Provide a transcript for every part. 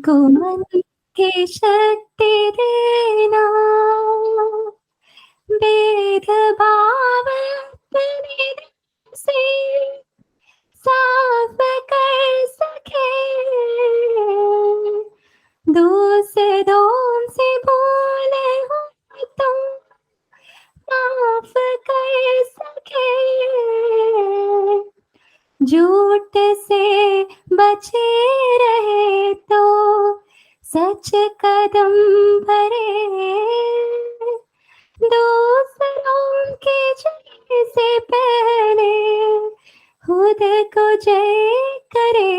हमको मन की शक्ति देना, भेदभाव अपने दिल से साफ कर सके, दूसरों से भूले हो तो माफ कर सके, झूठ से बचे रहे तो सच कदम भरे, दूसरों के जय से पहले खुद को जय करे,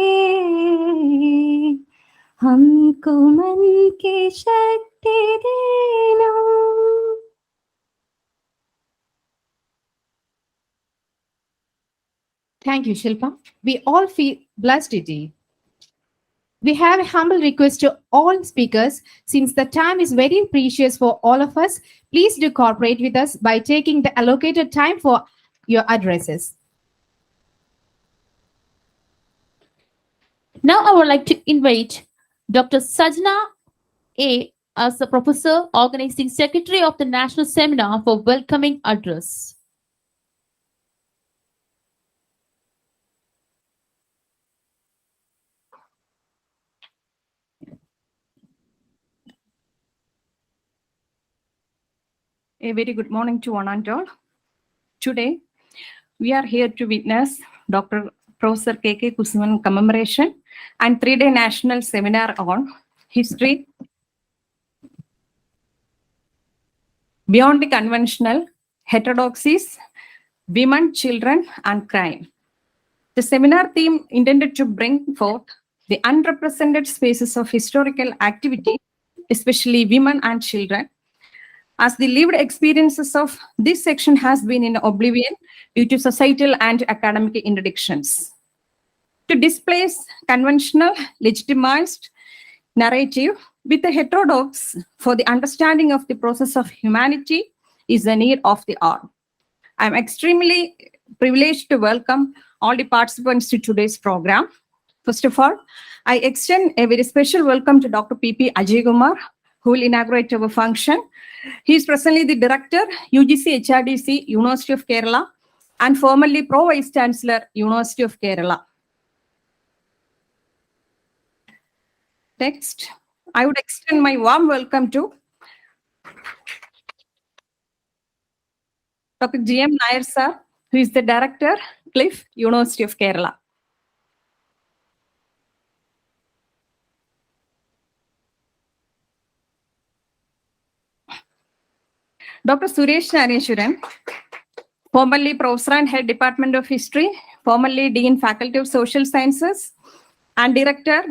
हमको मन की शक्ति देना. Thank you, Shilpa. We all feel blessed today. We have a humble request to all speakers. Since the time is very precious for all of us, please do cooperate with us by taking the allocated time for your addresses. Now I would like to invite Dr. Sajna A. as the Professor, Organizing Secretary of the National Seminar for welcoming address. A very good morning to one and all. Today, we are here to witness Dr. Professor K.K. Kusuman Commemoration and 3-day national seminar on history beyond the conventional, heterodoxies, women, children, and crime. The seminar theme intended to bring forth the unrepresented spaces of historical activity, especially women and children, as the lived experiences of this section has been in oblivion due to societal and academic interdictions. To displace conventional, legitimized narrative with a heterodox for the understanding of the process of humanity is the need of the hour. I'm extremely privileged to welcome all the participants to today's program. First of all, I extend a very special welcome to Dr. P.P. Ajay Kumar, who will inaugurate our function. He is presently the Director, UGC HRDC, University of Kerala, and formerly Pro Vice Chancellor, University of Kerala. Next, I would extend my warm welcome to Dr. G.M. Nair sir, who is the Director, Cliff, University of Kerala. Dr. Suresh Nareswaran, formerly Professor and Head Department of History, formerly Dean Faculty of Social Sciences, and Director,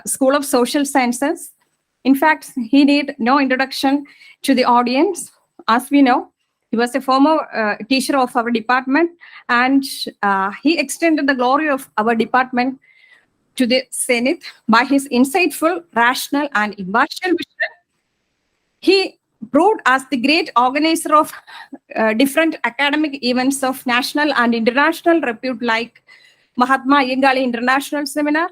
School of Social Sciences. In fact, he need no introduction to the audience. As we know, he was a former teacher of our department, and he extended the glory of our department to the Senate by his insightful, rational, and impartial vision. He proved as the great organizer of different academic events of national and international repute like Mahatma Iyengali International Seminar,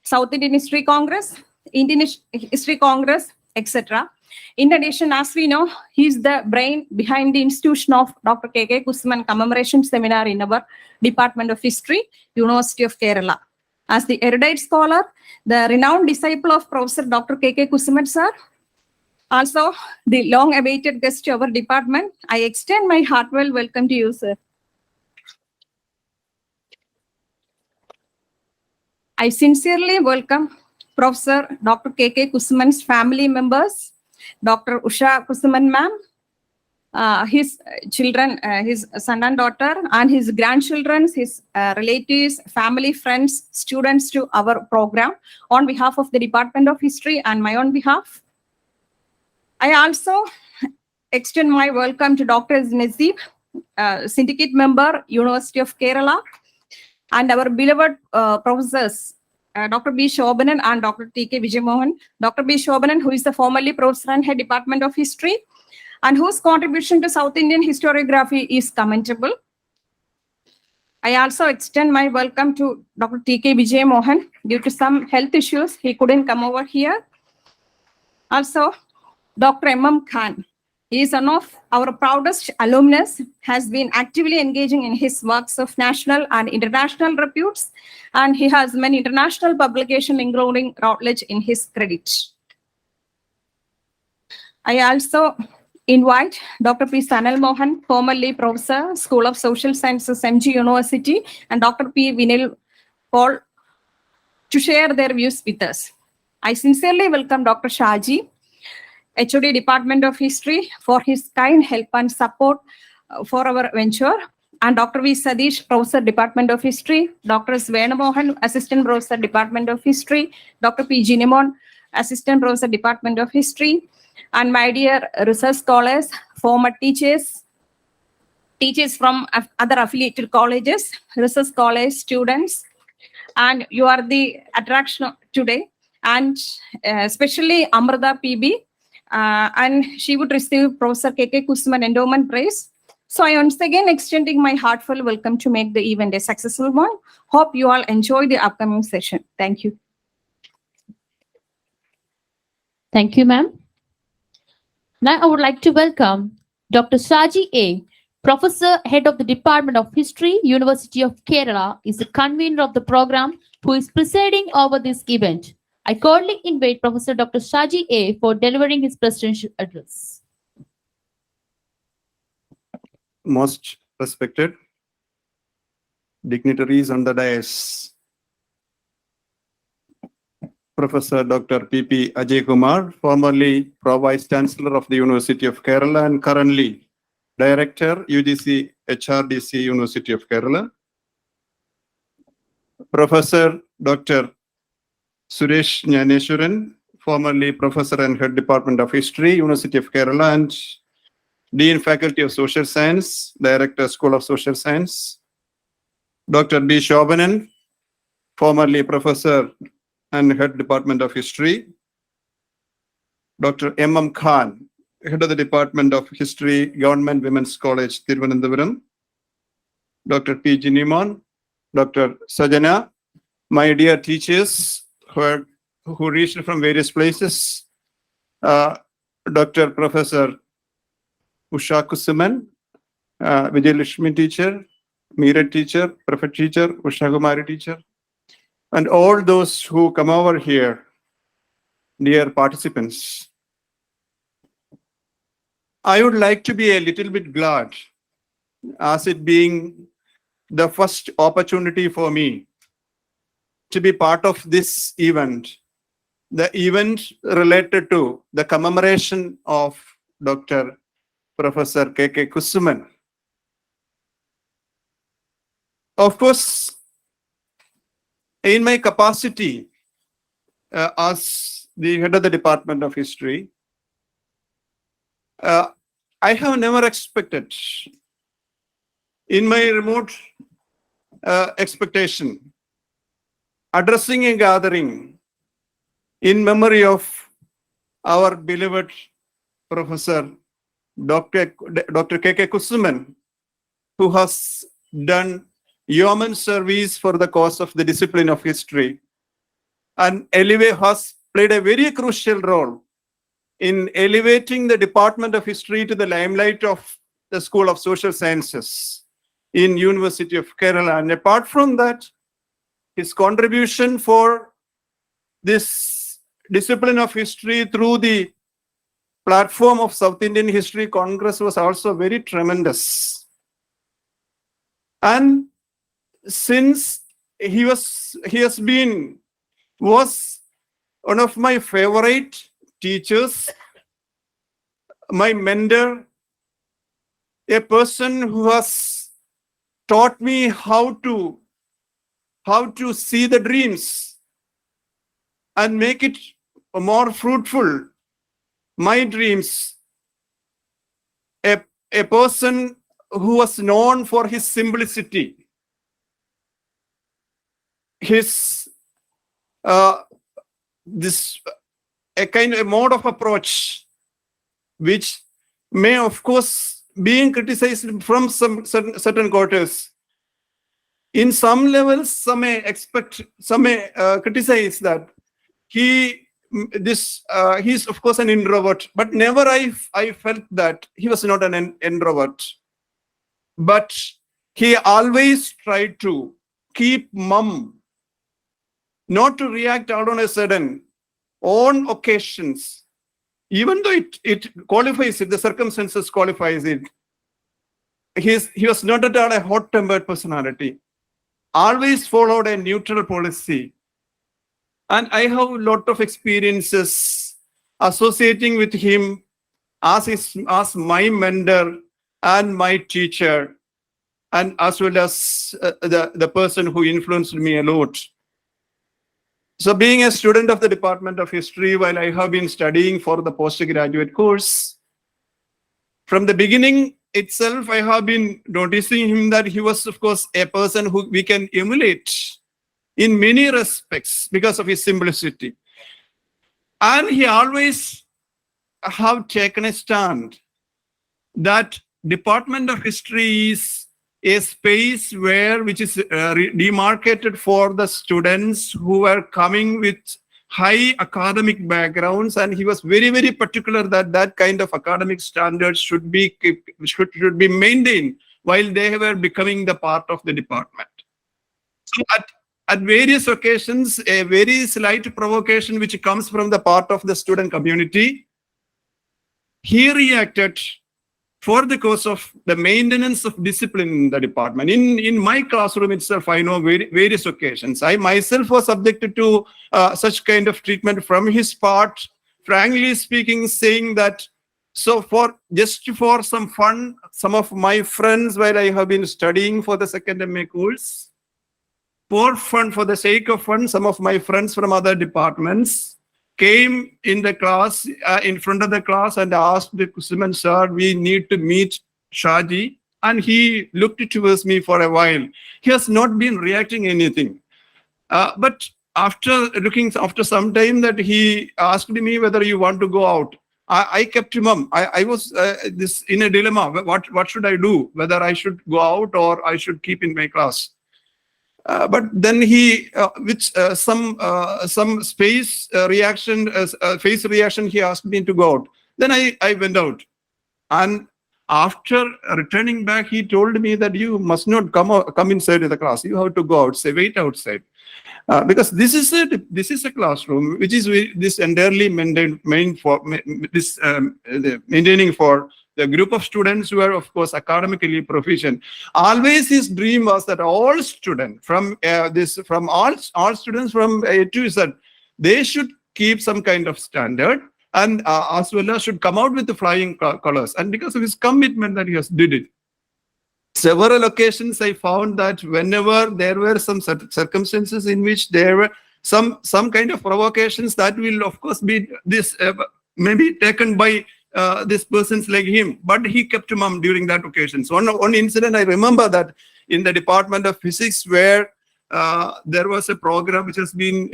South Indian History Congress, Indian History Congress, etc. In addition, as we know, he is the brain behind the institution of Dr. K.K. Kusuman Commemoration Seminar in our Department of History, University of Kerala. As the erudite scholar, the renowned disciple of Professor Dr. K.K. Kusuman sir, also the long-awaited guest to our department, I extend my heartfelt welcome to you, sir. I sincerely welcome Professor Dr. K.K. Kusuman's family members, Dr. Usha Kusuman ma'am, his children, his son and daughter, and his grandchildren, his relatives, family, friends, students to our program on behalf of the Department of History and my own behalf. I also extend my welcome to Dr. Nazib, syndicate member, University of Kerala, and our beloved professors, Dr. B. Shobanan and Dr. T.K. Vijayamohan. Dr. B. Shobanan, who is the formerly Professor and Head Department of History, and whose contribution to South Indian historiography is commendable. I also extend my welcome to Dr. T.K. Vijay Mohan. Due to some health issues, he couldn't come over here. Also, Dr. M.M. Khan. He is one of our proudest alumnus, has been actively engaging in his works of national and international reputes, and he has many international publications, including Routledge, in his credit. I also invite Dr. P. Sanal Mohan, formerly Professor, School of Social Sciences, MG University, and Dr. P. Vinil Paul to share their views with us. I sincerely welcome Dr. Shaji, HOD Department of History, for his kind help and support for our venture, and Dr. V. Sadish, Professor, Department of History, Dr. S. Venumohan, Assistant Professor, Department of History, Dr. P. Jinimon, Assistant Professor, Department of History, and my dear research scholars, former teachers from other affiliated colleges, research scholars, students, and you are the attraction today, and especially Amrita PB, and she would receive Professor K.K. Kusuman Endowment Prize. So I once again extending my heartfelt welcome to make the event a successful one. Hope you all enjoy the upcoming session. Thank you. Thank you, ma'am. Now I would like to welcome Dr. Shaji A., Professor, Head of the Department of History, University of Kerala, is the convener of the program, who is presiding over this event. I cordially invite Professor Dr. Shaji A. for delivering his presidential address. Most respected dignitaries on the dais, Professor Dr. P.P. Ajay Kumar, formerly Pro-Vice Chancellor of the University of Kerala and currently Director, UGC HRDC, University of Kerala. Professor Dr. Suresh Nyaneswaran, formerly Professor and Head Department of History, University of Kerala, and Dean Faculty of Social Science, Director, School of Social Science. Dr. B. Shobhanan, formerly Professor and Head Department of History. Dr. M.M. Khan, Head of the Department of History, Government Women's College, Thiruvananthapuram. Dr. P. Jinimon, Dr. Sajana, my dear teachers who reached from various places, Dr. Professor Usha Kusuman, Vijay Lakshmi teacher, Meerut teacher, Prophet teacher, Usha Kumari teacher, and all those who come over here, dear participants. I would like to be a little bit glad, as it being the first opportunity for me to be part of this event, the event related to the commemoration of Dr. Professor K.K. Kusuman. Of course, in my capacity as the head of the Department of History, I have never expected, in my remote expectation, addressing a gathering in memory of our beloved Professor Dr. K.K. Kusuman, who has done yeoman service for the cause of the discipline of history, and has played a very crucial role in elevating the Department of History to the limelight of the School of Social Sciences in University of Kerala. And apart from that, his contribution for this discipline of history through the platform of South Indian History Congress was also very tremendous. And since he was one of my favorite teachers, my mentor, a person who has taught me how to see the dreams and make it more fruitful, my dreams, a person who was known for his simplicity, his a mode of approach, which may of course being criticized from some certain quarters, In some levels, some may expect, some may criticize that he's of course an introvert, but never I felt that he was not an introvert. But he always tried to keep mum, not to react out on a sudden, on occasions, even though it qualifies it, the circumstances qualifies it. He was not at all a hot-tempered personality. Always followed a neutral policy. And I have a lot of experiences associating with him as my mentor and my teacher, and as well as the person who influenced me a lot. So being a student of the Department of History, while I have been studying for the postgraduate course, from the beginning itself, I have been noticing him that he was, of course, a person who we can emulate in many respects because of his simplicity. And he always have taken a stand that Department of History is a space which is demarcated for the students who are coming with high academic backgrounds, and he was very, very particular that kind of academic standards should be maintained while they were becoming the part of the department. So at various occasions, a very slight provocation which comes from the part of the student community, he reacted for the cause of the maintenance of discipline in the department. In my classroom itself, I know various occasions. I myself was subjected to such kind of treatment from his part, frankly speaking, saying that, so just for some fun, some of my friends, while I have been studying for the second MA course, for fun, for the sake of fun, some of my friends from other departments came in the class, in front of the class, and asked the Kusuman sir, we need to meet Shaji. And he looked towards me for a while. He has not been reacting anything. But after some time, that he asked me whether you want to go out. I kept him up. I was in a dilemma. What should I do? Whether I should go out or I should keep in my class. But then he, with some face reaction, he asked me to go out. Then I went out. And after returning back, he told me that you must not come inside the class. You have to go outside, wait outside. Because this is a classroom which is this entirely maintaining for the group of students who are, of course, academically proficient. Always his dream was that all students from all students from A to Z, they should keep some kind of standard, and as well as should come out with the flying colors. And because of his commitment that he has did it. Several occasions I found that whenever there were some circumstances in which there were some kind of provocations, that will of course be this maybe taken by this persons like him, but he kept mum during that occasion. So one incident I remember, that in the Department of Physics, where there was a program which has been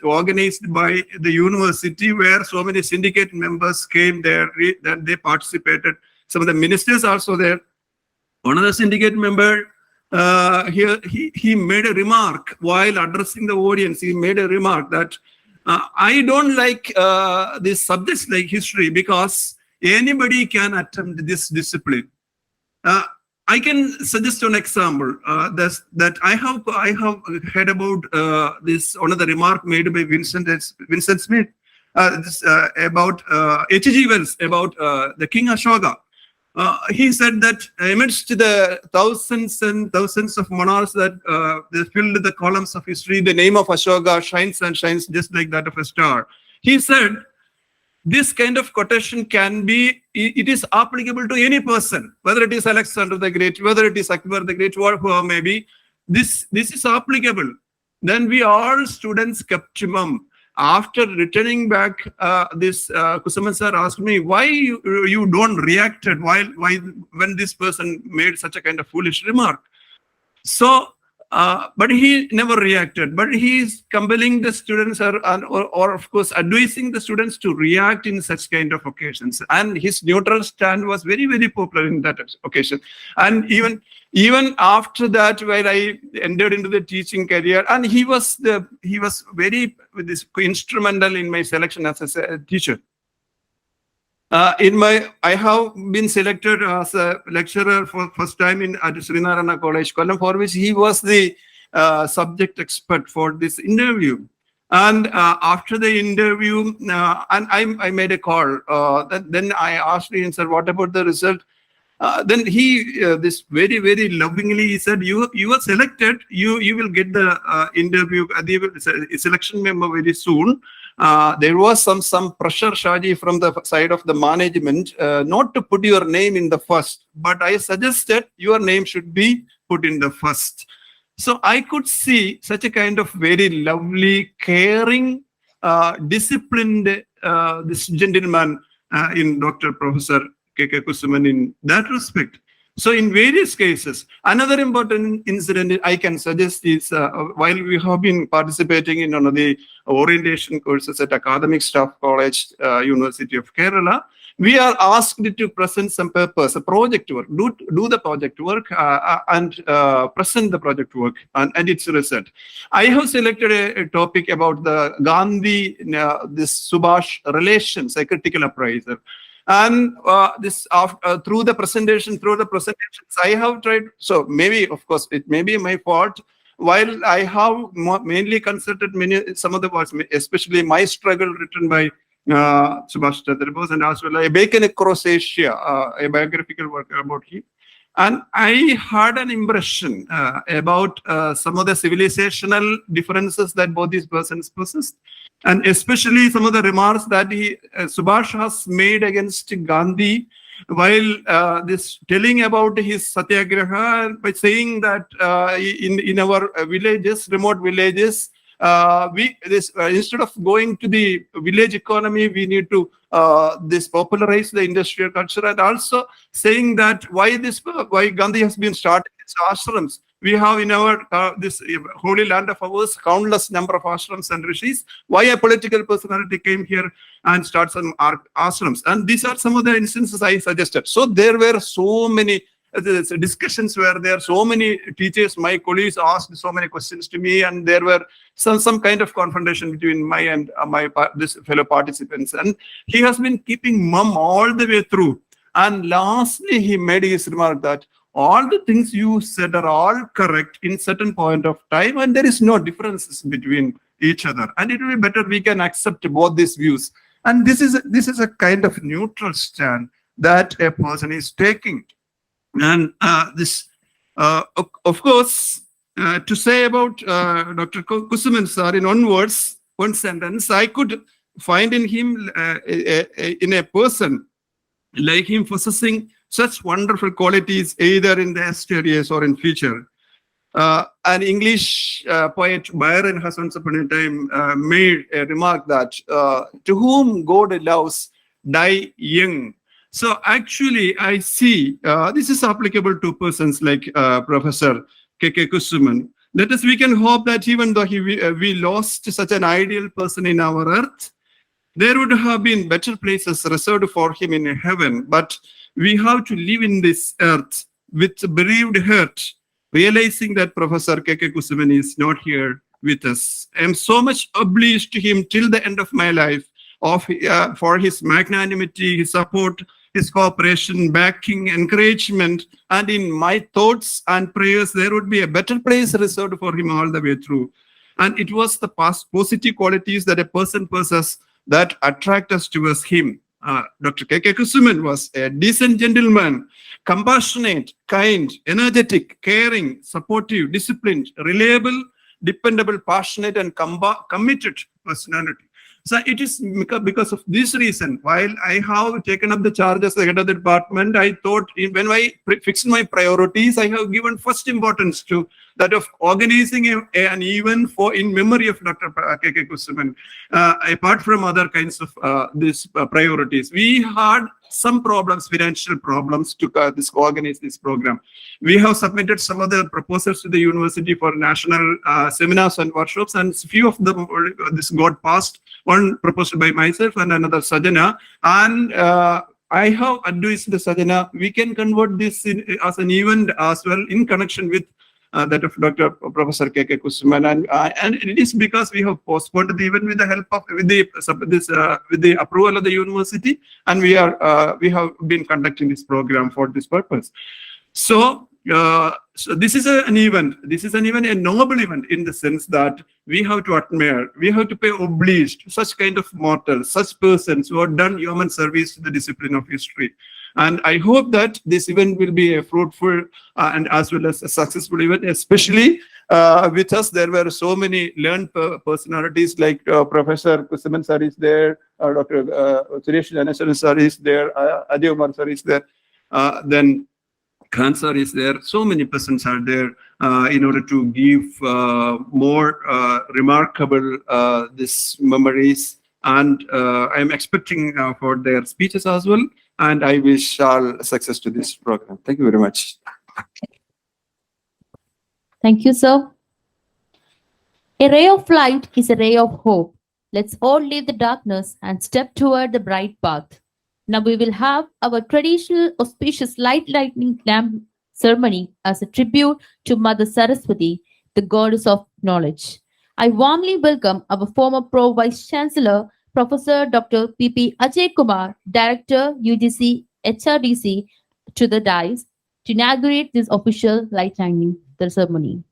organized by the university, where so many syndicate members came there, that they participated. Some of the ministers also there. One of the syndicate member, he made a remark while addressing the audience. He made a remark that I don't like these subjects like history because anybody can attempt this discipline. I can suggest an example that I have heard about this. One of the remark made by Vincent Smith about H.G. Wells about the King Ashoka. He said that amidst the thousands and thousands of monarchs that they filled the columns of history, the name of Ashoka shines and shines just like that of a star. He said, this kind of quotation it is applicable to any person, whether it is Alexander the Great, whether it is Akbar the Great, or whoever may be. This is applicable. Then we all students kept mum. After returning back, this Kusuman sir asked me, why you don't reacted when this person made such a kind of foolish remark. So but he never reacted. But he is compelling the students or of course advising the students to react in such kind of occasions. And his neutral stand was very, very popular in that occasion. And even after that, while I entered into the teaching career, and he was very instrumental in my selection as a teacher. I have been selected as a lecturer for first time at Srinarana College, Kollam, for which he was the subject expert for this interview. And after the interview, and I made a call. Then I asked him, sir, what about the result? Then he, this very, very lovingly, he said, you were selected. You will get the interview, the selection memo very soon. There was some pressure, Shaji, from the side of the management, not to put your name in the first, but I suggested your name should be put in the first. So I could see such a kind of very lovely, caring, disciplined this gentleman in Dr. Professor K.K. Kusuman in that respect. So in various cases, another important incident I can suggest is while we have been participating in one of the orientation courses at Academic Staff College, University of Kerala, we are asked to present some papers, a project work, do the project work and present the project work and its result. I have selected a topic about the Gandhi, this Subhash relations, a critical appraiser. And through the presentations, I have tried. So maybe, of course, it may be my fault. While I have mainly consulted some of the words, especially my struggle written by Subhash Chandra Bose, and as well as Bacon Across Asia, a biographical work about him. And I had an impression about some of the civilizational differences that both these persons possessed. And especially some of the remarks that Subhash has made against Gandhi while this telling about his satyagraha by saying that in our villages, remote villages, instead of going to the village economy, we need to popularize the industrial culture, and also saying that why Gandhi has been starting his ashrams. We have in our this holy land of ours countless number of ashrams and rishis. Why a political personality came here and started some ashrams? And these are some of the instances I suggested. So there were so many discussions were there. So many teachers, my colleagues asked so many questions to me, and there were some kind of confrontation between my and this fellow participants. And he has been keeping mum all the way through. And lastly, he made his remark that all the things you said are all correct in certain point of time, and there is no differences between each other. And it will be better we can accept both these views. And this is a kind of neutral stand that a person is taking. And of course, to say about Dr. Kusuman sir in one sentence, I could find in him, in a person like him, possessing such wonderful qualities, either in the yesteryears or in future. An English poet, Byron, has once upon a time made a remark that to whom God loves, die young. So actually, I see this is applicable to persons like Professor K.K. Kusuman. We can hope that even though we lost such an ideal person in our earth, there would have been better places reserved for him in heaven. But we have to live in this earth with bereaved heart, realizing that Professor K.K. Kusuman is not here with us. I am so much obliged to him till the end of my life for his magnanimity, his support, his cooperation, backing, encouragement, and in my thoughts and prayers, there would be a better place reserved for him all the way through. And it was the positive qualities that a person possesses that attract us towards him. Dr. K.K. Kusuman was a decent gentleman, compassionate, kind, energetic, caring, supportive, disciplined, reliable, dependable, passionate, and committed personality. So it is because of this reason, while I have taken up the charge as the head of the department, I thought when I fixed my priorities, I have given first importance to that of organizing an event in memory of Dr. K.K. Kusuman, apart from other kinds of these priorities. We had some problems, financial problems to organize this program. We have submitted some of the proposals to the university for national seminars and workshops, and few of them this got passed. One proposed by myself and another Sajana, and I have advised the Sajana, we can convert this as an event as well in connection with that of Dr. Professor K.K. Kusuman, and it is because we have postponed the event with the help of with the approval of the university, and we have been conducting this program for this purpose. So this is an event. This is an event, a noble event, in the sense that we have to admire, we have to pay homage to such kind of mortals, such persons who have done human service to the discipline of history. And I hope that this event will be a fruitful and as well as a successful event, especially with us. There were so many learned personalities like Professor Kusuman sir is there, Dr. Suresh Ganesan sir is there, Ajay Umar sir is there, then Khan sir is there. So many persons are there in order to give more remarkable these memories. And I am expecting for their speeches as well. And I wish all success to this program. Thank you very much. Thank you, sir. A ray of light is a ray of hope. Let's all leave the darkness and step toward the bright path. Now we will have our traditional auspicious lighting lamp ceremony as a tribute to Mother Saraswati, the goddess of knowledge. I warmly welcome our former Pro Vice Chancellor, Professor Dr. P.P. Ajay Kumar, Director, UGC HRDC, to the dais to inaugurate this official lighting ceremony.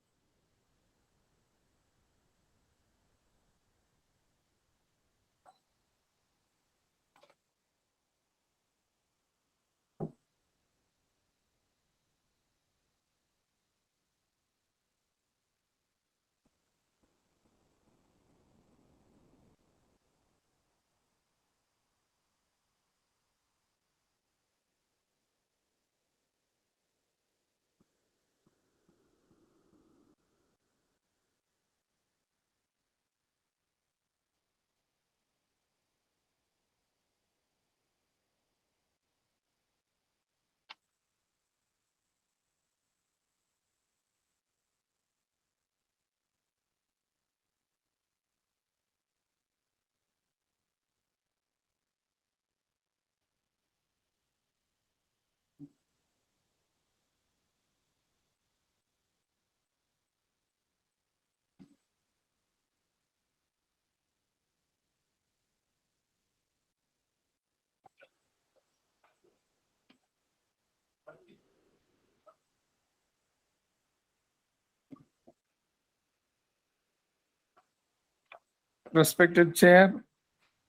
Respected Chair,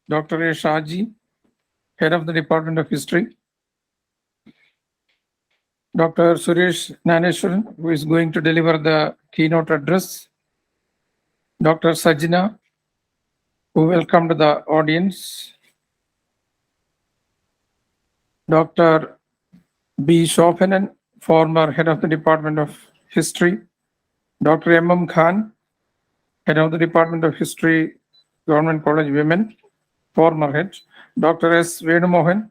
Dr. A. Shaji, Head of the Department of History, Dr. Suresh Ganesan, who is going to deliver the keynote address, Dr. Sajina, who welcomed the audience, Dr. B. Shophanan, former Head of the Department of History, Dr. M. Khan, Head of the Department of History, Government College Women, former head, Dr. S. Venumohan,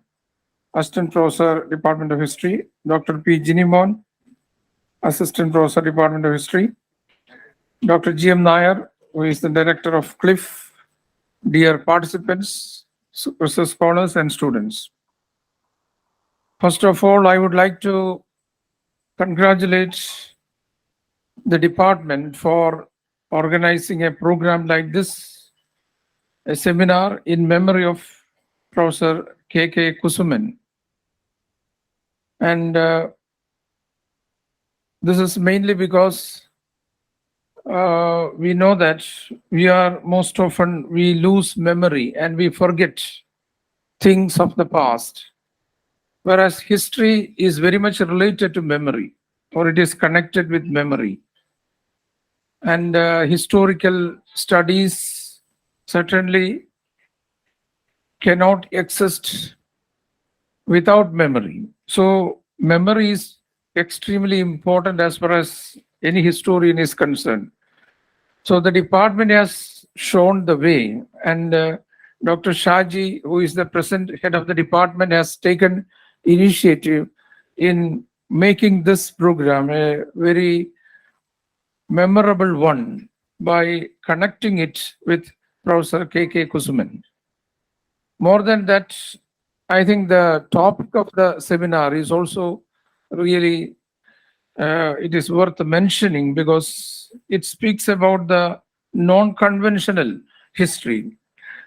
Assistant Professor, Department of History, Dr. P. Jinimon, Assistant Professor, Department of History, Dr. G. M. Nair, who is the Director of CLIF, dear participants, research scholars, and students. First of all, I would like to congratulate the department for organizing a program like this, a seminar in memory of Professor K.K. Kusuman. And this is mainly because we know that most often we lose memory and we forget things of the past. Whereas history is very much related to memory, or it is connected with memory. And historical studies certainly cannot exist without memory. So memory is extremely important as far as any historian is concerned. So the department has shown the way, and Dr. Shaji, who is the present head of the department, has taken initiative in making this program a very memorable one by connecting it with Professor K.K. Kusuman. More than that, I think the topic of the seminar is also really, it is worth mentioning because it speaks about the non-conventional history,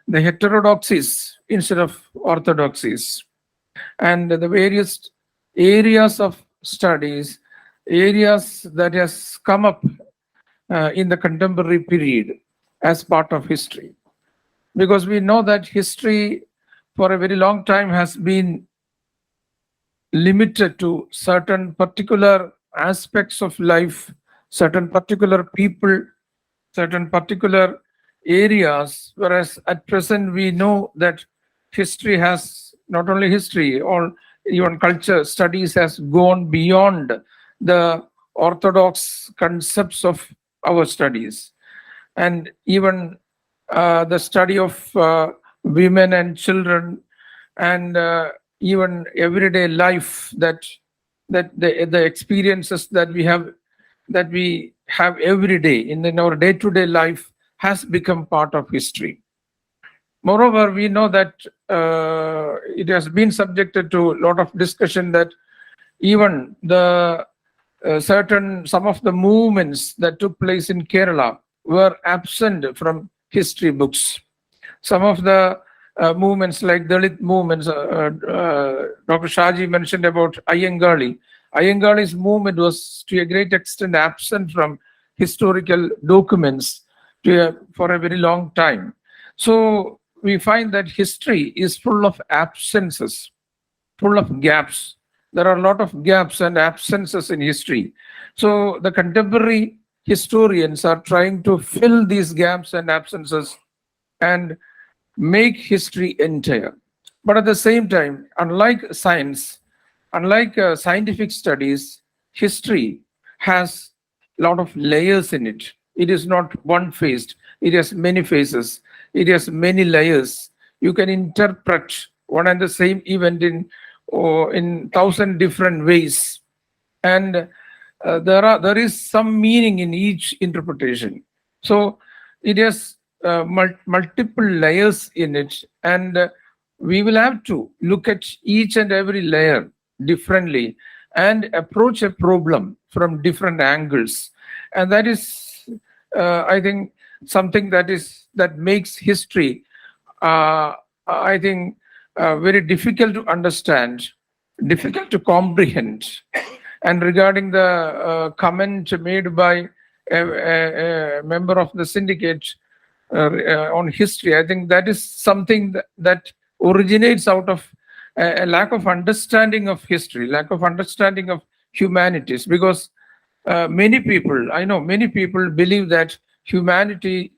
the heterodoxies instead of orthodoxies, and the various areas of studies, areas that has come up in the contemporary period as part of history. Because we know that history for a very long time has been limited to certain particular aspects of life, certain particular people, certain particular areas, whereas at present we know that history has, not only history, or even culture studies has gone beyond the orthodox concepts of our studies. And even the study of women and children, and even everyday life, that the experiences that we have every day in our day-to-day life has become part of history. Moreover, we know that it has been subjected to a lot of discussion that even the some of the movements that took place in Kerala were absent from history books. Some of the movements like Dalit movements, Dr. Shaji mentioned about Iyengali. Iyengali's movement was to a great extent absent from historical documents for a very long time. So we find that history is full of absences, full of gaps. There are a lot of gaps and absences in history. So the contemporary historians are trying to fill these gaps and absences and make history entire. But at the same time, unlike science, unlike scientific studies, history has a lot of layers in it. It is not one-faced. It has many faces. It has many layers. You can interpret one and the same event in 1,000 different ways. And there is some meaning in each interpretation. So it has multiple layers in it, and we will have to look at each and every layer differently and approach a problem from different angles. And that is, I think, something that makes history, I think, very difficult to understand, difficult to comprehend. And regarding the comment made by a member of the syndicate on history, I think that is something that originates out of a lack of understanding of history, lack of understanding of humanities, because many people, I know many people believe that humanity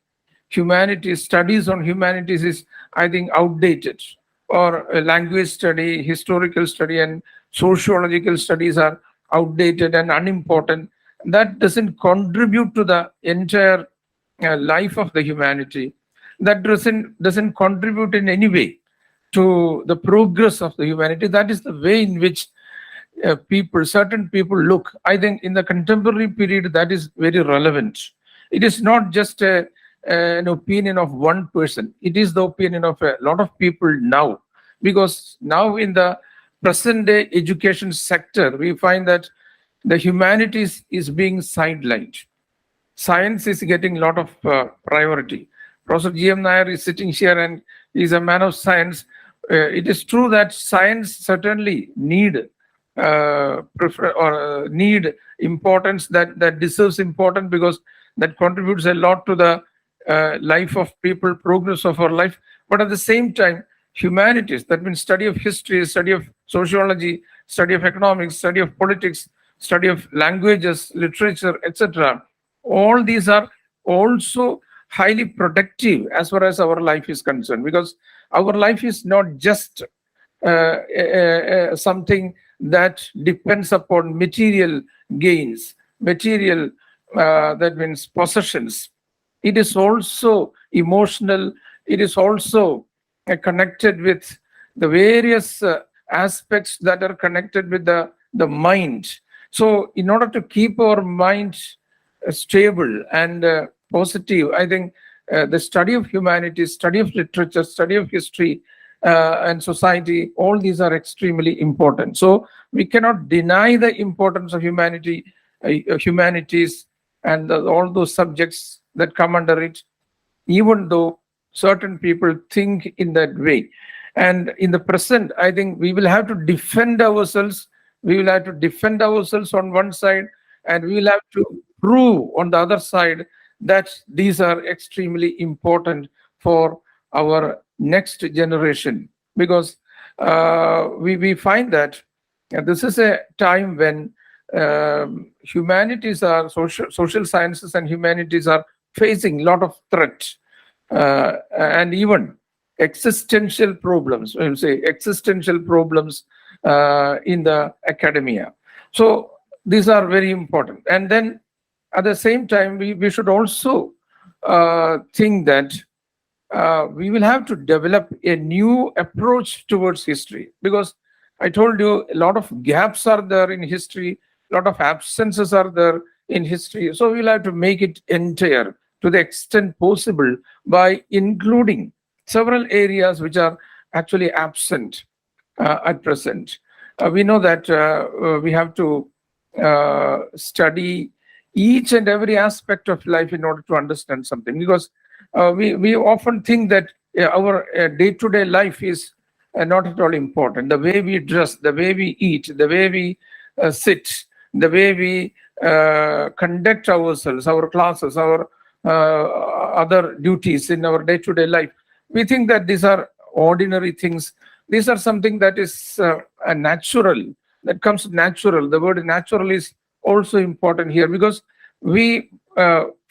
studies on humanities is, I think, outdated, or a language study, historical study, and sociological studies are outdated and unimportant. That doesn't contribute to the entire life of the humanity. That doesn't contribute in any way to the progress of the humanity. That is the way in which certain people look. I think in the contemporary period, that is very relevant. It is not just an opinion of one person. It is the opinion of a lot of people now. Because now in the present day education sector, we find that the humanities is being sidelined. Science is getting a lot of priority. Professor G.M. Nair is sitting here and is a man of science. It is true that science certainly need need importance, that deserves importance, because that contributes a lot to the life of people, progress of our life. But at the same time, humanities, that means study of history, study of sociology, study of economics, study of politics, study of languages, literature, etc. All these are also highly productive as far as our life is concerned, because our life is not just something that depends upon material gains, material, that means possessions. It is also emotional, it is also connected with the various aspects that are connected with the mind. So in order to keep our mind stable and positive, I think the study of humanities, study of literature, study of history and society, all these are extremely important. So we cannot deny the importance of humanities and all those subjects that come under it, even though certain people think in that way. And in the present, I think we will have to defend ourselves. We will have to defend ourselves on one side, and we will have to prove on the other side that these are extremely important for our next generation. Because we find that this is a time when humanities are, social sciences and humanities are facing a lot of threats and even existential problems, I will say existential problems in the academia. So these are very important. And then at the same time, we should also think that we will have to develop a new approach towards history, because I told you a lot of gaps are there in history, a lot of absences are there in history. So we'll have to make it entire to the extent possible by including several areas which are actually absent at present. We know that we have to study each and every aspect of life in order to understand something, because we often think that our day-to-day life is not at all important. The way we dress, the way we eat, the way we sit, the way we conduct ourselves, our classes, our other duties in our day-to-day life, we think that these are ordinary things. These are something that is a natural, that comes natural. The word natural is also important here, because we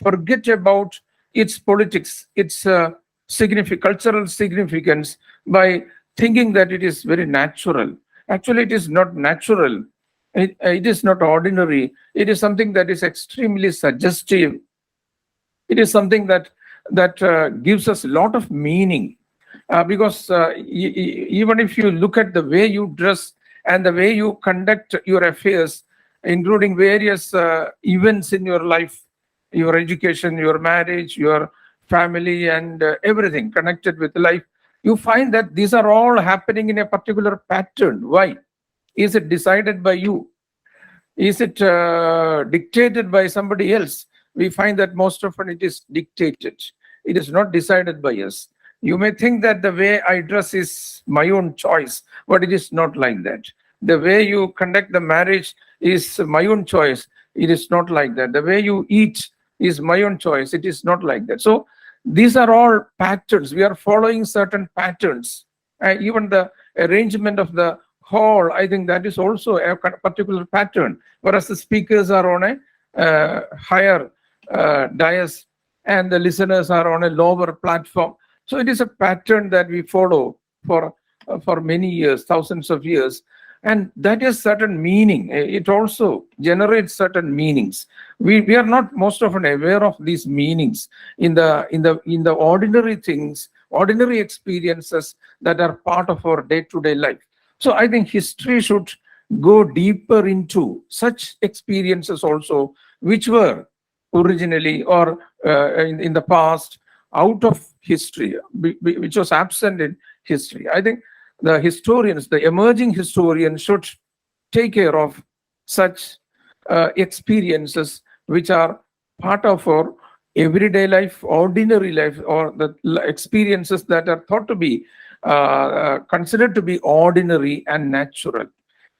forget about its politics, its cultural significance, by thinking that it is very natural. Actually, it is not natural. It is not ordinary. It is something that is extremely suggestive. It is something that gives us a lot of meaning, because even if you look at the way you dress and the way you conduct your affairs, including various events in your life, your education, your marriage, your family, and everything connected with life, you find that these are all happening in a particular pattern. Why? Is it decided by you? Is it dictated by somebody else? We find that most often it is dictated. It is not decided by us. You may think that the way I dress is my own choice, but it is not like that. The way you conduct the marriage is my own choice. It is not like that. The way you eat is my own choice. It is not like that. So these are all patterns. We are following certain patterns. Even the arrangement of the hall, I think that is also a particular pattern. Whereas the speakers are on a higher dais and the listeners are on a lower platform. So it is a pattern that we follow for many years, thousands of years. And that is certain meaning. It also generates certain meanings. We are not most often aware of these meanings in the ordinary things, ordinary experiences that are part of our day-to-day life. So I think history should go deeper into such experiences also, which were originally or in the past out of history, which was absent in history. I think the historians, the emerging historians, should take care of such experiences which are part of our everyday life, ordinary life, or the experiences that are thought to be considered to be ordinary and natural.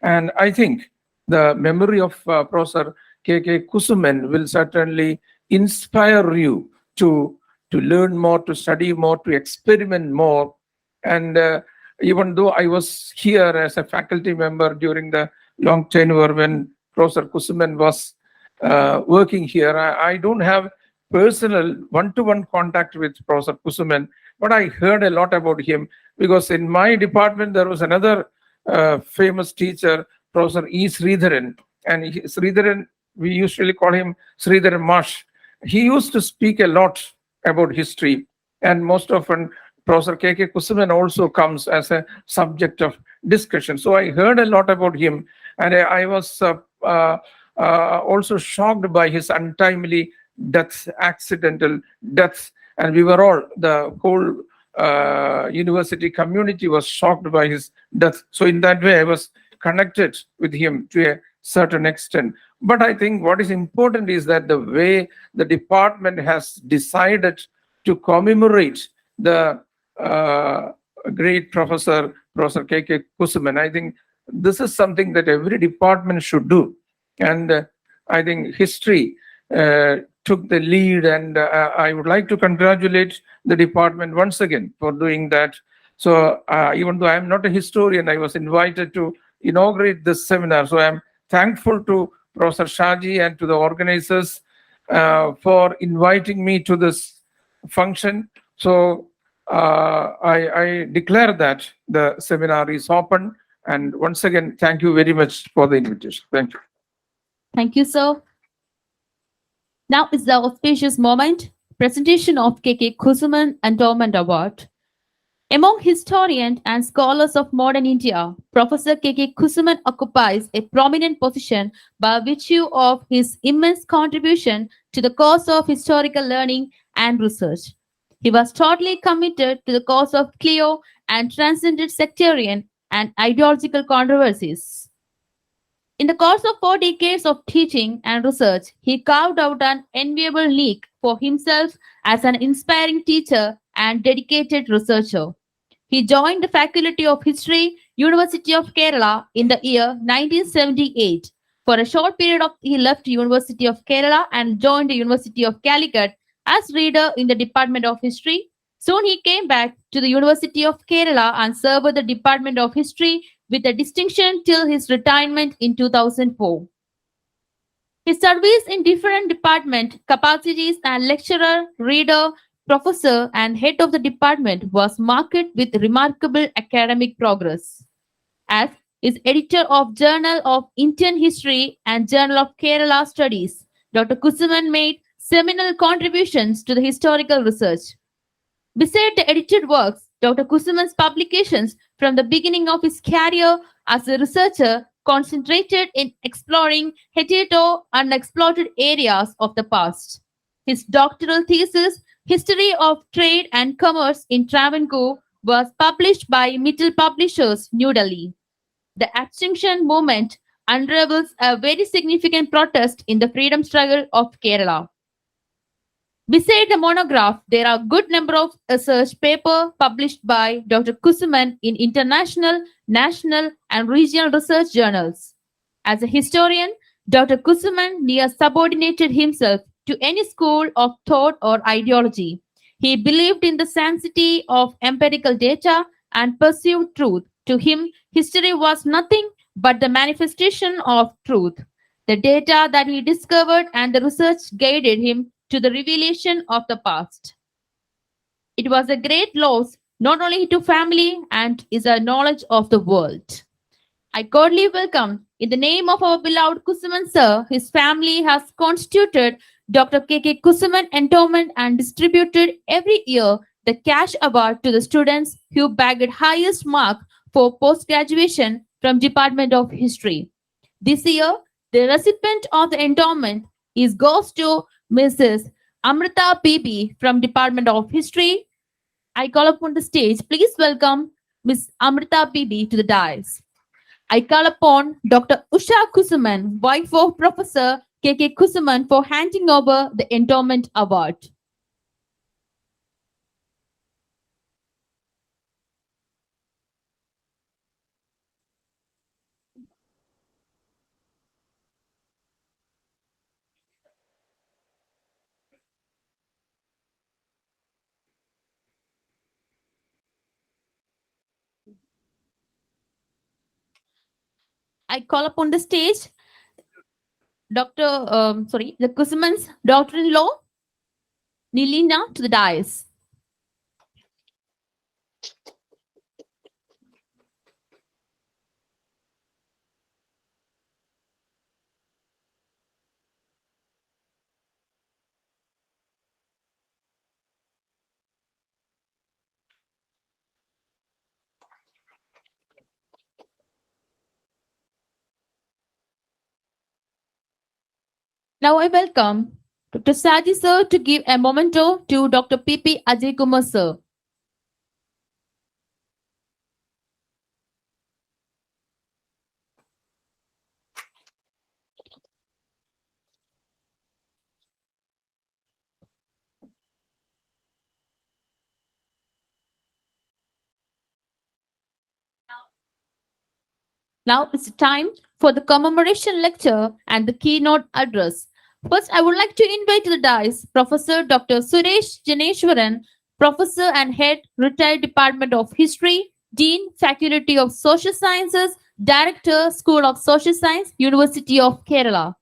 And I think the memory of Professor K.K. Kusuman will certainly inspire you to learn more, to study more, to experiment more. And even though I was here as a faculty member during the long tenure when Professor Kusuman was working here, I don't have personal one-to-one contact with Professor Kusuman, but I heard a lot about him, because in my department there was another famous teacher, Professor E. Sridharan, and Sridharan, we usually call him Sridharan Marsh. He used to speak a lot about history, and most often Professor K.K. Kusuman also comes as a subject of discussion. So I heard a lot about him, and I was also shocked by his untimely death, accidental death, and we were all, the whole university community was shocked by his death. So in that way, I was connected with him to a certain extent. But I think what is important is that the way the department has decided to commemorate the great Professor K.K. Kusuman, I think this is something that every department should do. And I think history took the lead, and I would like to congratulate the department once again for doing that. So even though I am not a historian, I was invited to inaugurate this seminar. So I'm thankful to Professor Shaji and to the organizers for inviting me to this function. So I declare that the seminar is open. And once again, thank you very much for the invitation. Thank you. Thank you, sir. Now is the auspicious moment, presentation of K.K. Kusuman Endowment Award. Among historians and scholars of modern India, Professor K.K. Kusuman occupies a prominent position by virtue of his immense contribution to the cause of historical learning and research. He was totally committed to the cause of clear and transcended sectarian and ideological controversies. In the course of 4 decades of teaching and research, he carved out an enviable niche for himself as an inspiring teacher and dedicated researcher. He joined the Faculty of History, University of Kerala in the year 1978. For a short period he left University of Kerala and joined the University of Calicut as reader in the Department of History. Soon he came back to the University of Kerala and served the Department of History with a distinction till his retirement in 2004. His service in different department capacities as lecturer, reader, professor, and head of the department was marked with remarkable academic progress. As is editor of Journal of Indian History and Journal of Kerala Studies, Dr. Kusuman made seminal contributions to the historical research. Beside the edited works, Dr. Kusuman's publications from the beginning of his career as a researcher concentrated in exploring hitherto unexplored areas of the past. His doctoral thesis, History of Trade and Commerce in Travancore, was published by Mittal Publishers, New Delhi. The Extinction Movement unravels a very significant protest in the freedom struggle of Kerala. Beside the monograph, there are a good number of research papers published by Dr. Kusuman in international, national, and regional research journals. As a historian, Dr. Kusuman near subordinated himself to any school of thought or ideology. He believed in the sanctity of empirical data and pursued truth. To him, history was nothing but the manifestation of truth. The data that he discovered and the research guided him to the revelation of the past. It was a great loss not only to family and is a knowledge of the world. I cordially welcome, in the name of our beloved Kusuman sir, his family has constituted Dr. K.K. Kusuman Endowment and distributed every year the cash award to the students who bagged highest mark for post-graduation from Department of History. This year, the recipient of the endowment goes to Mrs. Amrita Bibi from Department of History. I call upon the stage. Please welcome Ms. Amrita Bibi to the dais. I call upon Dr. Usha Kusuman, wife of Professor K.K. Kusuman, for handing over the endowment award. I call upon the stage the Kusuman's daughter-in-law, Nilina, to the dais. Now I welcome Dr. Saji sir to give a memento to Dr. P.P. Ajay Kumar sir. Now it's time for the commemoration lecture and the keynote address. First, I would like to invite to the dais Professor Dr. Suresh Janeshwaran, Professor and Head, Retired Department of History, Dean, Faculty of Social Sciences, Director, School of Social Science, University of Kerala.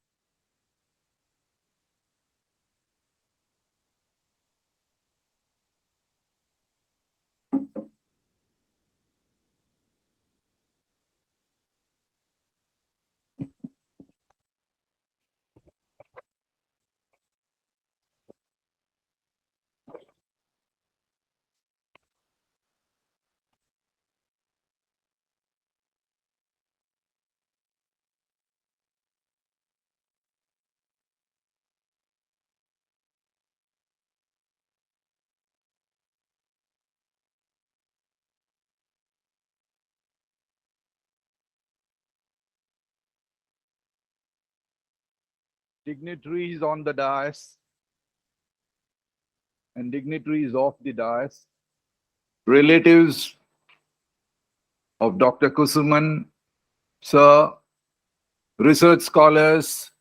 Dignitaries on the dais and dignitaries off the dais, relatives of Dr. Kusuman, sir, research scholars,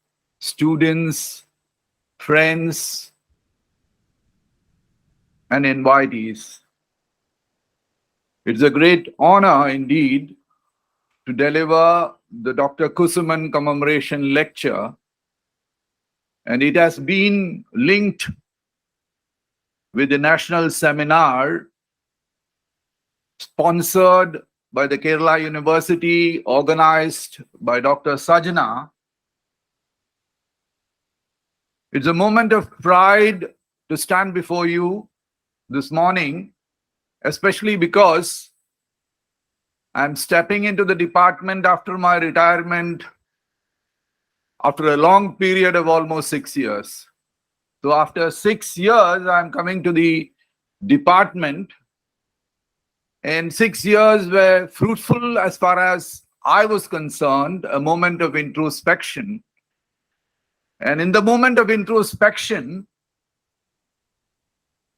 students, friends, and invitees. It's a great honor indeed to deliver the Dr. Kusuman Commemoration Lecture, and it has been linked with the national seminar sponsored by the Kerala University, organized by Dr. Sajana. It's a moment of pride to stand before you this morning, especially because I'm stepping into the department after my retirement after a long period of almost 6 years. So after 6 years, I'm coming to the department, and 6 years were fruitful as far as I was concerned, a moment of introspection. And in the moment of introspection,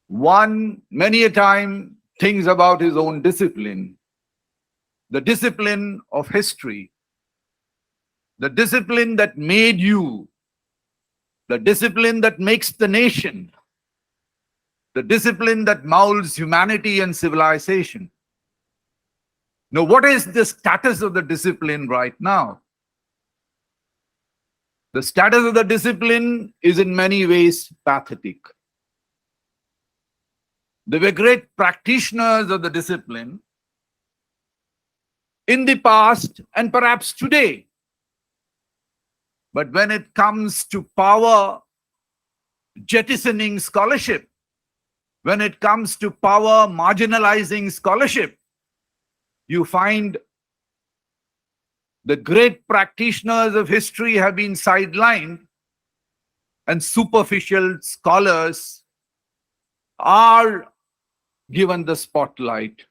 one many a time thinks about his own discipline, the discipline of history, the discipline that made you, the discipline that makes the nation, the discipline that molds humanity and civilization. Now, what is the status of the discipline right now? The status of the discipline is in many ways pathetic. There were great practitioners of the discipline in the past and perhaps today. But when it comes to power jettisoning scholarship, when it comes to power marginalizing scholarship, you find the great practitioners of history have been sidelined and superficial scholars are given the spotlight.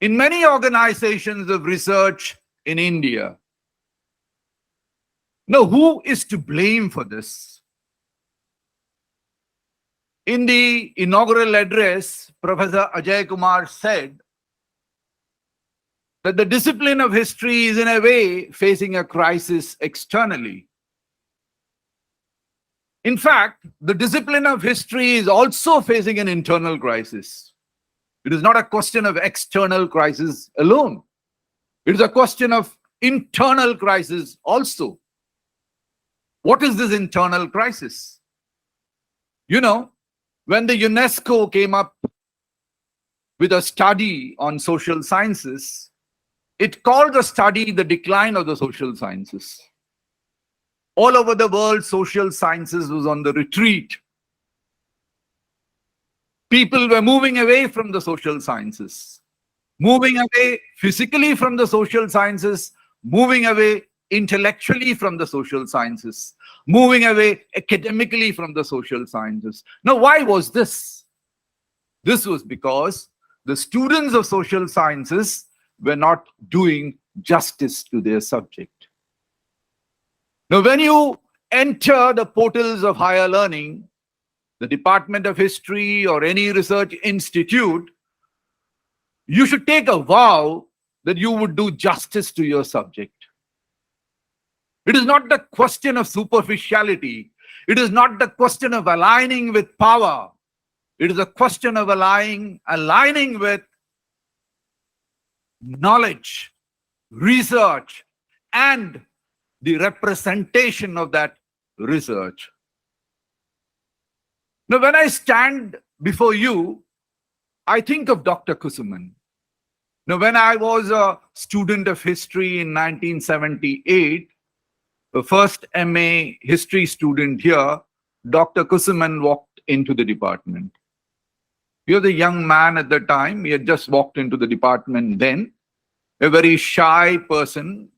In many organizations of research in India, now who is to blame for this? In the inaugural address, Professor Ajay Kumar said that the discipline of history is in a way facing a crisis externally. In fact, the discipline of history is also facing an internal crisis. It is not a question of external crisis alone. It is a question of internal crisis also. What is this internal crisis? You know, when the UNESCO came up with a study on social sciences, it called the study the decline of the social sciences. All over the world, social sciences was on the retreat. People were moving away from the social sciences, moving away physically from the social sciences, moving away intellectually from the social sciences, moving away academically from the social sciences. Now, why was this? This was because the students of social sciences were not doing justice to their subject. Now, when you enter the portals of higher learning, the Department of History or any research institute, you should take a vow that you would do justice to your subject. It is not the question of superficiality. It is not the question of aligning with power. It is a question of aligning with knowledge, research, and the representation of that research. Now, when I stand before you, I think of Dr. Kusuman. Now, when I was a student of history in 1978, the first MA history student here, Dr. Kusuman walked into the department. He was a young man at the time. He had just walked into the department then. A very shy person,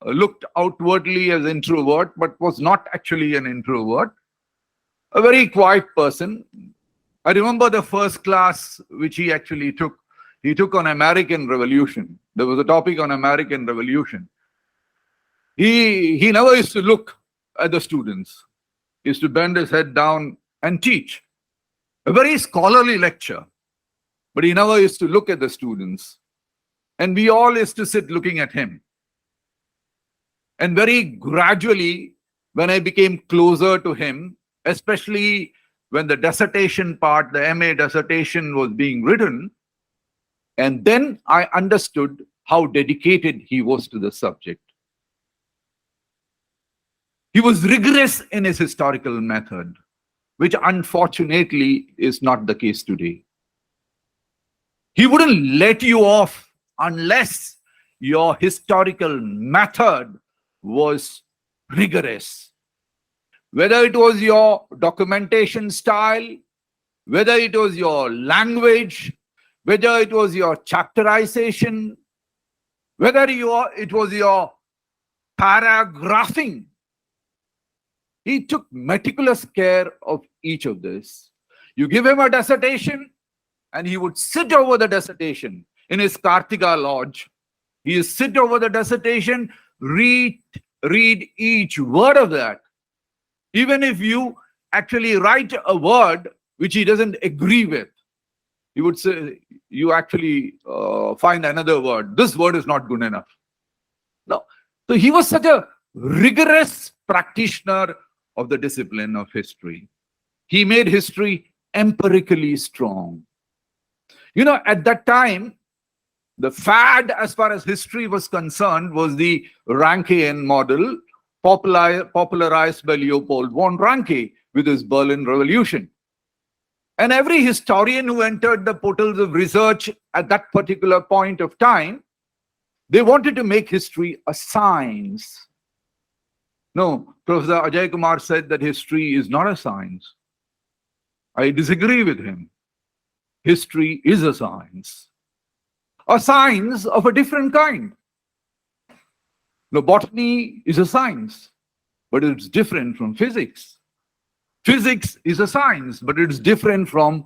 looked outwardly as introvert, but was not actually an introvert. A very quiet person. I remember the first class which he actually took. He took on American Revolution. There was a topic on American Revolution. He never used to look at the students. He used to bend his head down and teach. A very scholarly lecture. But he never used to look at the students. And we all used to sit looking at him. And very gradually, when I became closer to him, especially when the dissertation part, the MA dissertation was being written, and then I understood how dedicated he was to the subject. He was rigorous in his historical method, which unfortunately is not the case today. He wouldn't let you off unless your historical method was rigorous. Whether it was your documentation style, whether it was your language, whether it was your chapterization, whether it was your paragraphing, he took meticulous care of each of this. You give him a dissertation, and he would sit over the dissertation in his Kartika lodge. He would sit over the dissertation, read each word of that. Even if you actually write a word which he doesn't agree with, he would say, you actually find another word. This word is not good enough. No. So he was such a rigorous practitioner of the discipline of history. He made history empirically strong. You know, at that time, the fad as far as history was concerned was the Rankean model, popularized by Leopold von Ranke with his Berlin Revolution. And every historian who entered the portals of research at that particular point of time, they wanted to make history a science. No, Professor Ajay Kumar said that history is not a science. I disagree with him. History is a science of a different kind. No, botany is a science, but it's different from physics. Physics is a science, but it's different from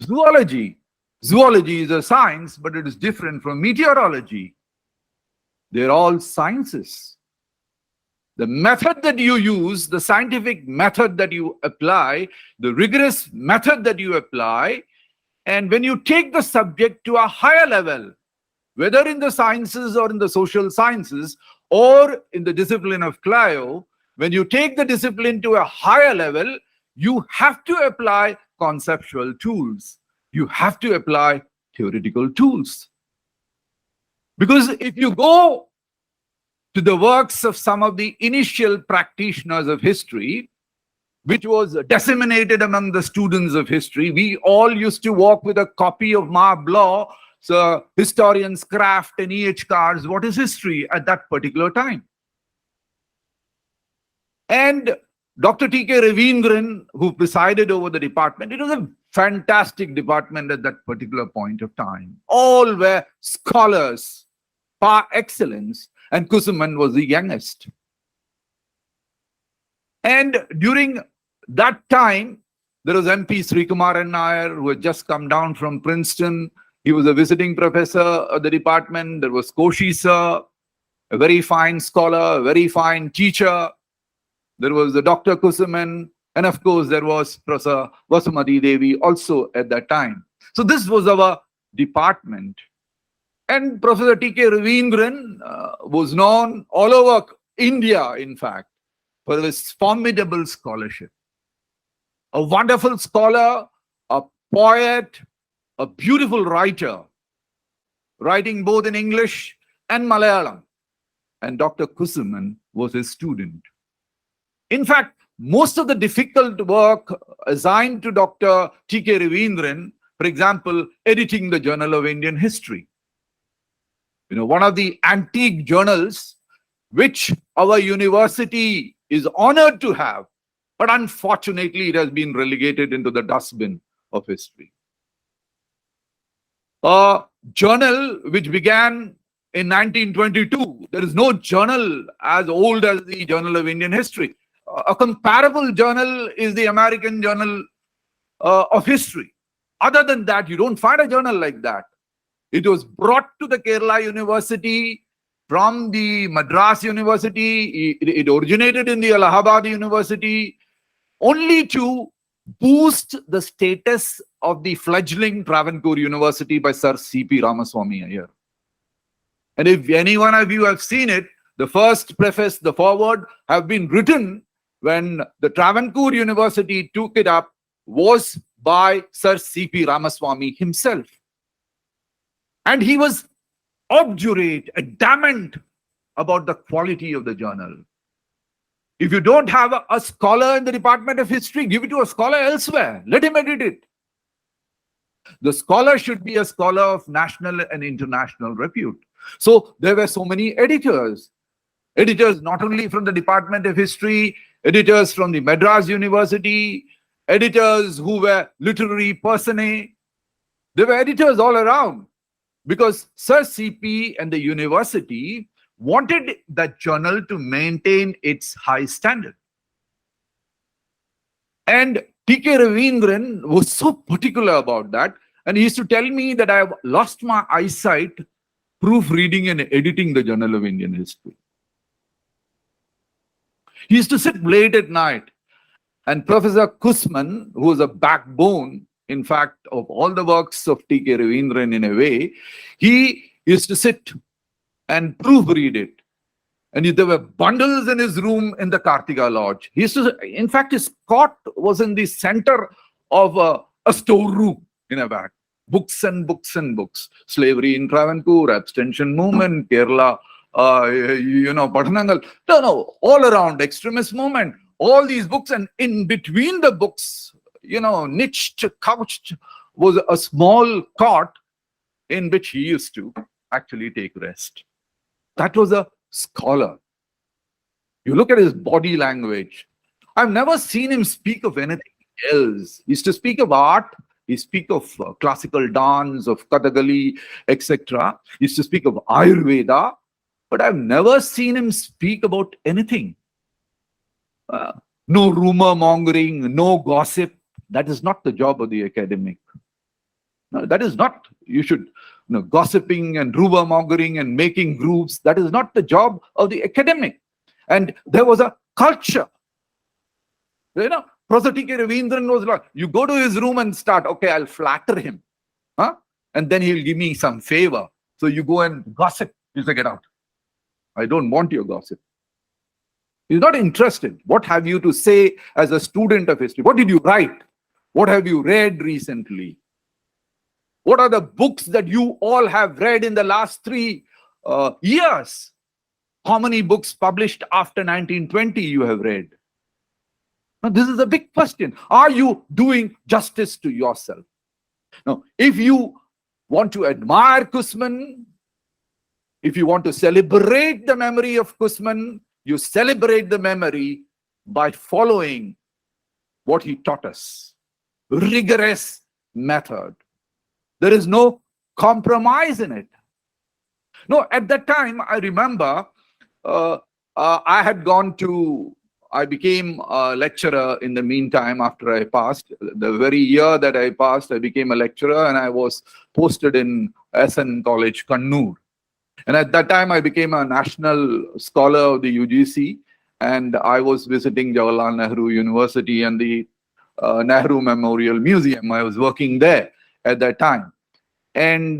zoology. Zoology is a science, but it is different from meteorology. They're all sciences. The method that you use, the scientific method that you apply, the rigorous method that you apply, and when you take the subject to a higher level, whether in the sciences or in the social sciences or in the discipline of Clio, when you take the discipline to a higher level, you have to apply conceptual tools. You have to apply theoretical tools. Because if you go to the works of some of the initial practitioners of history, which was disseminated among the students of history, we all used to walk with a copy of Marc Bloch, so historians Kraft and E.H. Carr's What is History at that particular time. And Dr. T.K. Ravindran, who presided over the department, it was a fantastic department at that particular point of time. All were scholars par excellence. and Kusuman was the youngest. And during that time, there was MP Srikumaran Nair, who had just come down from Princeton. He was a visiting professor of the department. There was Koshi sir, a very fine scholar, a very fine teacher. There was the Dr. Kusuman, and of course, there was Professor Vasumati Devi also at that time. So this was our department. And Professor T.K. Ravindran was known all over India, in fact, for his formidable scholarship. A wonderful scholar, a poet, a beautiful writer, writing both in English and Malayalam. And Dr. Kusuman was his student. In fact, most of the difficult work assigned to Dr. T.K. Ravindran, for example, editing the Journal of Indian History, one of the antique journals which our university is honored to have, but unfortunately it has been relegated into the dustbin of history. A journal which began in 1922, there is no journal as old as the Journal of Indian History. A comparable journal is the American Journal of History. Other than that, you don't find a journal like that. It was brought to the Kerala University from the Madras University. It originated in the Allahabad University only to boost the status of the fledgling Travancore University by Sir C.P. Ramaswamy Iyer. And if any one of you have seen it, the first preface, the foreword, have been written when the Travancore University took it up was by Sir C.P. Ramaswamy himself. And he was obdurate, adamant about the quality of the journal. If you don't have a scholar in the Department of History, give it to a scholar elsewhere. Let him edit it. The scholar should be a scholar of national and international repute. So there were so many editors. Editors not only from the Department of History, editors from the Madras University, editors who were literary personae. There were editors all around because Sir C.P. and the university wanted that journal to maintain its high standard. And T.K. Ravindran was so particular about that. And he used to tell me that I have lost my eyesight proofreading and editing the Journal of Indian History. He used to sit late at night. And Professor Kusuman, who was a backbone, in fact, of all the works of T.K. Ravindran in a way, he used to sit and proofread it. And there were bundles in his room in the Kartika Lodge. He used to, in fact, his cot was in the center of a storeroom in a bag. Books and books and books. Slavery in Travancore, abstention movement, Kerala, Pathanangal. No, all around, extremist movement. All these books, and in between the books, niched, couched, was a small cot in which he used to actually take rest. That was a scholar. You look at his body language. I've never seen him speak of anything else. He used to speak of art. He speak of classical dance, of Kathakali, etc. He used to speak of Ayurveda. But I've never seen him speak about anything. No rumor mongering, no gossip. That is not the job of the academic. No, that is not. You should, gossiping and rumor mongering and making groups. That is not the job of the academic. And there was a culture. Professor T.K. Ravindran was like, you go to his room and start, okay, I'll flatter him. And then he'll give me some favor. So you go and gossip. You say, get out. I don't want your gossip. He's not interested. What have you to say as a student of history? What did you write? What have you read recently? What are the books that you all have read in the last 3 years? How many books published after 1920 you have read? Now, this is a big question. Are you doing justice to yourself? Now, if you want to admire Kusuman, if you want to celebrate the memory of Kusuman, you celebrate the memory by following what he taught us. Rigorous method. There is no compromise in it. No, at that time, I remember I became a lecturer in the meantime after I passed. The very year that I passed, I became a lecturer and I was posted in SN College, Kannur. And at that time, I became a national scholar of the UGC, and I was visiting Jawaharlal Nehru University and the Nehru Memorial Museum. I was working there at that time. And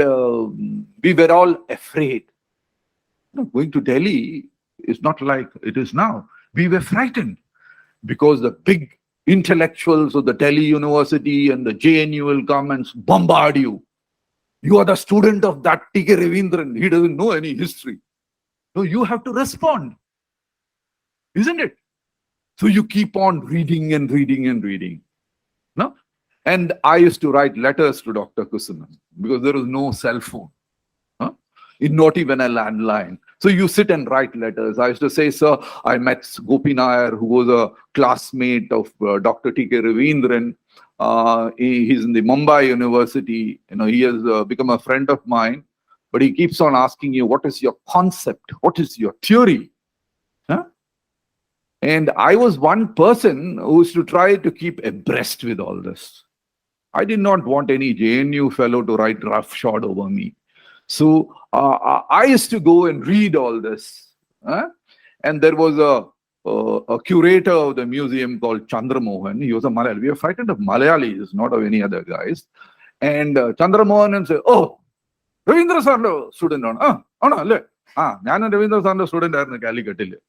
we were all afraid. Going to Delhi is not like it is now. We were frightened because the big intellectuals of the Delhi University and the JNU will come and bombard you. You are the student of that T.K. Ravindran. He doesn't know any history. No, you have to respond. Isn't it? So you keep on reading and reading and reading. No? And I used to write letters to Dr. Kusuman because there was no cell phone. Not even a landline. So you sit and write letters. I used to say, sir, I met Gopi Nair, who was a classmate of Dr. T.K. Ravindran. He's in the Mumbai University. He has become a friend of mine. But he keeps on asking you, what is your concept? What is your theory? And I was one person who used to try to keep abreast with all this. I did not want any JNU fellow to write roughshod over me. So I used to go and read all this. And there was a curator of the museum called Chandra Mohan. He was a Malayali. We were frightened of Malayalis, not of any other guys. And Chandra Mohan said, oh, Ravindra Sar's student. Ravindra Sar's student in Calicut.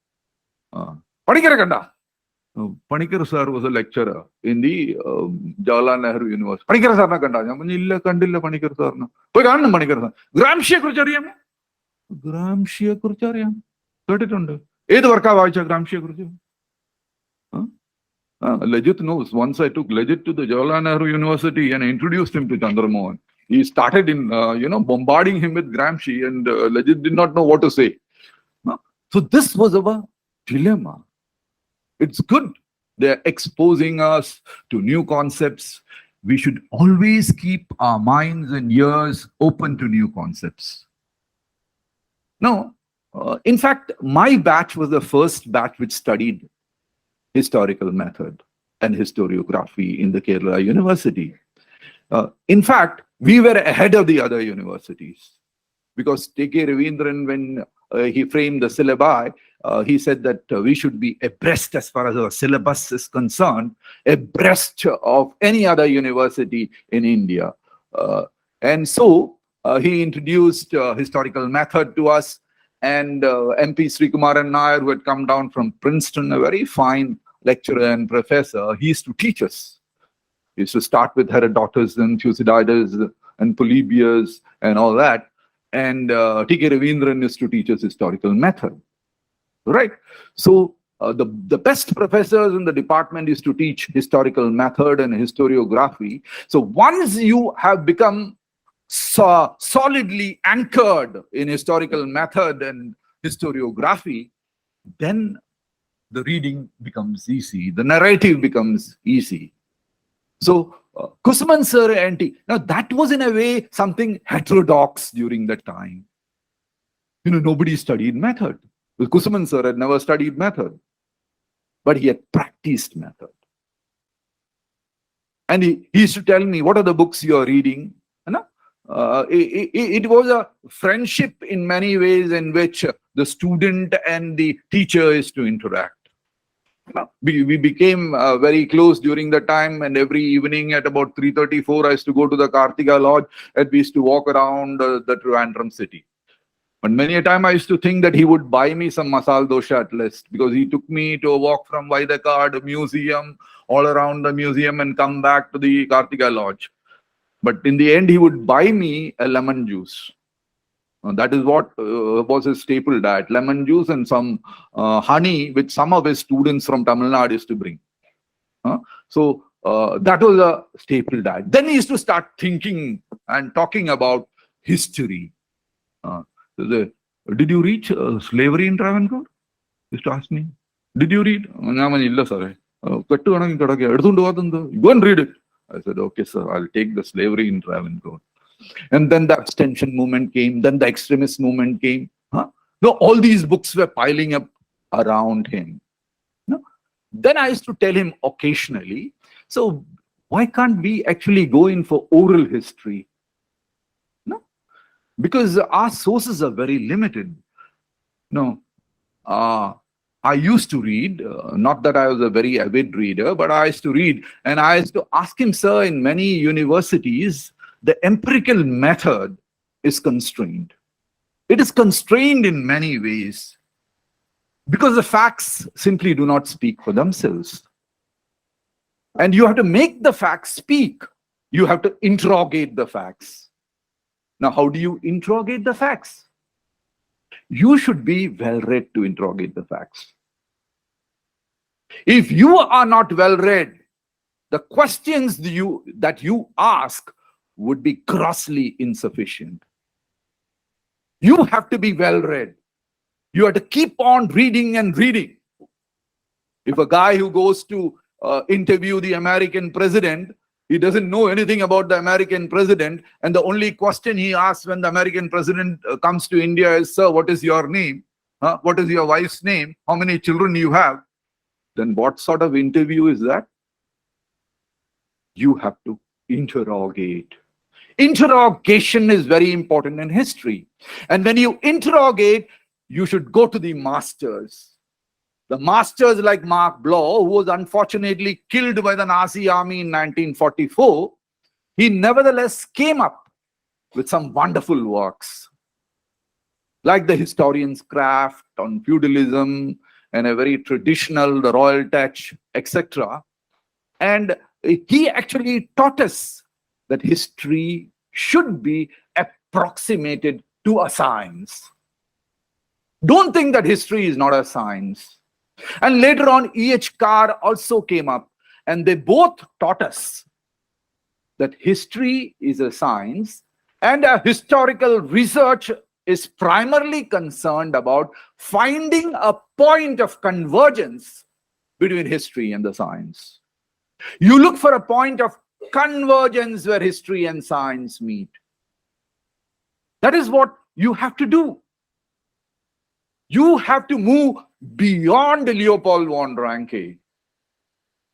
Panikar sir was a lecturer in the Jawaharlal Nehru University. Panikar sir na kanda. Illa kandilla Panikar sir na. Poi kanna Panikar sir. Gramsciയെ കുറിച്ച് അറിയാമോ? Gramsciയെ കുറിച്ച് അറിയാം. കേട്ടിട്ടുണ്ട്. ഏത് വർക്കാ വായിച്ച Gramsciയെ കുറിച്ച്? Legit knows. Once I took Legit to the Jawaharlal Nehru University and I introduced him to Chandra Mohan. He started in bombarding him with Gramsci, and Legit did not know what to say. So this was our dilemma. It's good. They're exposing us to new concepts. We should always keep our minds and ears open to new concepts. No, in fact, my batch was the first batch which studied historical method and historiography in the Kerala University. In fact, we were ahead of the other universities because T.K. Ravindran, when he framed the syllabi, he said that we should be abreast as far as our syllabus is concerned, abreast of any other university in India. And so he introduced historical method to us, and MP Sri Kumaran Nair, who had come down from Princeton, a very fine lecturer and professor, he used to teach us. He used to start with Heterodoxies and Thucydides and Polybius and all that. And T.K. Ravindran used to teach us historical method. Right? So the best professors in the department used to teach historical method and historiography. So once you have become solidly anchored in historical method and historiography, then the reading becomes easy. The narrative becomes easy. So Kusuman sir and now that was in a way something heterodox during that time. Nobody studied method. Well, Kusuman sir had never studied method, but he had practiced method. And he used to tell me, what are the books you are reading? It was a friendship in many ways in which the student and the teacher is to interact. We became very close during the time, and every evening at about 3:34, I used to go to the Kartika Lodge and we used to walk around the Trivandrum city. But many a time I used to think that he would buy me some masal dosha at least, because he took me to a walk from Vaidakad museum, all around the museum, and come back to the Kartika Lodge. But in the end, he would buy me a lemon juice. That is what was his staple diet, lemon juice and some honey, which some of his students from Tamil Nadu used to bring. So that was a staple diet. Then he used to start thinking and talking about history. Did you read Slavery in Travancore? He used to ask me. Did you read? Go and read it. I said, okay, sir, I'll take the Slavery in Travancore. And then the abstention movement came, then the extremist movement came. No, all these books were piling up around him. No? Then I used to tell him occasionally, so why can't we actually go in for oral history? No, because our sources are very limited. No, I used to read, not that I was a very avid reader, but I used to read, and I used to ask him, sir, in many universities, the empirical method is constrained. It is constrained in many ways because the facts simply do not speak for themselves. And you have to make the facts speak. You have to interrogate the facts. Now, how do you interrogate the facts? You should be well read to interrogate the facts. If you are not well read, the questions that you ask would be grossly insufficient. You have to be well read. You have to keep on reading and reading. If a guy who goes to interview the American president, he doesn't know anything about the American president, and the only question he asks when the American president comes to India is, sir, what is your name? What is your wife's name? How many children you have? Then what sort of interview is that? You have to interrogate. Interrogation is very important in history. And when you interrogate, you should go to the masters. The masters like Mark Bloch, who was unfortunately killed by the Nazi army in 1944, he nevertheless came up with some wonderful works, like the Historian's Craft on Feudalism, and a very traditional, the Royal Touch, etc. And he actually taught us that history should be approximated to a science. Don't think that history is not a science. And later on, E.H. Carr also came up, and they both taught us that history is a science, and a historical research is primarily concerned about finding a point of convergence between history and the science. You look for a point of convergence where history and science meet. That is what you have to do. You have to move beyond Leopold von Ranke.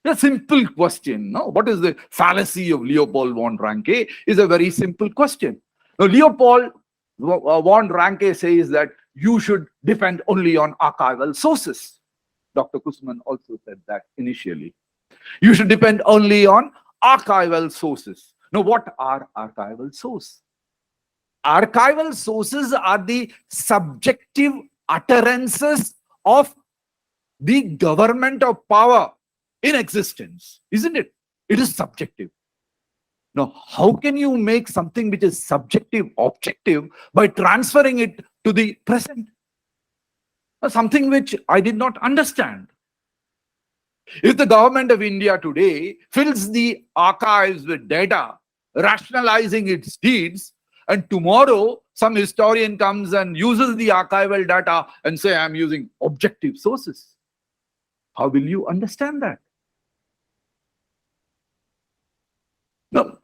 A simple question. No? What is the fallacy of Leopold von Ranke is a very simple question. Now, Leopold von Ranke says that you should depend only on archival sources. Dr. Kusuman also said that initially. You should depend only on archival sources. Now, what are archival sources? Archival sources are the subjective utterances of the government of power in existence, isn't it? It is subjective. Now, how can you make something which is subjective objective by transferring it to the present? Something which I did not understand. If the government of India today fills the archives with data, rationalizing its deeds, and tomorrow some historian comes and uses the archival data and say, I'm using objective sources, how will you understand that? No,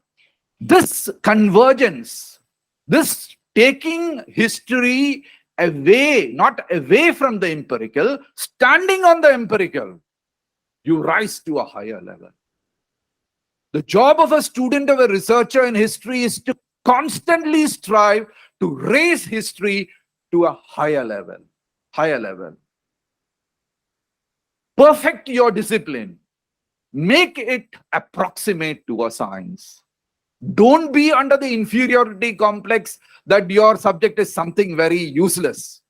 this convergence, this taking history away, not away from the empirical, standing on the empirical, you rise to a higher level. The job of a student, of a researcher in history, is to constantly strive to raise history to a higher level. Higher level. Perfect your discipline. Make it approximate to a science. Don't be under the inferiority complex that your subject is something very useless.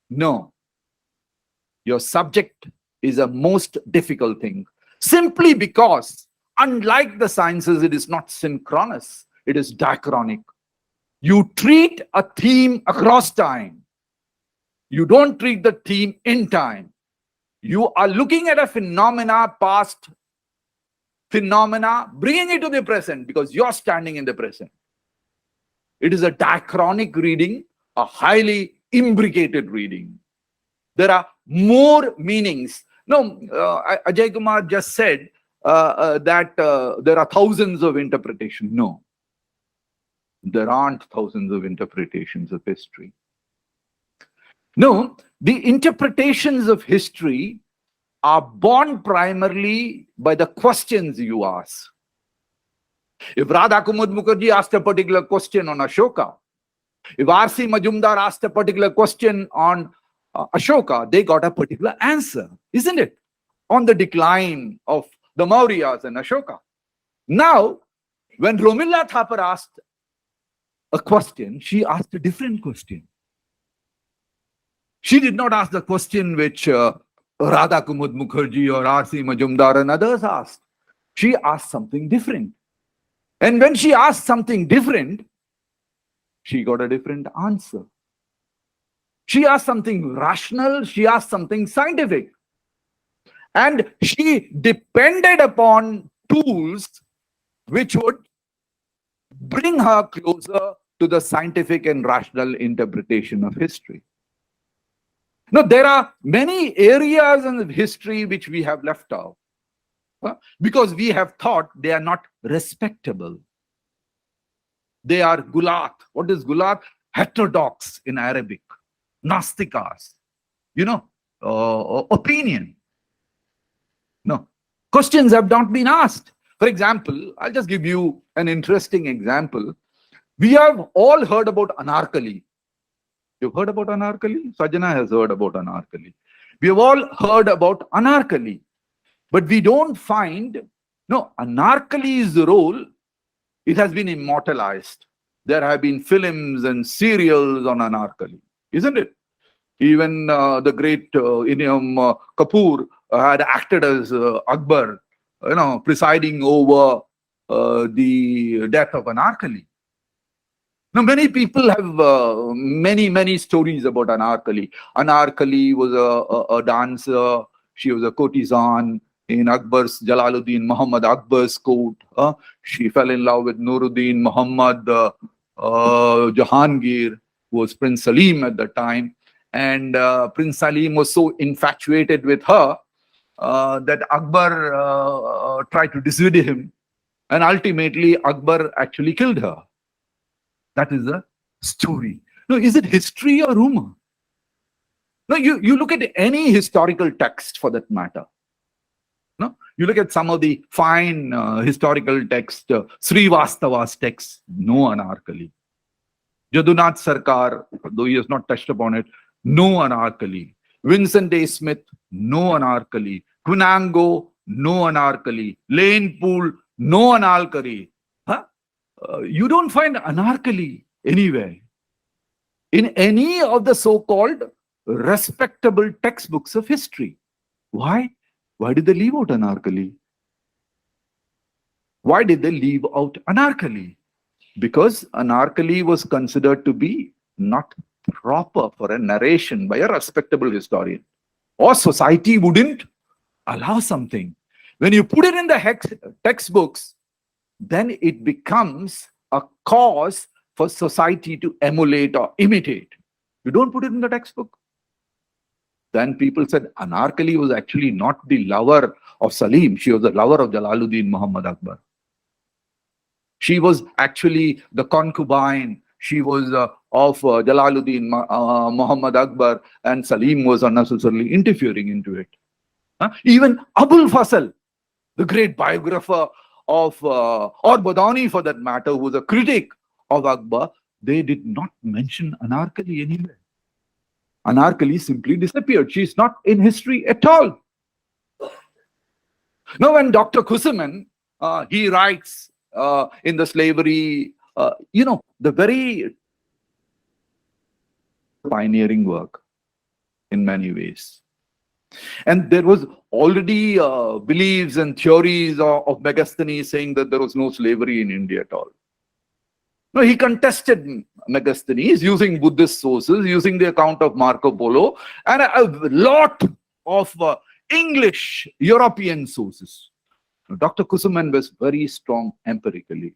No. Your subject is a most difficult thing. Simply because, unlike the sciences, it is not synchronous. It is diachronic. You treat a theme across time. You don't treat the theme in time. You are looking at a phenomena, past phenomena, bringing it to the present because you're standing in the present. It is a diachronic reading, a highly imbricated reading. There are more meanings. No, Ajay Kumar just said that there are thousands of interpretations. No. There aren't thousands of interpretations of history. No, the interpretations of history are born primarily by the questions you ask. If Radha Kumud Mukherjee asked a particular question on Ashoka, if R.C. Majumdar asked a particular question on Ashoka, they got a particular answer, isn't it? On the decline of the Mauryas and Ashoka. Now, when Romila Thapar asked a question, she asked a different question. She did not ask the question which Radha Kumud Mukherjee or R.C. Majumdar and others asked. She asked something different. And when she asked something different, she got a different answer. She asked something rational, she asked something scientific. And she depended upon tools which would bring her closer to the scientific and rational interpretation of history. Now, there are many areas in history which we have left out because we have thought they are not respectable. They are gulat. What is gulat? Heterodox in Arabic. Nastikas. Opinion. No. Questions have not been asked. For example, I'll just give you an interesting example. We have all heard about anarkali. You've heard about anarkali? Sajana has heard about anarkali. We have all heard about anarkali. But we don't find, anarkali's role, it has been immortalized. There have been films and serials on anarkali, isn't it? Even the great Kapoor had acted as Akbar, presiding over the death of anarkali. Now, many people have many stories about Anarkali. Anarkali was a dancer. She was a courtesan in Akbar's, Jalaluddin Muhammad Akbar's court. She fell in love with Nuruddin Muhammad Jahangir, who was Prince Salim at the time. And Prince Salim was so infatuated with her that Akbar tried to dissuade him. And ultimately, Akbar actually killed her. That is a story. No, is it history or rumor? No, you look at any historical text for that matter. No, you look at some of the fine historical text, Srivastava's text, no anarkali. Jadunath Sarkar, though he has not touched upon it, no anarkali. Vincent A. Smith, no anarkali. Kunango, no anarkali. Lane Poole, no anarkali. You don't find anarkali anywhere in any of the so-called respectable textbooks of history. Why? Why did they leave out anarkali? Why did they leave out anarkali? Because anarkali was considered to be not proper for a narration by a respectable historian. Or society wouldn't allow something. When you put it in the textbooks, then it becomes a cause for society to emulate or imitate. You don't put it in the textbook. Then people said Anarkali was actually not the lover of Salim. She was the lover of Jalaluddin Muhammad Akbar. She was actually the concubine. She was of Jalaluddin Muhammad Akbar, and Salim was unnecessarily interfering into it. Even Abul Fasal, the great biographer of, or Badani for that matter, who was a critic of Akbar, they did not mention Anarkali anywhere. Anarkali simply disappeared. She is not in history at all. Now, when Dr. Kusuman, he writes in the slavery, the very pioneering work in many ways. And there was already beliefs and theories of Megasthenes saying that there was no slavery in India at all. No, he contested Megasthenes using Buddhist sources, using the account of Marco Polo, and a lot of English, European sources. Dr. Kusuman was very strong empirically.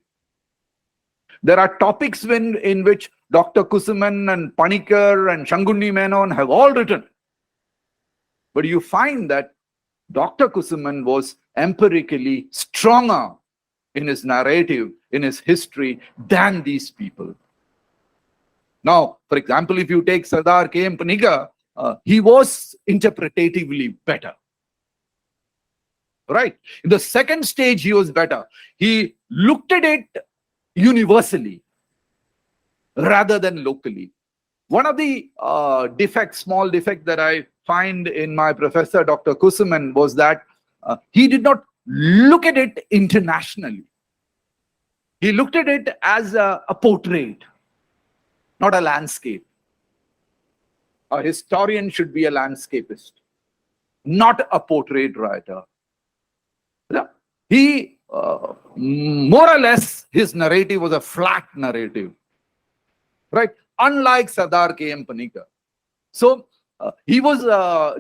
There are topics in which Dr. Kusuman and Panikkar and Shangundi Menon have all written. But you find that Dr. Kusuman was empirically stronger in his narrative, in his history, than these people. Now, for example, if you take Sardar K.M. Panigar, he was interpretatively better. Right? In the second stage, he was better. He looked at it universally rather than locally. One of the small defect that I find in my professor, Dr. Kusuman, was that he did not look at it internationally. He looked at it as a portrait, not a landscape. A historian should be a landscapist, not a portrait writer. Yeah. He, more or less, his narrative was a flat narrative, right? Unlike Sardar K.M. Panigar. So, he was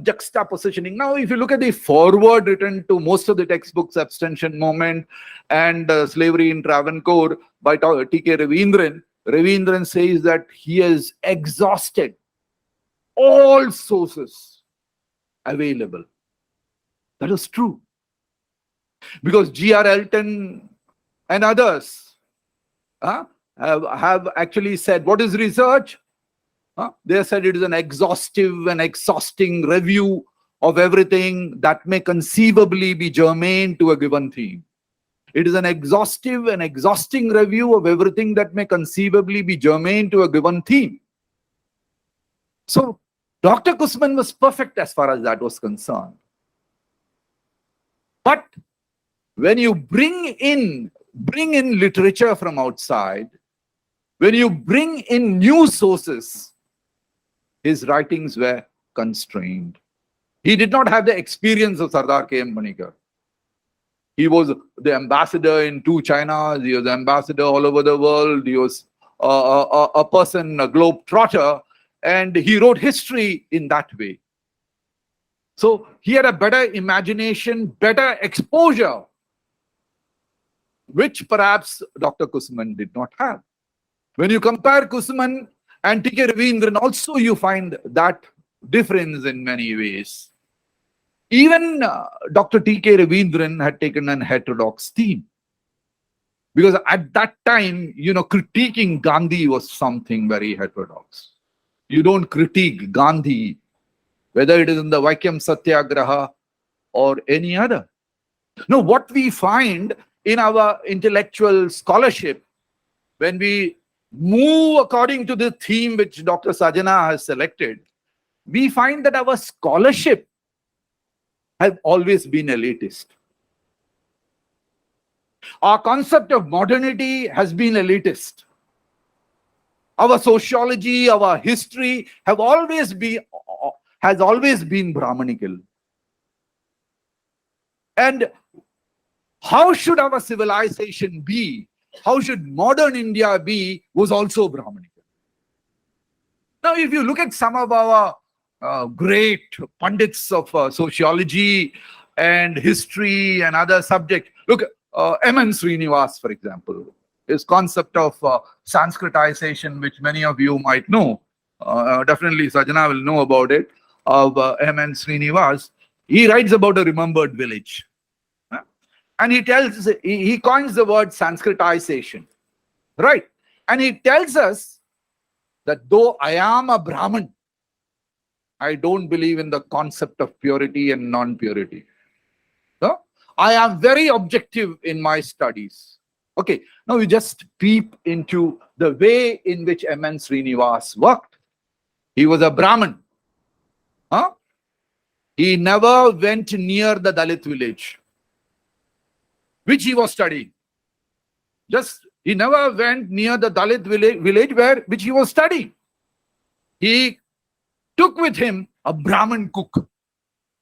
juxtapositioning. Now, if you look at the foreword written to most of the textbooks, Abstention Movement and Slavery in Travancore by T.K. Ravindran, Ravindran says that he has exhausted all sources available. That is true. Because G.R. Elton and others have actually said, what is research? They said it is an exhaustive and exhausting review of everything that may conceivably be germane to a given theme. It is an exhaustive and exhausting review of everything that may conceivably be germane to a given theme. So, Dr. Kusuman was perfect as far as that was concerned. But when you bring in literature from outside, when you bring in new sources, his writings were constrained. He did not have the experience of Sardar K.M. Panigar. He was the ambassador in 2 Chinas. He was the ambassador all over the world. He was a person, a globe-trotter, and he wrote history in that way. So he had a better imagination, better exposure, which perhaps Dr. Kusuman did not have. When you compare Kusuman and T.K. Ravindran, also you find that difference in many ways. Even Dr. T.K. Ravindran had taken an heterodox theme. Because at that time, critiquing Gandhi was something very heterodox. You don't critique Gandhi, whether it is in the Vaikyam Satyagraha or any other. No, what we find in our intellectual scholarship, when we move according to the theme which Dr. Sajana has selected, we find that our scholarship has always been elitist. Our concept of modernity has been elitist. Our sociology, our history has always been Brahmanical. And how should our civilization be? How should modern India be? Was also Brahmanical. Now, if you look at some of our great pundits of sociology and history and other subjects, look, M.N. Srinivas, for example, his concept of Sanskritization, which many of you might know, definitely Sajana will know about it, of M.N. Srinivas. He writes about a remembered village. And he coins the word Sanskritization, right? And he tells us that though I am a Brahmin, I don't believe in the concept of purity and non-purity. No? I am very objective in my studies. Okay, now we just peep into the way in which M.N. Srinivas worked. He was a Brahmin. He never went near the Dalit village, which he was studying. He never went near the Dalit village which he was studying. He took with him a Brahmin cook.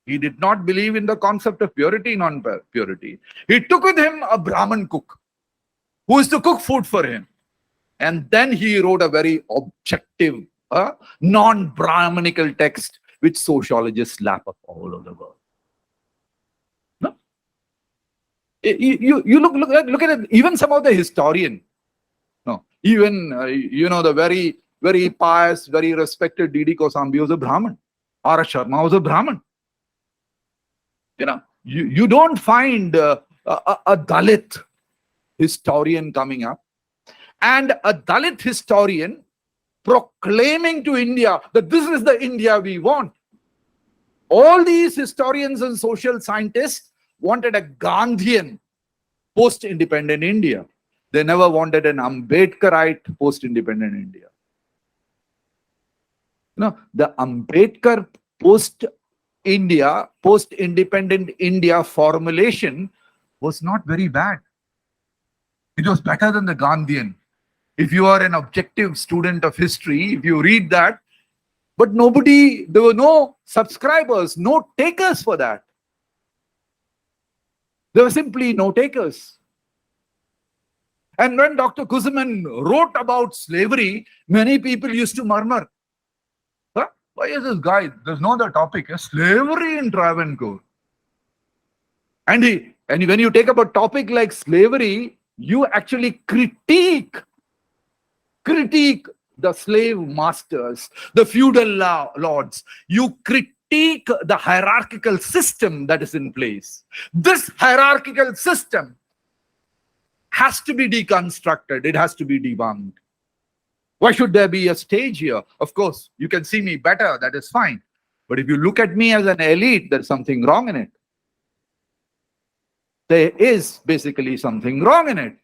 He did not believe in the concept of purity, non-purity. He took with him a Brahmin cook who is to cook food for him. And then he wrote a very objective, non-Brahminical text which sociologists lap up all over the world. No? You look at it, even some of the historian, even the very, very pious, very respected D.D. Kosambi was a Brahmin. R.S. Sharma was a Brahmin. You don't find a Dalit historian coming up. And a Dalit historian proclaiming to India that this is the India we want. All these historians and social scientists wanted a Gandhian post-independent India. They never wanted an Ambedkarite post-independent India. No, the Ambedkar post-independent India formulation was not very bad. It was better than the Gandhian. If you are an objective student of history, if you read that, but there were no subscribers, no takers for that. There were simply no takers. And when Dr. Kusuman wrote about slavery, many people used to murmur, huh? Why is this guy? There's no other topic. Slavery in Travancore. And when you take up a topic like slavery, you actually critique the slave masters, the feudal lords. You critique the hierarchical system that is in place. This hierarchical system has to be deconstructed. It has to be debunked. Why should there be a stage here? Of course, you can see me better. That is fine. But if you look at me as an elite, there's something wrong in it. There is basically something wrong in it.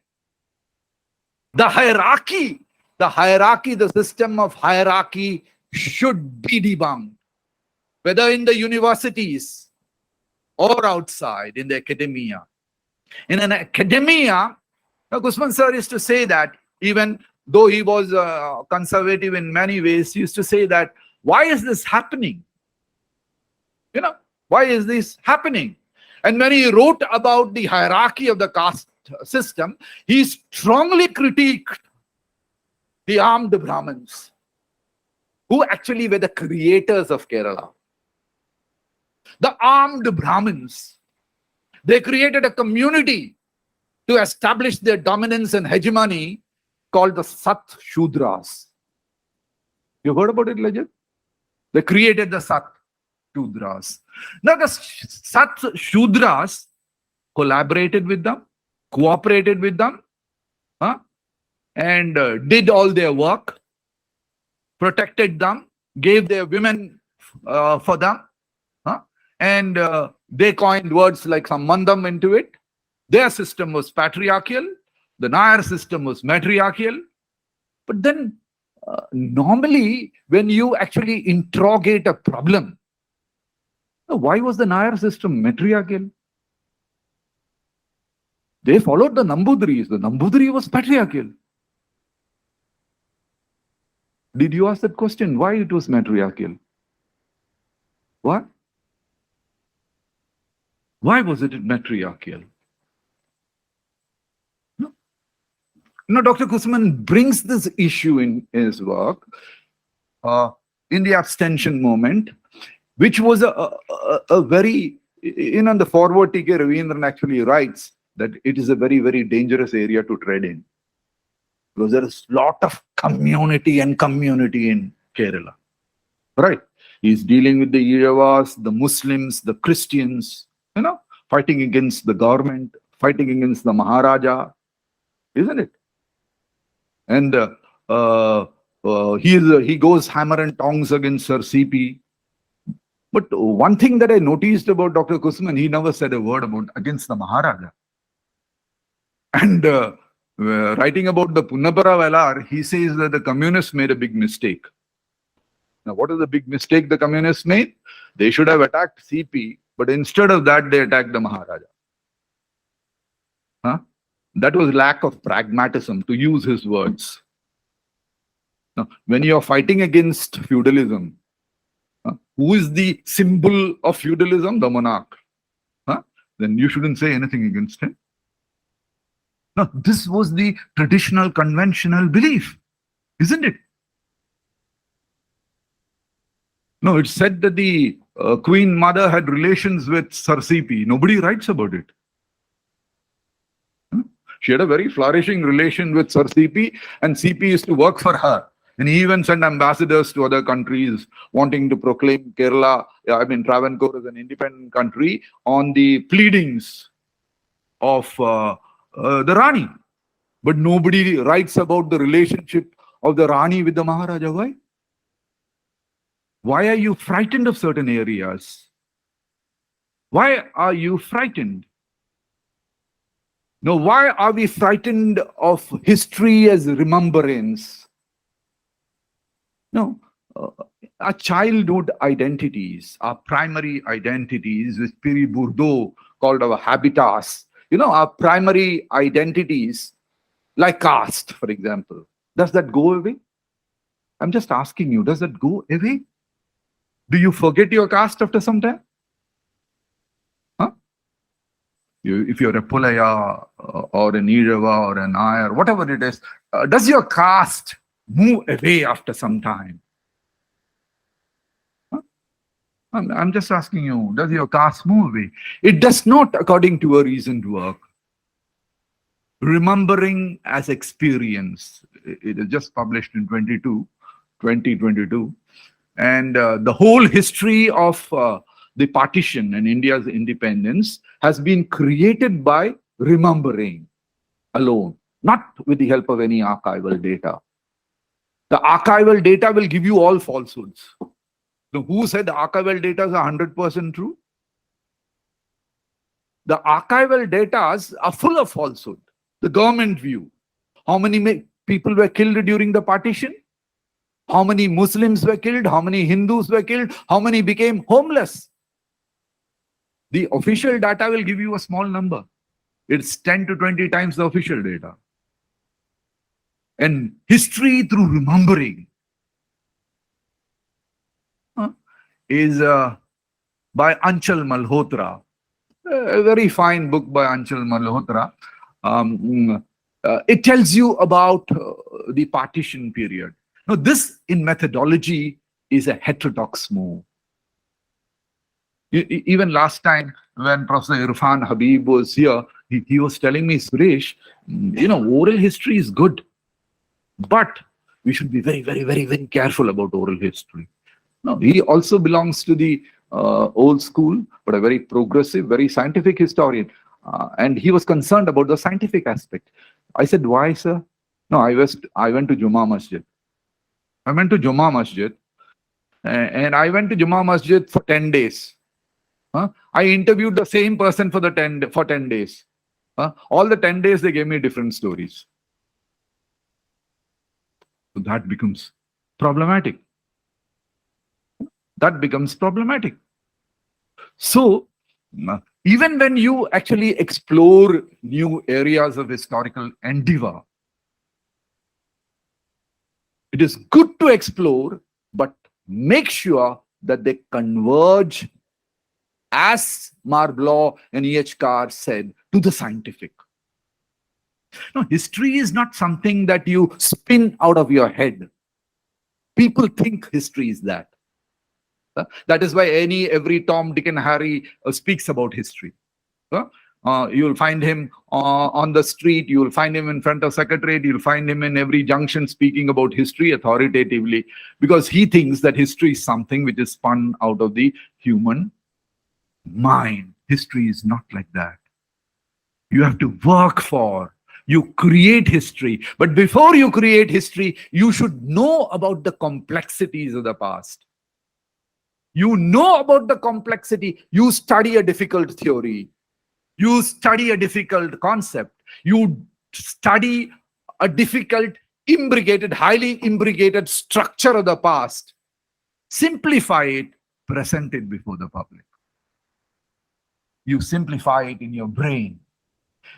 The hierarchy, the system of hierarchy should be debunked, whether in the universities or outside in the academia. In an academia, Kusuman sir used to say that, even though he was conservative in many ways, he used to say that, why is this happening? Why is this happening? And when he wrote about the hierarchy of the caste system, he strongly critiqued the armed Brahmins, who actually were the creators of Kerala. The armed Brahmins, they created a community to establish their dominance and hegemony called the Sat Shudras. You heard about it, legend? They created the Sat Shudras. Now the Sat Shudras collaborated with them, cooperated with them, and did all their work, protected them, gave their women for them, and they coined words like Sambandham into it. Their system was patriarchal, the Nair system was matriarchal. But then normally when you actually interrogate a problem, why was the Nair system matriarchal? They followed the Nambudris. The Nambudri was patriarchal. Did you ask that question? Why it was matriarchal? What? Why was it matriarchal? No, Dr. Kusuman brings this issue in his work, in the abstention movement, which was a very, the forward T.K. Ravindran actually writes that it is a very, very dangerous area to tread in, because there is a lot of community in Kerala, right? He's dealing with the Iravas, the Muslims, the Christians, fighting against the government, fighting against the Maharaja, isn't it? And he goes hammer and tongs against Sir CP. But one thing that I noticed about Dr. Kusuman, he never said a word against the Maharaja. And writing about the Punnapara Velar, he says that the communists made a big mistake. Now, what is the big mistake the communists made? They should have attacked CP, but instead of that, they attacked the Maharaja. That was lack of pragmatism, to use his words. Now, when you are fighting against feudalism, who is the symbol of feudalism? The monarch. Then you shouldn't say anything against him. Now, this was the traditional, conventional belief, isn't it? No, it's said that the Queen Mother had relations with Sir CP. Nobody writes about it. She had a very flourishing relation with Sir CP, and CP used to work for her. And he even sent ambassadors to other countries wanting to proclaim Travancore as an independent country on the pleadings of the Rani. But nobody writes about the relationship of the Rani with the Maharaja? Why? Why are you frightened of certain areas? Why are you frightened? No, why are we frightened of history as remembrance? No, our childhood identities, our primary identities, which Piri Bourdieu called our habitats, our primary identities, like caste, for example, does that go away? I'm just asking you, does that go away? Do you forget your caste after some time? Huh? If you're a Pulaya or an Irava or an Iyer, whatever it is, does your caste move away after some time? Huh? I'm just asking you, does your caste move away? It does not, according to a reasoned work. Remembering as experience. It is just published in 2022. And the whole history of the partition and India's independence has been created by remembering alone, not with the help of any archival data. The archival data will give you all falsehoods. So who said the archival data is 100% true? The archival data are full of falsehood. The government view. How many people were killed during the partition? How many Muslims were killed? How many Hindus were killed? How many became homeless? The official data will give you a small number. It's 10 to 20 times the official data. And history through remembering is by Anchal Malhotra. A very fine book by Anchal Malhotra. It tells you about the partition period. Now, this in methodology is a heterodox move. Even last time when Professor Irfan Habib was here, he was telling me, Suresh, oral history is good, but we should be very, very, very, very careful about oral history. No, he also belongs to the old school, but a very progressive, very scientific historian. And he was concerned about the scientific aspect. I said, why, sir? No, I went to Jummah Masjid. And I went to Jummah Masjid for 10 days. I interviewed the same person for 10 days. All the 10 days, they gave me different stories. So that becomes problematic. So, even when you actually explore new areas of historical endeavor, it is good to explore, but make sure that they converge, as Marblaw and E.H. Carr said, to the scientific. No, history is not something that you spin out of your head. People think history is that. That is why every Tom, Dick, and Harry speaks about history. You'll find him on the street, you'll find him in front of Secretariat, you'll find him in every junction speaking about history authoritatively, because he thinks that history is something which is spun out of the human mind. History is not like that. You have to work you create history. But before you create history, you should know about the complexities of the past. You know about the complexity. You study a difficult theory. You study a difficult concept. You study a difficult, highly imbricated structure of the past. Simplify it, present it before the public. You simplify it in your brain.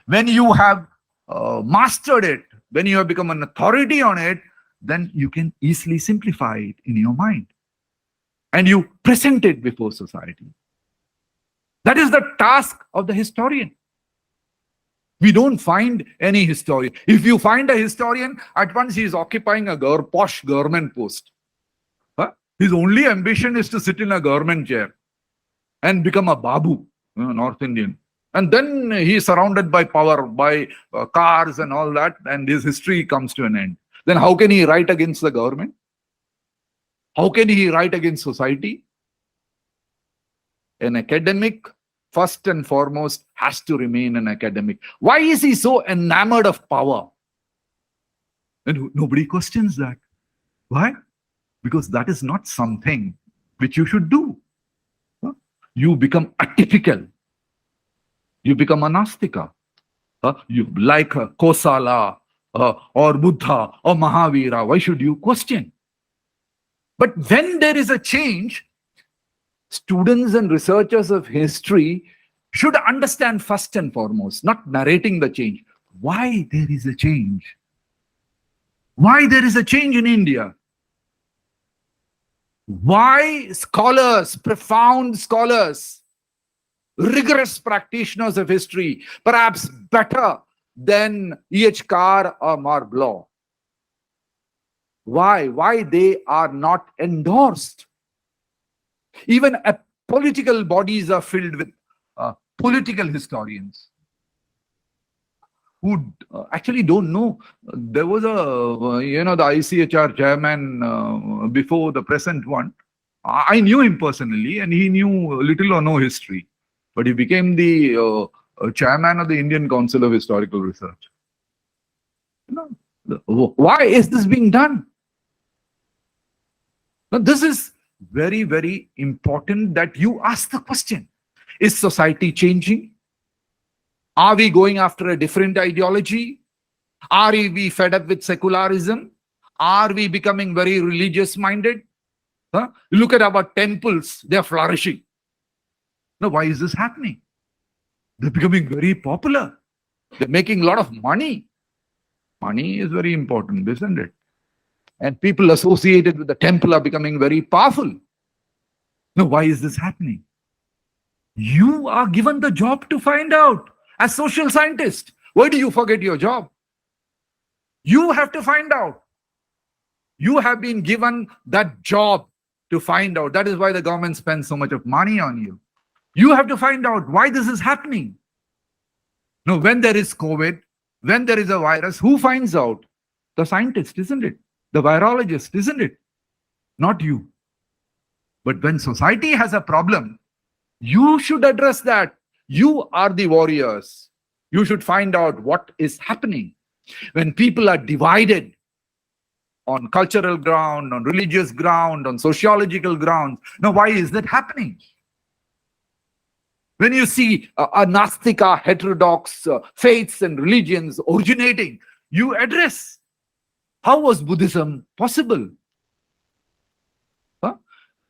When you have mastered it, when you have become an authority on it, then you can easily simplify it in your mind. And you present it before society. That is the task of the historian. We don't find any historian. If you find a historian, at once he is occupying a posh government post. His only ambition is to sit in a government chair and become a babu, North Indian. And then he is surrounded by power, by cars and all that, and his history comes to an end. Then how can he write against the government? How can he write against society? An academic, first and foremost, has to remain an academic. Why is he so enamored of power? And nobody questions that. Why? Because that is not something which you should do. Huh? You become atypical. You become a Nastika. You like Kosala or Buddha or Mahavira. Why should you question? But when there is a change, students and researchers of history should understand first and foremost, not narrating the change, why there is a change. Why there is a change in India. Why scholars, profound scholars, rigorous practitioners of history, perhaps better than E.H. Carr or Marblau. Why they are not endorsed. Even political bodies are filled with political historians who actually don't know. There was a, the ICHR chairman before the present one. I knew him personally and he knew little or no history. But he became the chairman of the Indian Council of Historical Research. Why is this being done? Now, this is very, very important that you ask the question. Is society changing? Are we going after a different ideology? Are we fed up with secularism? Are we becoming very religious-minded? Look at our temples, they are flourishing. Now, why is this happening? They're becoming very popular. They're making a lot of money. Money is very important, isn't it? And people associated with the temple are becoming very powerful. Now, why is this happening? You are given the job to find out. As social scientist, why do you forget your job? You have to find out. You have been given that job to find out. That is why the government spends so much of money on you. You have to find out why this is happening. Now, when there is COVID, when there is a virus, who finds out? The scientist, isn't it? The virologist, isn't it? Not you. But when society has a problem, you should address that. You are the warriors. You should find out what is happening. When people are divided on cultural ground, on religious ground, on sociological grounds, now why is that happening? When you see a Nastika, heterodox faiths and religions originating, you address, how was Buddhism possible?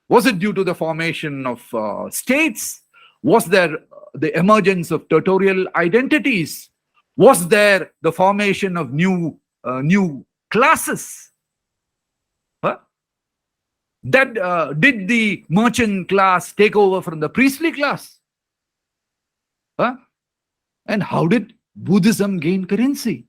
Was it due to the formation of states? Was there the emergence of territorial identities? Was there the formation of new classes? Did the merchant class take over from the priestly class? And how did Buddhism gain currency?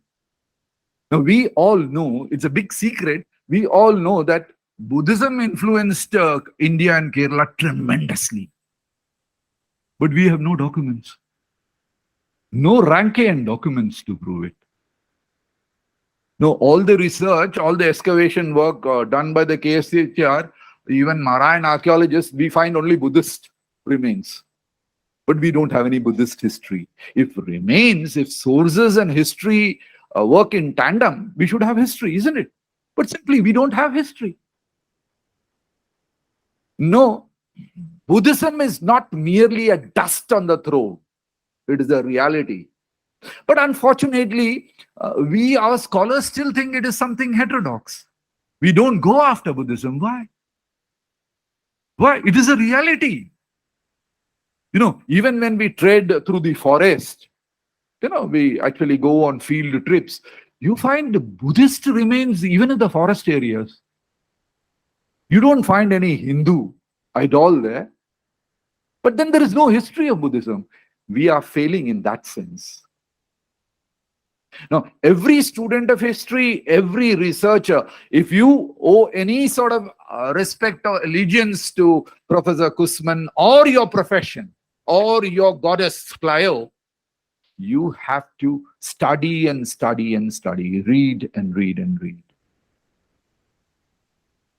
Now, we all know, it's a big secret, we all know that Buddhism influenced India and Kerala tremendously. But we have no documents. No Rankian documents to prove it. No, all the research, all the excavation work done by the KSCHR, even Marayan archaeologists, we find only Buddhist remains. But we don't have any Buddhist history. If remains, if sources and history work in tandem, we should have history, isn't it? But simply, we don't have history. No, Buddhism is not merely a dust on the throne. It is a reality. But unfortunately, our scholars still think it is something heterodox. We don't go after Buddhism. Why? Why? It is a reality. Even when we tread through the forest, we actually go on field trips, you find Buddhist remains even in the forest areas. You don't find any Hindu idol there. But then there is no history of Buddhism. We are failing in that sense. Now, every student of history, every researcher, if you owe any sort of respect or allegiance to Professor Kusuman or your profession or your goddess Clio, you have to study and study and study, read and read and read.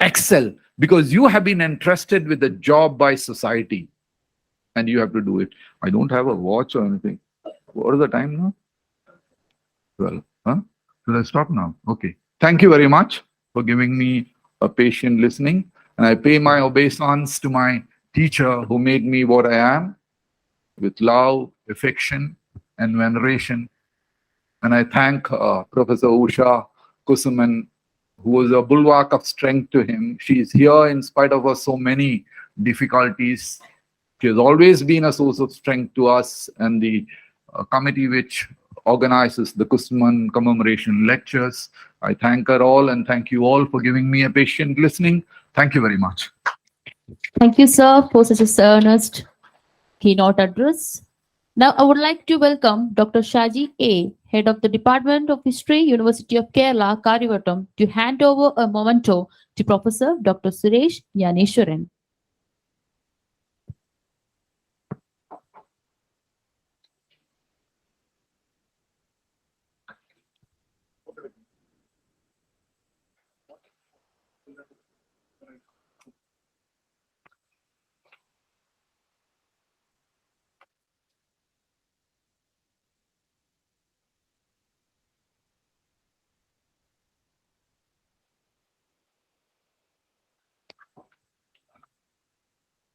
Excel, because you have been entrusted with a job by society and you have to do it. I don't have a watch or anything. What is the time now? 12. Should I stop now? Okay. Thank you very much for giving me a patient listening. And I pay my obeisance to my teacher who made me what I am with love, affection, and veneration. And I thank Professor Usha Kusuman, who was a bulwark of strength to him. She is here in spite of her so many difficulties. She has always been a source of strength to us and the committee which organizes the Kusuman Commemoration lectures. I thank her all and thank you all for giving me a patient listening. Thank you very much. Thank you, sir, for such a earnest keynote address. Now, I would like to welcome Dr. Shaji A., Head of the Department of History, University of Kerala, Karivattam, to hand over a memento to Professor Dr. Suresh Yaneshwaran.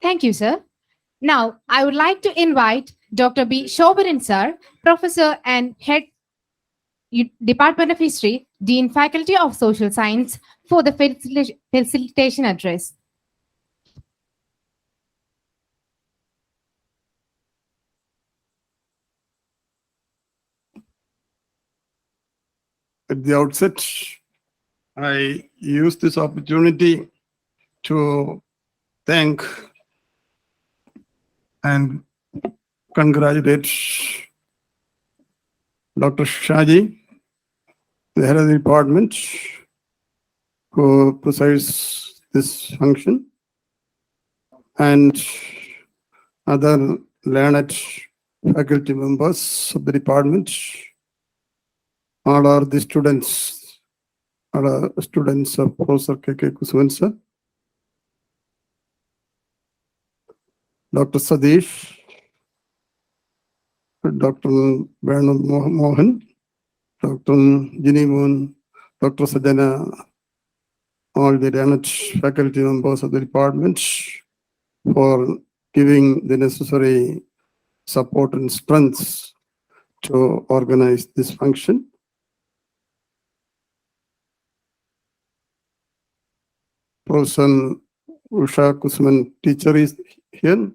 Thank you, sir. Now, I would like to invite Dr. B. Shobaran, sir, Professor and Head Department of History, Dean Faculty of Social Science, for the facilitation address. At the outset, I use this opportunity to thank and congratulate Dr. Shaji, the head of the department, who presides this function, and other learned faculty members of the department. All are the students, all are students of Professor K.K. Kusuman, sir. Dr. Sadish, Dr. Venu Mohan, Dr. Ginny Moon, Dr. Sajana, all the learned faculty members of the department for giving the necessary support and strength to organize this function. Professor Usha Kusuman, teacher, is here,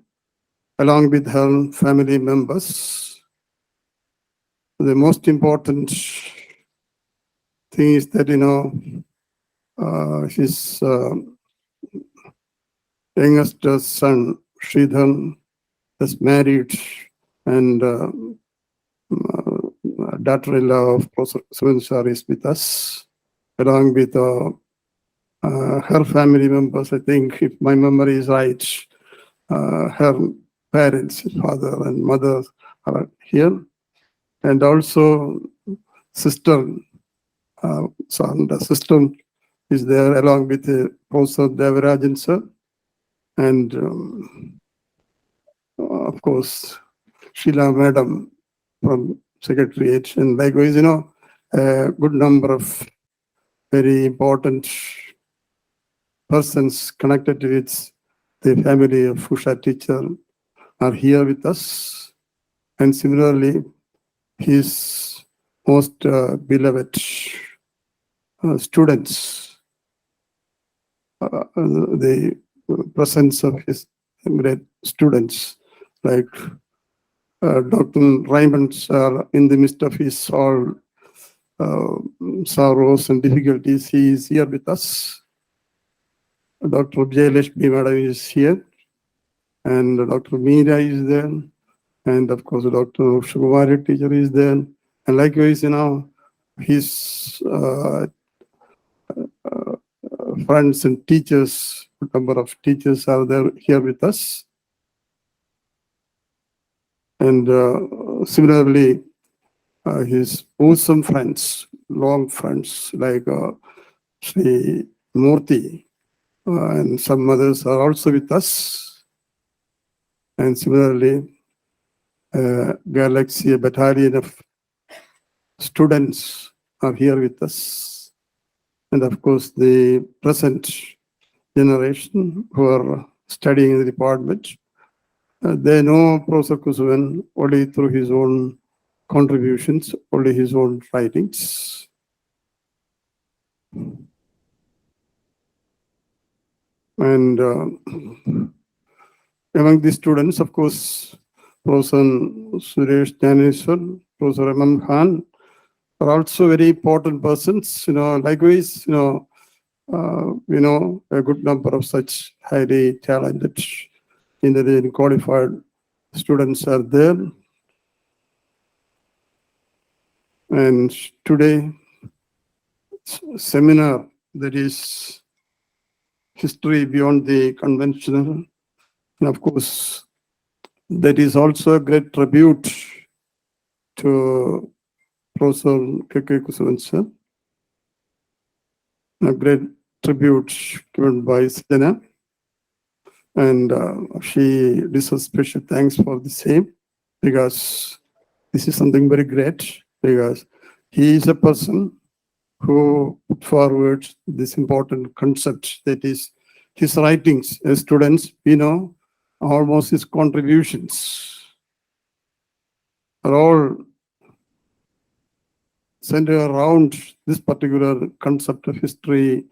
along with her family members. The most important thing is that, his youngest son, Sridhar, is married, and daughter-in-law of Professor Kusuman is with us, along with her family members. I think, if my memory is right, her parents, father and mother, are here, and also sister, the sister is there, along with Professor Devarajan sir, and of course Sheila madam from Secretariat, and likewise, a good number of very important persons connected with the family of Usha teacher are here with us. And similarly, his most beloved students, the presence of his great students, like Dr. Raymond are in the midst of his all sorrows and difficulties. He is here with us. Dr. Jayalakshmi Madam is here, and Dr. Meera is there, and of course Dr. Shukumari teacher is there, and likewise, his friends and teachers, a number of teachers are there here with us. And similarly, his awesome friends, long friends, like Sri Murthy, and some others are also with us. And similarly, a battalion of students are here with us. and of course the present generation who are studying in the department. They know Professor Kusuman only through his own contributions, only his own writings. And among the students, of course, Professor Suresh Jnaneswar, Professor M. Khan are also very important persons. Likewise, a good number of such highly talented, intelligent, qualified students are there. And today, seminar that is history beyond the conventional, and of course, that is also a great tribute to Professor K.K. Kusuman sir, a great tribute given by Sena, and she deserves special thanks for the same, because this is something very great, because he is a person who put forward this important concept, that is his writings. As students, we know almost his contributions are all centered around this particular concept of history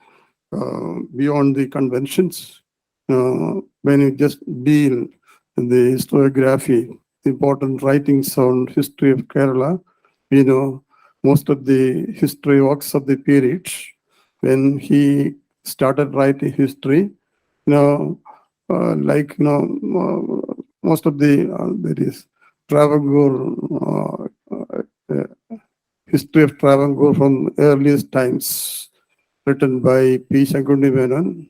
beyond the conventions. When you just deal in the historiography, the important writings on history of Kerala, we know most of the history works of the period when he started writing history, most of the there is Travancore, history of Travancore from earliest times, written by P. Shankundi Menon,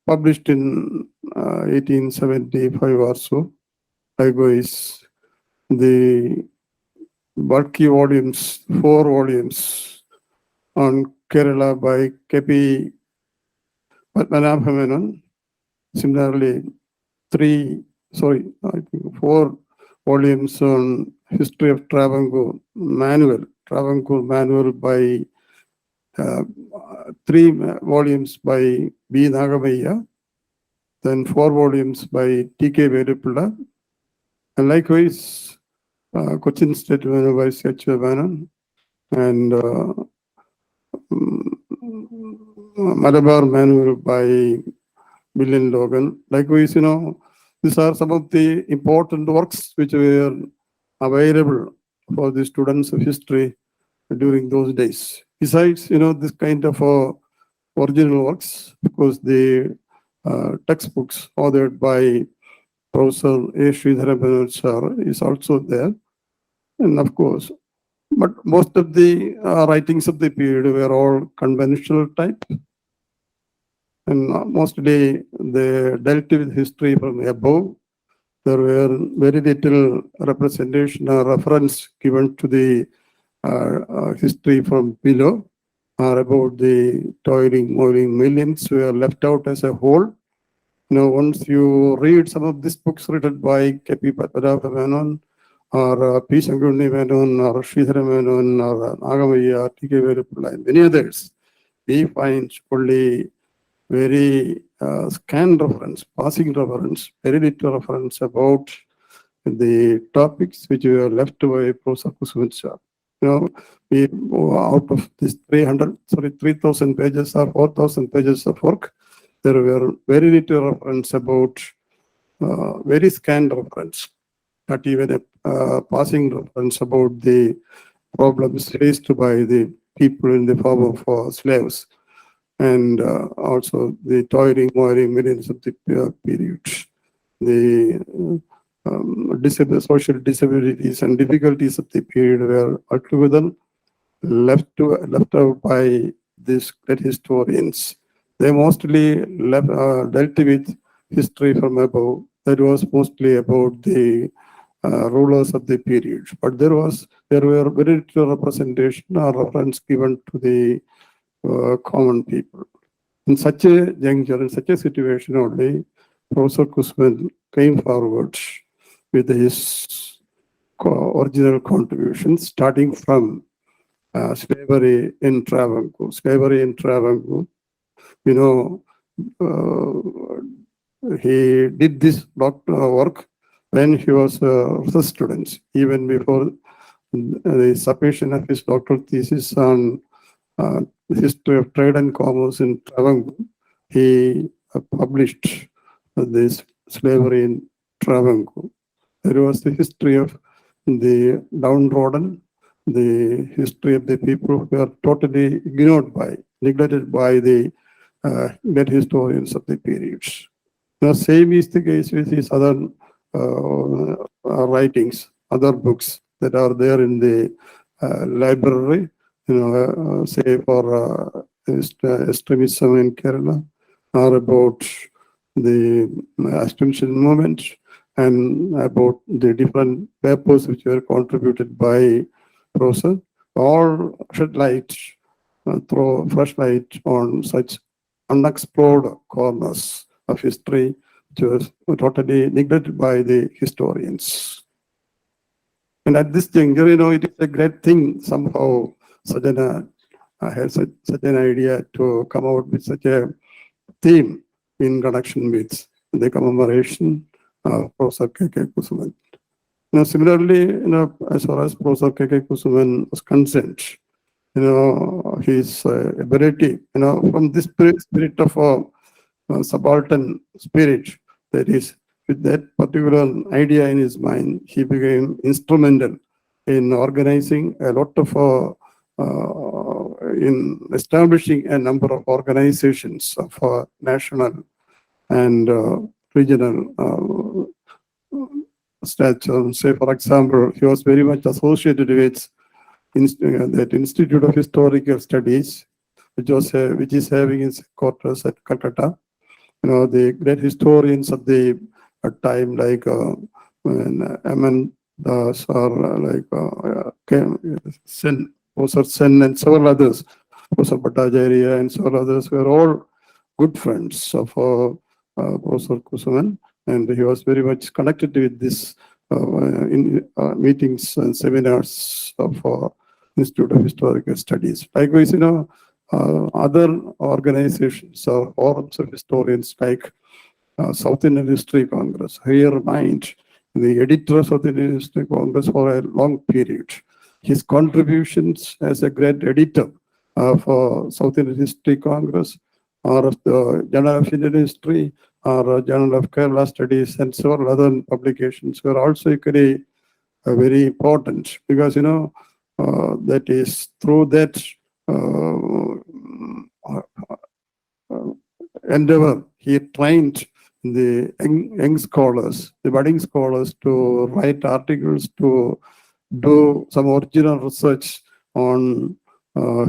published in 1875 or so. Likewise, the bulky volumes, 4 volumes on Kerala by K.P. Padmanabha Menon. Similarly, 4 volumes on history of Travancore manual by 3 volumes by B. Nagamaya, then 4 volumes by T.K. Vedupilla, and likewise Cochin State Manual by C.H. Menon, and Malabar Manual by William Logan. Likewise, these are some of the important works which were available for the students of history during those days. Besides, this kind of original works, because the textbooks authored by Professor A. Sridharaman sir is also there. And of course, but most of the writings of the period were all conventional type. And mostly they dealt with history from above. There were very little representation or reference given to the history from below, or about the toiling, moiling millions who are left out as a whole. Once you read some of these books written by K.P. Padmanabha Menon, or P. Shankundi Menon, or Sridhara Menon, or Nagamaya, T.K. Vedupilla, and many others, we find only very scant reference, passing reference, very little reference about the topics which were left by Professor Kusuman sir. We out of this 3,000 pages or 4,000 pages of work, there were very little reference about, very scant reference, not even a passing reference about the problems faced by the people in the form of slaves, and also the toiling, moiling millions of the period, the social disabilities and difficulties of the period were altogether left out by these great historians. They mostly dealt with history from above. That was mostly about the rulers of the period. But there were very little representation or reference given to the common people. In such a juncture, in such a situation only, Professor Kusuman came forward with his original contributions, starting from slavery in Travancore. Slavery in Travancore, you know, he did this work when he was a research student, even before the submission of his doctoral thesis on the history of trade and commerce in Travancore. He published this slavery in Travancore. There was the history of the downtrodden, the history of the people who are totally ignored by, neglected by the dead historians of the periods. The same is the case with his other writings, other books that are there in the library, say for extremism in Kerala, or about the abstention movement, and about the different papers which were contributed by Prof. All shed light, throw fresh light on such unexplored corners of history which was totally neglected by the historians. And at this juncture, it is a great thing somehow Sajana had such an idea to come out with such a theme in connection with the commemoration of Professor K.K. Kusuman. Similarly, as far as Professor K.K. Kusuman was concerned, his ability, from this spirit of subaltern spirit, that is, with that particular idea in his mind, he became instrumental in organizing a lot of, in establishing a number of organizations of national and regional stature. Say, for example, he was very much associated with that Institute of Historical Studies, which is having its quarters at Calcutta. The great historians of the time, like M.N. Das, or Sen, Professor Sen, and several others, Professor Bhattacharya and several others, were all good friends of Professor Kusuman, and he was very much connected with this in meetings and seminars of Institute of Historical Studies. Likewise, other organizations or forums of historians like South Indian History Congress, here mind the editor of South Indian History Congress for a long period. His contributions as a great editor for South Indian History Congress, or of the Journal of Indian History, or Journal of Kerala Studies, and several other publications were also equally very important, because that is through that endeavor he trained the young scholars, the budding scholars, to write articles, to do some original research on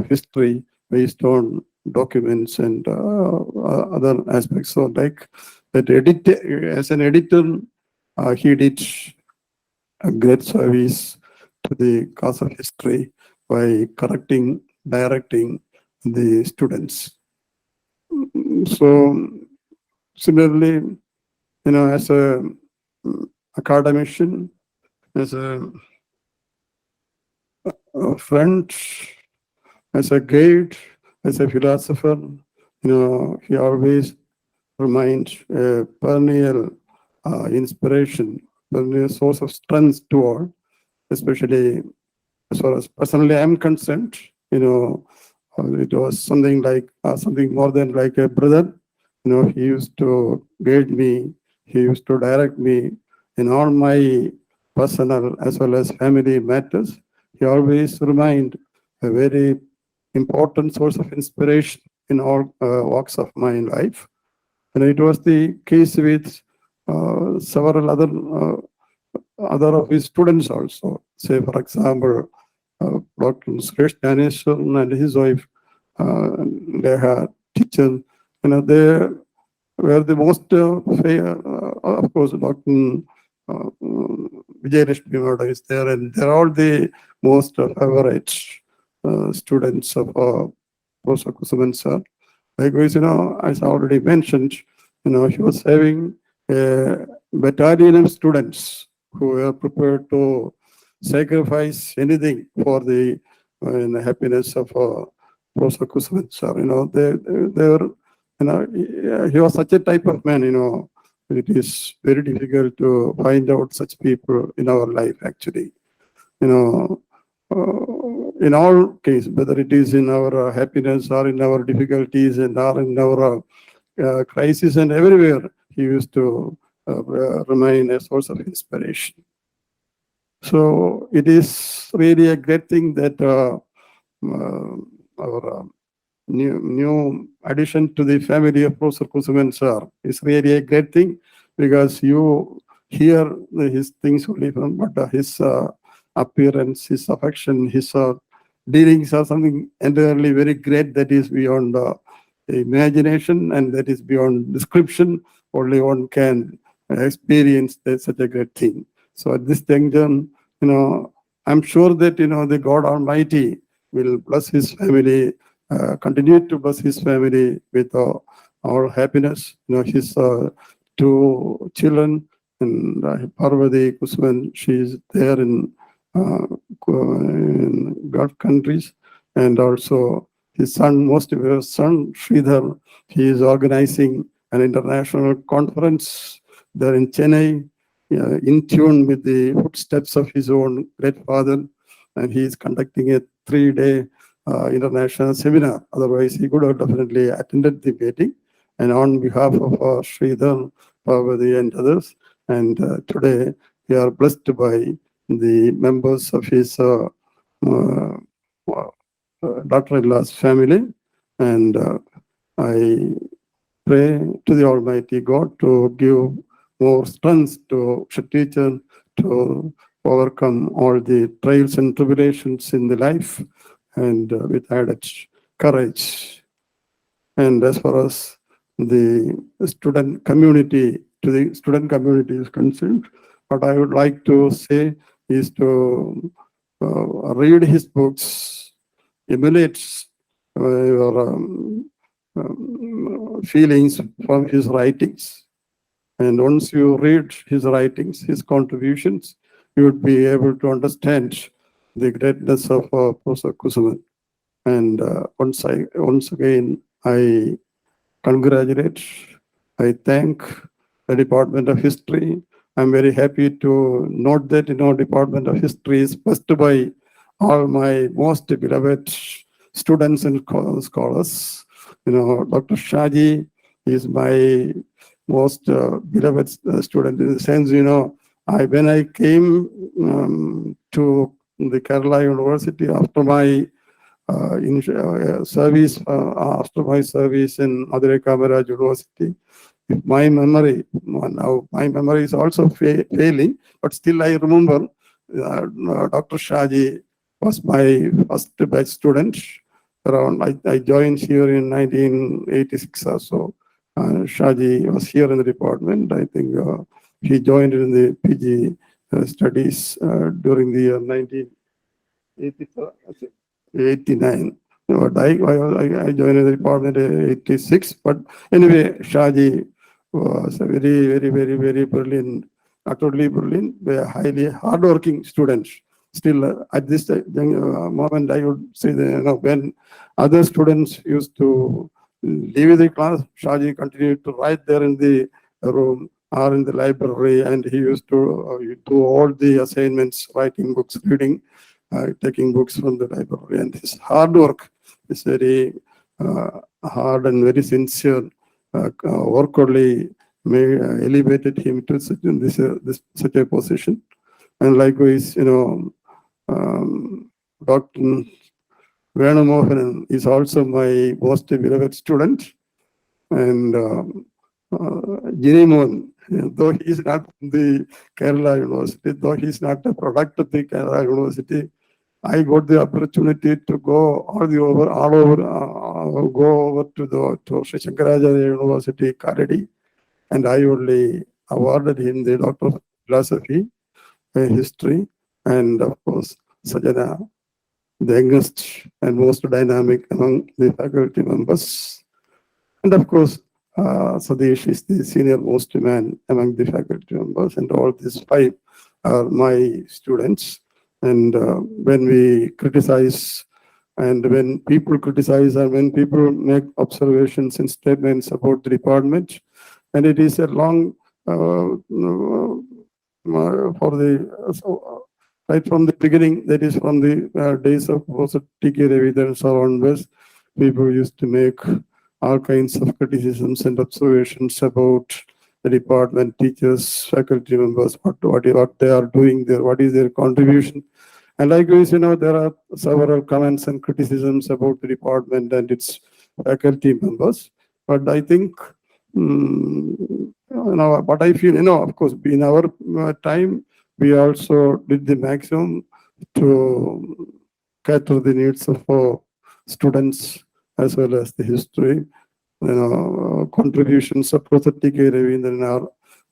history based on documents and other aspects. So, like that, as an editor, he did a great service to the cause of history by correcting, directing the students. So, similarly, as a academician, as a friend, as a guide, as a philosopher, he always remained a perennial inspiration, perennial source of strength to all, especially as far as personally I'm concerned. It was something like something more than like a brother. He used to guide me, he used to direct me in all my personal as well as family matters. He always remained a very important source of inspiration in all walks of my life. And it was the case with several other of his students also. Say, for example, Dr. Suresh Dhaneshwaran and his wife, they had teachers. They were the most, of course, Dr. Vijayalakshmi Mada is there, and they're all the most favorite students of Professor Kusuman sir. Likewise, as I already mentioned, he was having a battalion of students who were prepared to sacrifice anything for the in the happiness of Professor Kusuman, sir. They were, he was such a type of man, it is very difficult to find out such people in our life, actually. In all cases, whether it is in our happiness or in our difficulties and or in our crisis and everywhere, he used to remain a source of inspiration. So it is really a great thing that our new addition to the family of Professor Kusuman sir is really a great thing, because you hear his things only from, but his appearance, his affection, his dealings are something entirely very great that is beyond imagination and that is beyond description. Only one can experience such a great thing. So at this juncture, I'm sure that, the God Almighty will bless his family, continue to bless his family with our happiness. His two children, and Parvati Kusuman, she is there in Gulf countries, and also his son, most of his son, Sridhar, he is organizing an international conference there in Chennai, in tune with the footsteps of his own great father, and he is conducting a 3-day international seminar. Otherwise, he could have definitely attended the meeting. And on behalf of Sridhar, Parvati, and others, and today we are blessed by the members of his daughter-in-law's family, and I pray to the Almighty God to give more strength to teacher to overcome all the trials and tribulations in the life, and with added courage. And as far as the student community, is concerned, what I would like to say is to read his books, emulate your feelings from his writings. And once you read his writings, his contributions, you would be able to understand the greatness of Professor Kusuman. And once again, I congratulate, I thank the Department of History. I'm very happy to note that, Department of History is blessed by all my most beloved students and scholars. Dr. Shaji is my most beloved student, in the sense, when I came to the Kerala University after my service, in Madurai Kamaraj University, my memory is also failing, but still I remember Dr. Shaji was my first batch student. I joined here in 1986 or so. Shaji was here in the department. I think he joined in the PG studies during the year 1989. But I joined in the department in 86. But anyway, Shaji was a very, very, very, very brilliant, not only brilliant, but a highly hardworking student. Still, at this moment, I would say that, when other students used to leave the class, Shaji continued to write there in the room or in the library, and he used to do all the assignments, writing books, reading, taking books from the library. And his hard work is very hard and very sincere. Work only elevated him to such a position. And likewise, Dr. Venumohan is also my most beloved student. And Jinimon, though he is not from the Kerala University, though he is not a product of the Kerala University, I got the opportunity to go go over to Sri Shankaracharya University, Karadi, and I only awarded him the Doctor of Philosophy, History, and of course, Sajana, the youngest and most dynamic among the faculty members. And of course, Sadesh is the senior most man among the faculty members, and all these 5 are my students. And when we criticize And when people criticize and when people make observations and statements about the department, and it is a long for the right from the beginning, that is from the days of Professor T.K. Ravidhan sir onwards, people used to make all kinds of criticisms and observations about the department, teachers, faculty members, what they are doing there, what is their contribution. And likewise, there are several comments and criticisms about the department and its faculty members. But I think, what I feel, of course, in our time, we also did the maximum to cater the needs of students as well as the history. Contributions of Professor T.K. Ravindran are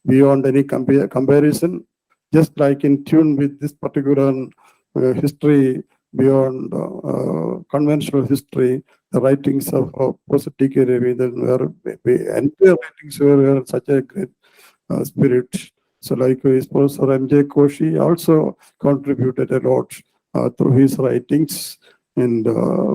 beyond any comparison. Just like in tune with this particular history, beyond conventional history, the writings of Professor T.K. Ravindran entire writings were such a great spirit. So likewise, Professor M.J. Koshi also contributed a lot through his writings. And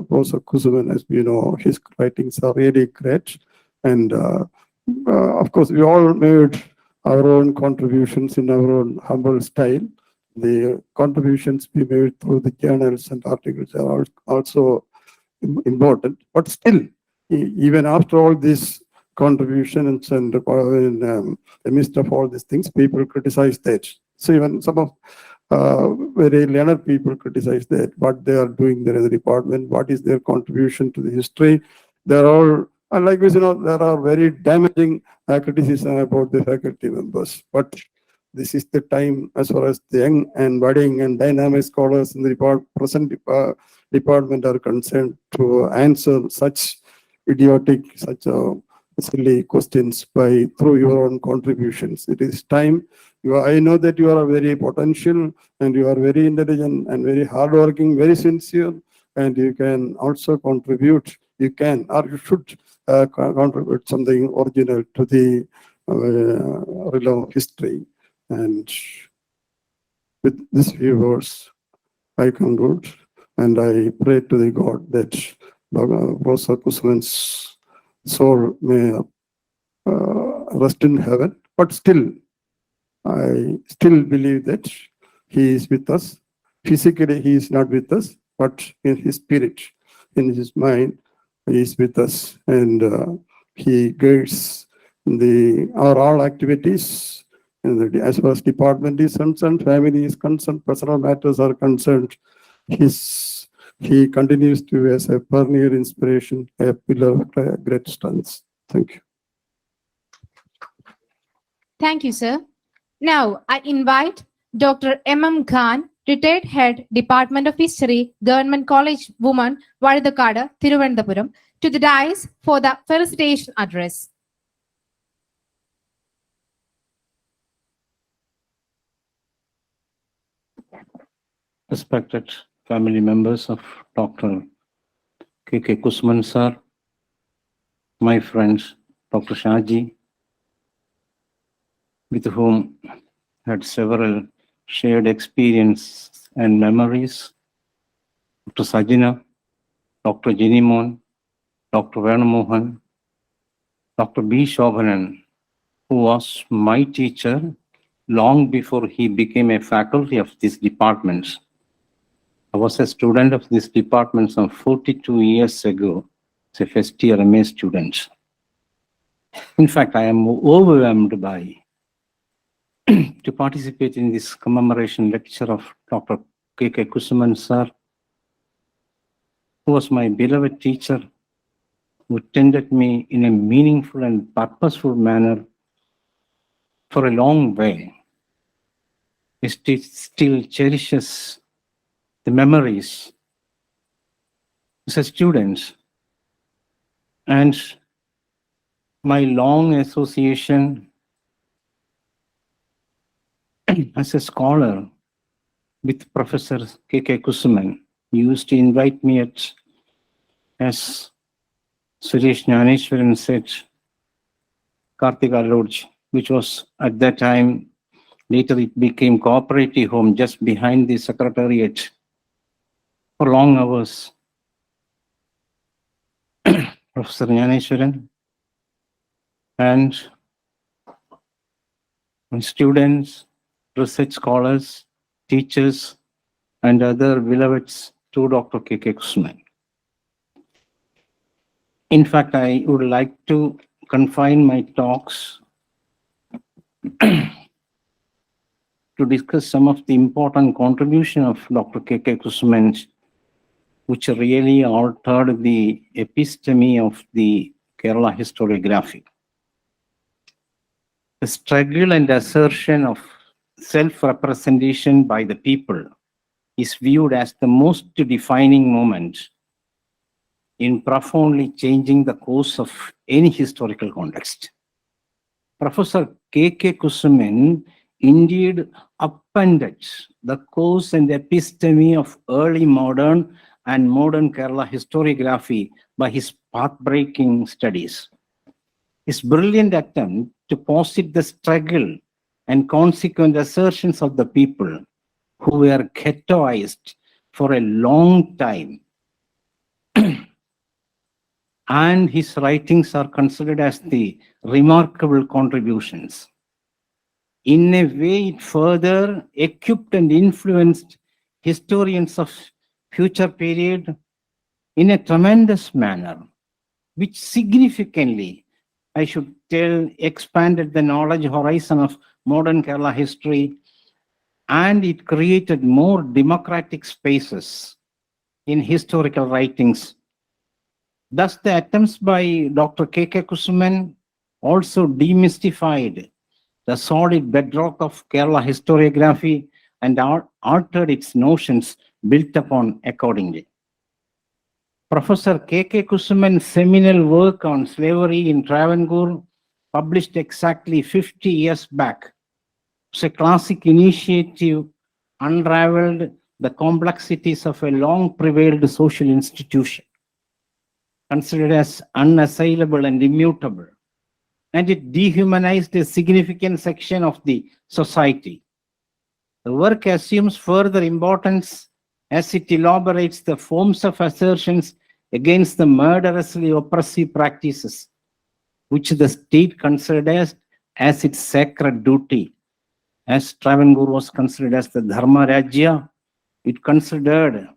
Professor Kusuman, as we know, his writings are really great. And of course, we all made our own contributions in our own humble style. The contributions we made through the journals and articles are also important. But still, even after all these contributions and in the midst of all these things, people criticize that. So even some of very learned people criticize that, what they are doing there in the department, what is their contribution to the history. They're all, and likewise, there are very damaging criticism about the faculty members. But this is the time as far as the young and budding and dynamic scholars in the present department are concerned to answer such idiotic, such silly questions through your own contributions. It is time. I know that you are very potential and you are very intelligent and very hardworking, very sincere, and you can also contribute. You can or you should contribute something original to the realm of history. And with these few words, I conclude and I pray to the God that Professor Kusuman's soul may rest in heaven. But still, I still believe that he is with us. Physically, he is not with us, but in his spirit, in his mind, he is with us. And he guides all activities. And as far as department is concerned, family is concerned, personal matters are concerned, he continues to be as a perennial inspiration, a pillar of great strength. Thank you. Thank you, sir. Now, I invite Dr. M.M. Khan, retired head, Department of History, Government College Women, Vadakada, Thiruvananthapuram, to the dais for the felicitation address. Respected family members of Dr. K.K. Kusuman sir, my friends, Dr. Shaji, with whom had several shared experience and memories, Dr. Sajina, Dr. Jinimon, Dr. Venumohan, Dr. B. Shobhanan, who was my teacher long before he became a faculty of this department. I was a student of this department some 42 years ago as a first year MA student. In fact, I am overwhelmed to participate in this commemoration lecture of Dr. K.K. Kusuman sir, who was my beloved teacher, who tended me in a meaningful and purposeful manner for a long way. He still cherishes the memories as a student, and my long association as a scholar with Professor K.K. Kusuman. He used to invite me as Suresh Jnaneshwaran said, Kartika Lodge, which was at that time, later it became cooperative home just behind the secretariat, for long hours Professor Jnaneshwaran, and students, research scholars, teachers, and other beloveds to Dr. K.K. Kusuman. In fact, I would like to confine my talks to discuss some of the important contribution of Dr. K.K. Kusuman, which really altered the episteme of the Kerala historiography. The struggle and assertion of self-representation by the people is viewed as the most defining moment in profoundly changing the course of any historical context. Professor K.K. Kusuman indeed upended the course and episteme of early modern and modern Kerala historiography by his path-breaking studies. His brilliant attempt to posit the struggle and consequent assertions of the people who were ghettoized for a long time, and his writings are considered as the remarkable contributions. In a way, it further equipped and influenced historians of future period in a tremendous manner, which significantly, I should tell, expanded the knowledge horizon of modern Kerala history, and it created more democratic spaces in historical writings. Thus, the attempts by Dr. K.K. Kusuman also demystified the solid bedrock of Kerala historiography and altered its notions built upon accordingly. Professor K.K. Kusuman's seminal work on slavery in Travancore, published exactly 50 years back, was a classic initiative, unraveled the complexities of a long-prevailed social institution, considered as unassailable and immutable, and it dehumanized a significant section of the society. The work assumes further importance as it elaborates the forms of assertions against the murderously oppressive practices, which the state considered as its sacred duty. As Travancore was considered as the Dharma Rajya, it considered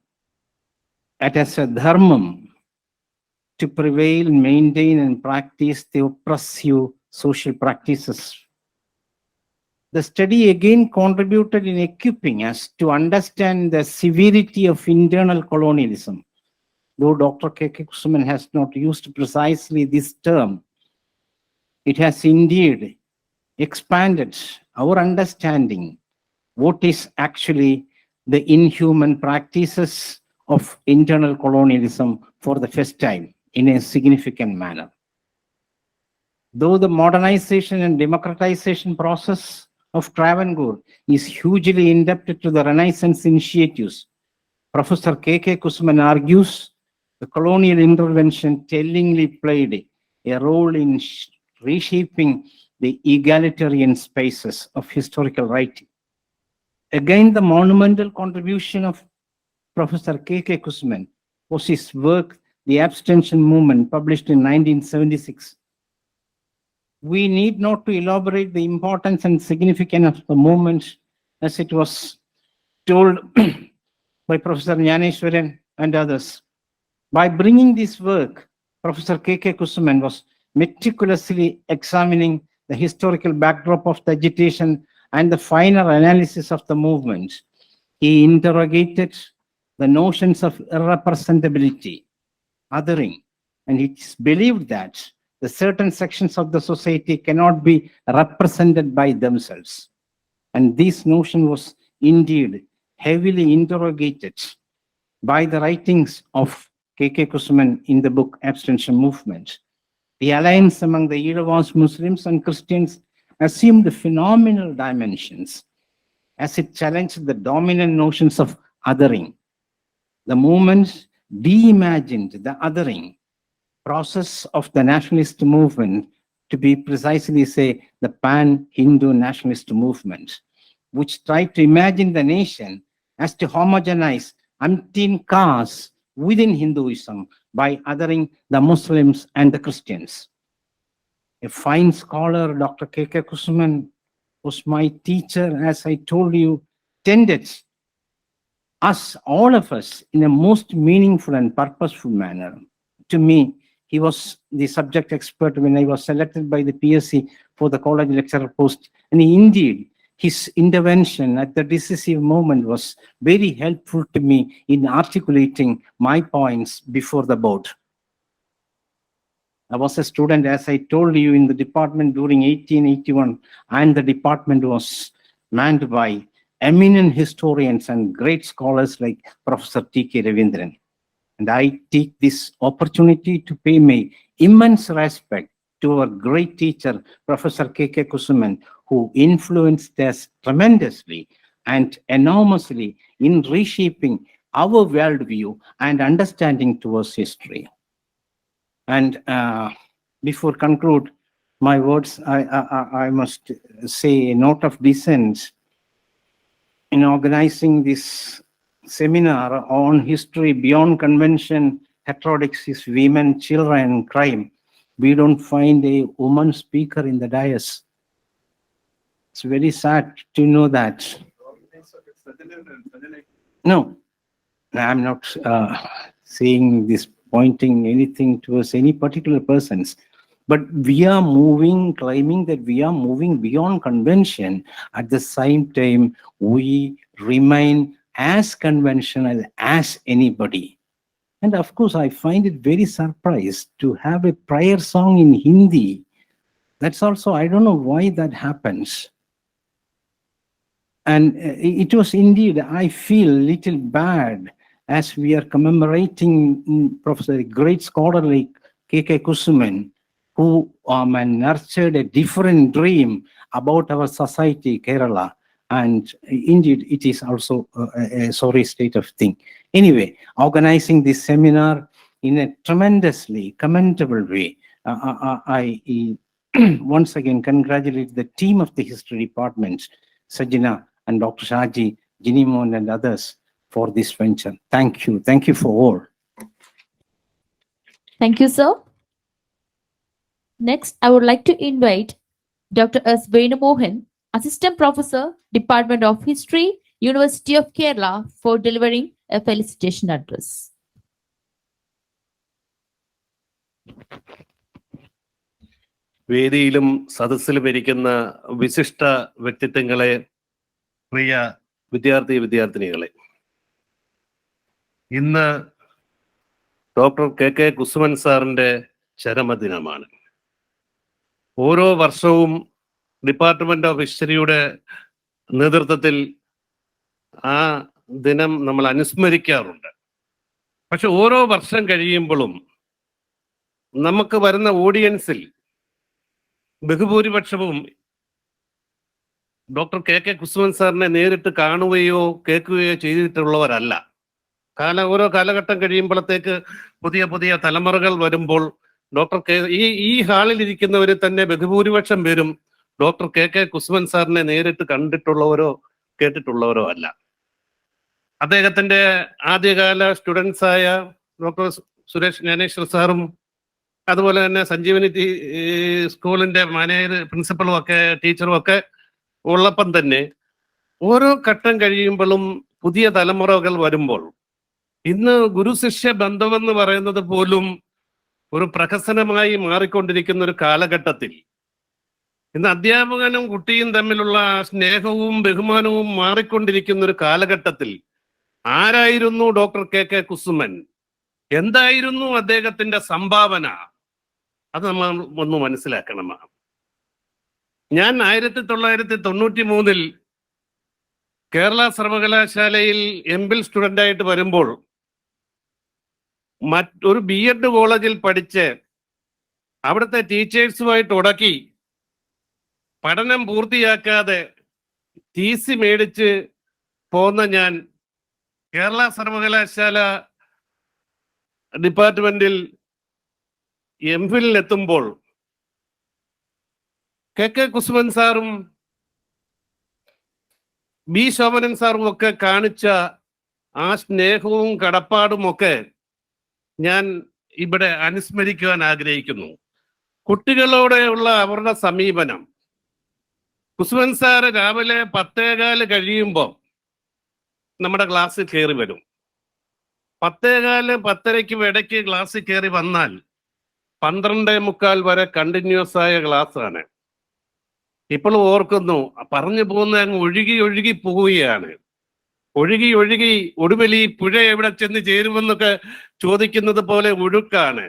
it as a dharmam to prevail, maintain, and practice the oppressive social practices. The study again contributed in equipping us to understand the severity of internal colonialism. Though Dr. K.K. Kusuman has not used precisely this term, it has indeed expanded our understanding what is actually the inhuman practices of internal colonialism for the first time in a significant manner. Though the modernization and democratization process of Travancore is hugely indebted to the Renaissance initiatives, Professor K.K. Kusuman argues the colonial intervention tellingly played a role in reshaping the egalitarian spaces of historical writing. Again, the monumental contribution of Professor K.K. Kusuman was his work, The Abstention Movement, published in 1976. We need not to elaborate the importance and significance of the movement as it was told by Professor Jnaneshwaran and others. By bringing this work, Professor K.K. Kusuman was meticulously examining the historical backdrop of the agitation and the finer analysis of the movement. He interrogated the notions of irrepresentability, othering, and it's believed that the certain sections of the society cannot be represented by themselves. And this notion was indeed heavily interrogated by the writings of K.K. Kusuman in the book Abstention Movement. The alliance among the Yerevan's Muslims and Christians assumed phenomenal dimensions as it challenged the dominant notions of othering. The movement reimagined the othering process of the nationalist movement to be precisely, say, the pan-Hindu nationalist movement, which tried to imagine the nation as to homogenize umpteen castes within Hinduism, by othering the Muslims and the Christians. A fine scholar, Dr. K.K. Kusuman, was my teacher, as I told you, tended us, all of us, in a most meaningful and purposeful manner. To me, he was the subject expert when I was selected by the PSC for the college lecturer post. And indeed, his intervention at the decisive moment was very helpful to me in articulating my points before the board. I was a student, as I told you, in the department during 1881, and the department was manned by eminent historians and great scholars like Professor T.K. Ravindran. And I take this opportunity to pay my immense respect to our great teacher, Professor K.K. Kusuman, who influenced us tremendously and enormously in reshaping our worldview and understanding towards history. And before conclude my words, I must say a note of dissent. In organizing this seminar on history beyond convention, heterodoxies, women, children, crime, we don't find a woman speaker in the dais. It's very sad to know that. No, I'm not saying this, pointing anything towards any particular persons. But we are moving, claiming that we are moving beyond convention. At the same time, we remain as conventional as anybody. And of course, I find it very surprised to have a prayer song in Hindi. That's also, I don't know why that happens. And it was indeed, I feel a little bad as we are commemorating Professor, a great scholar like K.K. Kusuman, who nurtured a different dream about our society, Kerala. And indeed, it is also a sorry state of thing. Anyway, organizing this seminar in a tremendously commendable way, I once again congratulate the team of the history department, Sajina and Dr. Shaji, Jinimon and others for this venture. Thank you. Thank you for all. Thank you, sir. Next, I would like to invite Dr. S. Venumohan, Assistant Professor, Department of History, University of Kerala, for delivering a felicitation address. വേദിയിലും സദസ്സിലും ഇരിക്കുന്ന വിശിഷ്ട വ്യക്തിത്വങ്ങളെ, പ്രിയ വിദ്യാർത്ഥിനികളെ, ഇന്ന് doctor K Kusuman സാറിന്റെ ചരമദിനമാണ്. ഓരോ വർഷവും department of ഹിസ്റ്ററിയുടെ നേതൃത്വത്തിൽ ആ ദിനം നമ്മൾ അനുസ്മരിക്കാറുണ്ട്. പക്ഷെ ഓരോ വർഷം കഴിയുമ്പോഴും നമുക്ക് വരുന്ന ഓഡിയൻസിൽ ബഹുഭൂരിപക്ഷവും ഡോക്ടർ കെ കുസുമൻ സാറിനെ നേരിട്ട് കാണുകയോ കേൾക്കുകയോ ചെയ്തിട്ടുള്ളവരല്ല. ഓരോ കാലഘട്ടം കഴിയുമ്പോഴത്തേക്ക് പുതിയ തലമുറകൾ വരുമ്പോൾ ഡോക്ടർ ഈ ഹാളിൽ ഇരിക്കുന്നവരിൽ തന്നെ ബഹുഭൂരിപക്ഷം പേരും ഡോക്ടർ കെ കുസുമൻ സാറിനെ നേരിട്ട് കണ്ടിട്ടുള്ളവരോ കേട്ടിട്ടുള്ളവരോ അല്ല. അദ്ദേഹത്തിന്റെ ആദ്യകാല സ്റ്റുഡൻസായ ഡോക്ടർ സുരേഷ് ജ്ഞാനേശ്വർ സാറും അതുപോലെ തന്നെ സഞ്ജീവനി സ്കൂളിന്റെ മാനേജർ, പ്രിൻസിപ്പളും ഒക്കെ ടീച്ചറും ഒക്കെ ഉള്ളപ്പം തന്നെ ഓരോ ഘട്ടം കഴിയുമ്പോഴും പുതിയ തലമുറകൾ വരുമ്പോൾ ഇന്ന് ഗുരുശിഷ്യ ബന്ധമെന്ന് പറയുന്നത് പോലും ഒരു പ്രഹസനമായി മാറിക്കൊണ്ടിരിക്കുന്ന ഒരു കാലഘട്ടത്തിൽ, ഇന്ന് അധ്യാപകനും കുട്ടിയും തമ്മിലുള്ള സ്നേഹവും ബഹുമാനവും മാറിക്കൊണ്ടിരിക്കുന്ന ഒരു കാലഘട്ടത്തിൽ ആരായിരുന്നു ഡോക്ടർ കെ കുസുമൻ? എന്തായിരുന്നു അദ്ദേഹത്തിന്റെ സംഭാവന? അത് നമ്മൾ ഒന്ന് മനസ്സിലാക്കണം. ഞാൻ 1993 കേരള സർവകലാശാലയിൽ എംഫിൽ സ്റ്റുഡൻ്റായിട്ട് വരുമ്പോൾ ഒരു BEd കോളേജിൽ പഠിച്ച് അവിടുത്തെ ടീച്ചേഴ്സുമായിട്ട് ഉടക്കി പഠനം പൂർത്തിയാക്കാതെ TC മേടിച്ച് പോന്ന ഞാൻ കേരള സർവകലാശാല ഡിപ്പാർട്ട്മെന്റിൽ എംഫിലിനെത്തുമ്പോൾ കെ കുസുമൻ സാറും ബി ശോഭനൻ സാറും ഒക്കെ കാണിച്ച ആ സ്നേഹവും കടപ്പാടും ഒക്കെ ഞാൻ ഇവിടെ അനുസ്മരിക്കുവാൻ ആഗ്രഹിക്കുന്നു. കുട്ടികളോടെയുള്ള അവരുടെ സമീപനം. കുസുമൻ സാറ് രാവിലെ 10:15 കഴിയുമ്പോൾ നമ്മുടെ ക്ലാസ്സിൽ കയറി വരും. 10:15 10:30 ഇടയ്ക്ക് ക്ലാസ്സിൽ കയറി വന്നാൽ 12:45 വരെ കണ്ടിന്യൂസ് ആയ ക്ലാസ് ആണ്. ഇപ്പോൾ ഓർക്കുന്നു, പറഞ്ഞു പോകുന്ന അങ്ങ് ഒഴുകി ഒഴുകി പോവുകയാണ്. ഒഴുകി ഒഴുകി ഒടുവിൽ ഈ പുഴ എവിടെ ചെന്ന് ചേരുമെന്നൊക്കെ ചോദിക്കുന്നത് പോലെ ഒഴുക്കാണ്.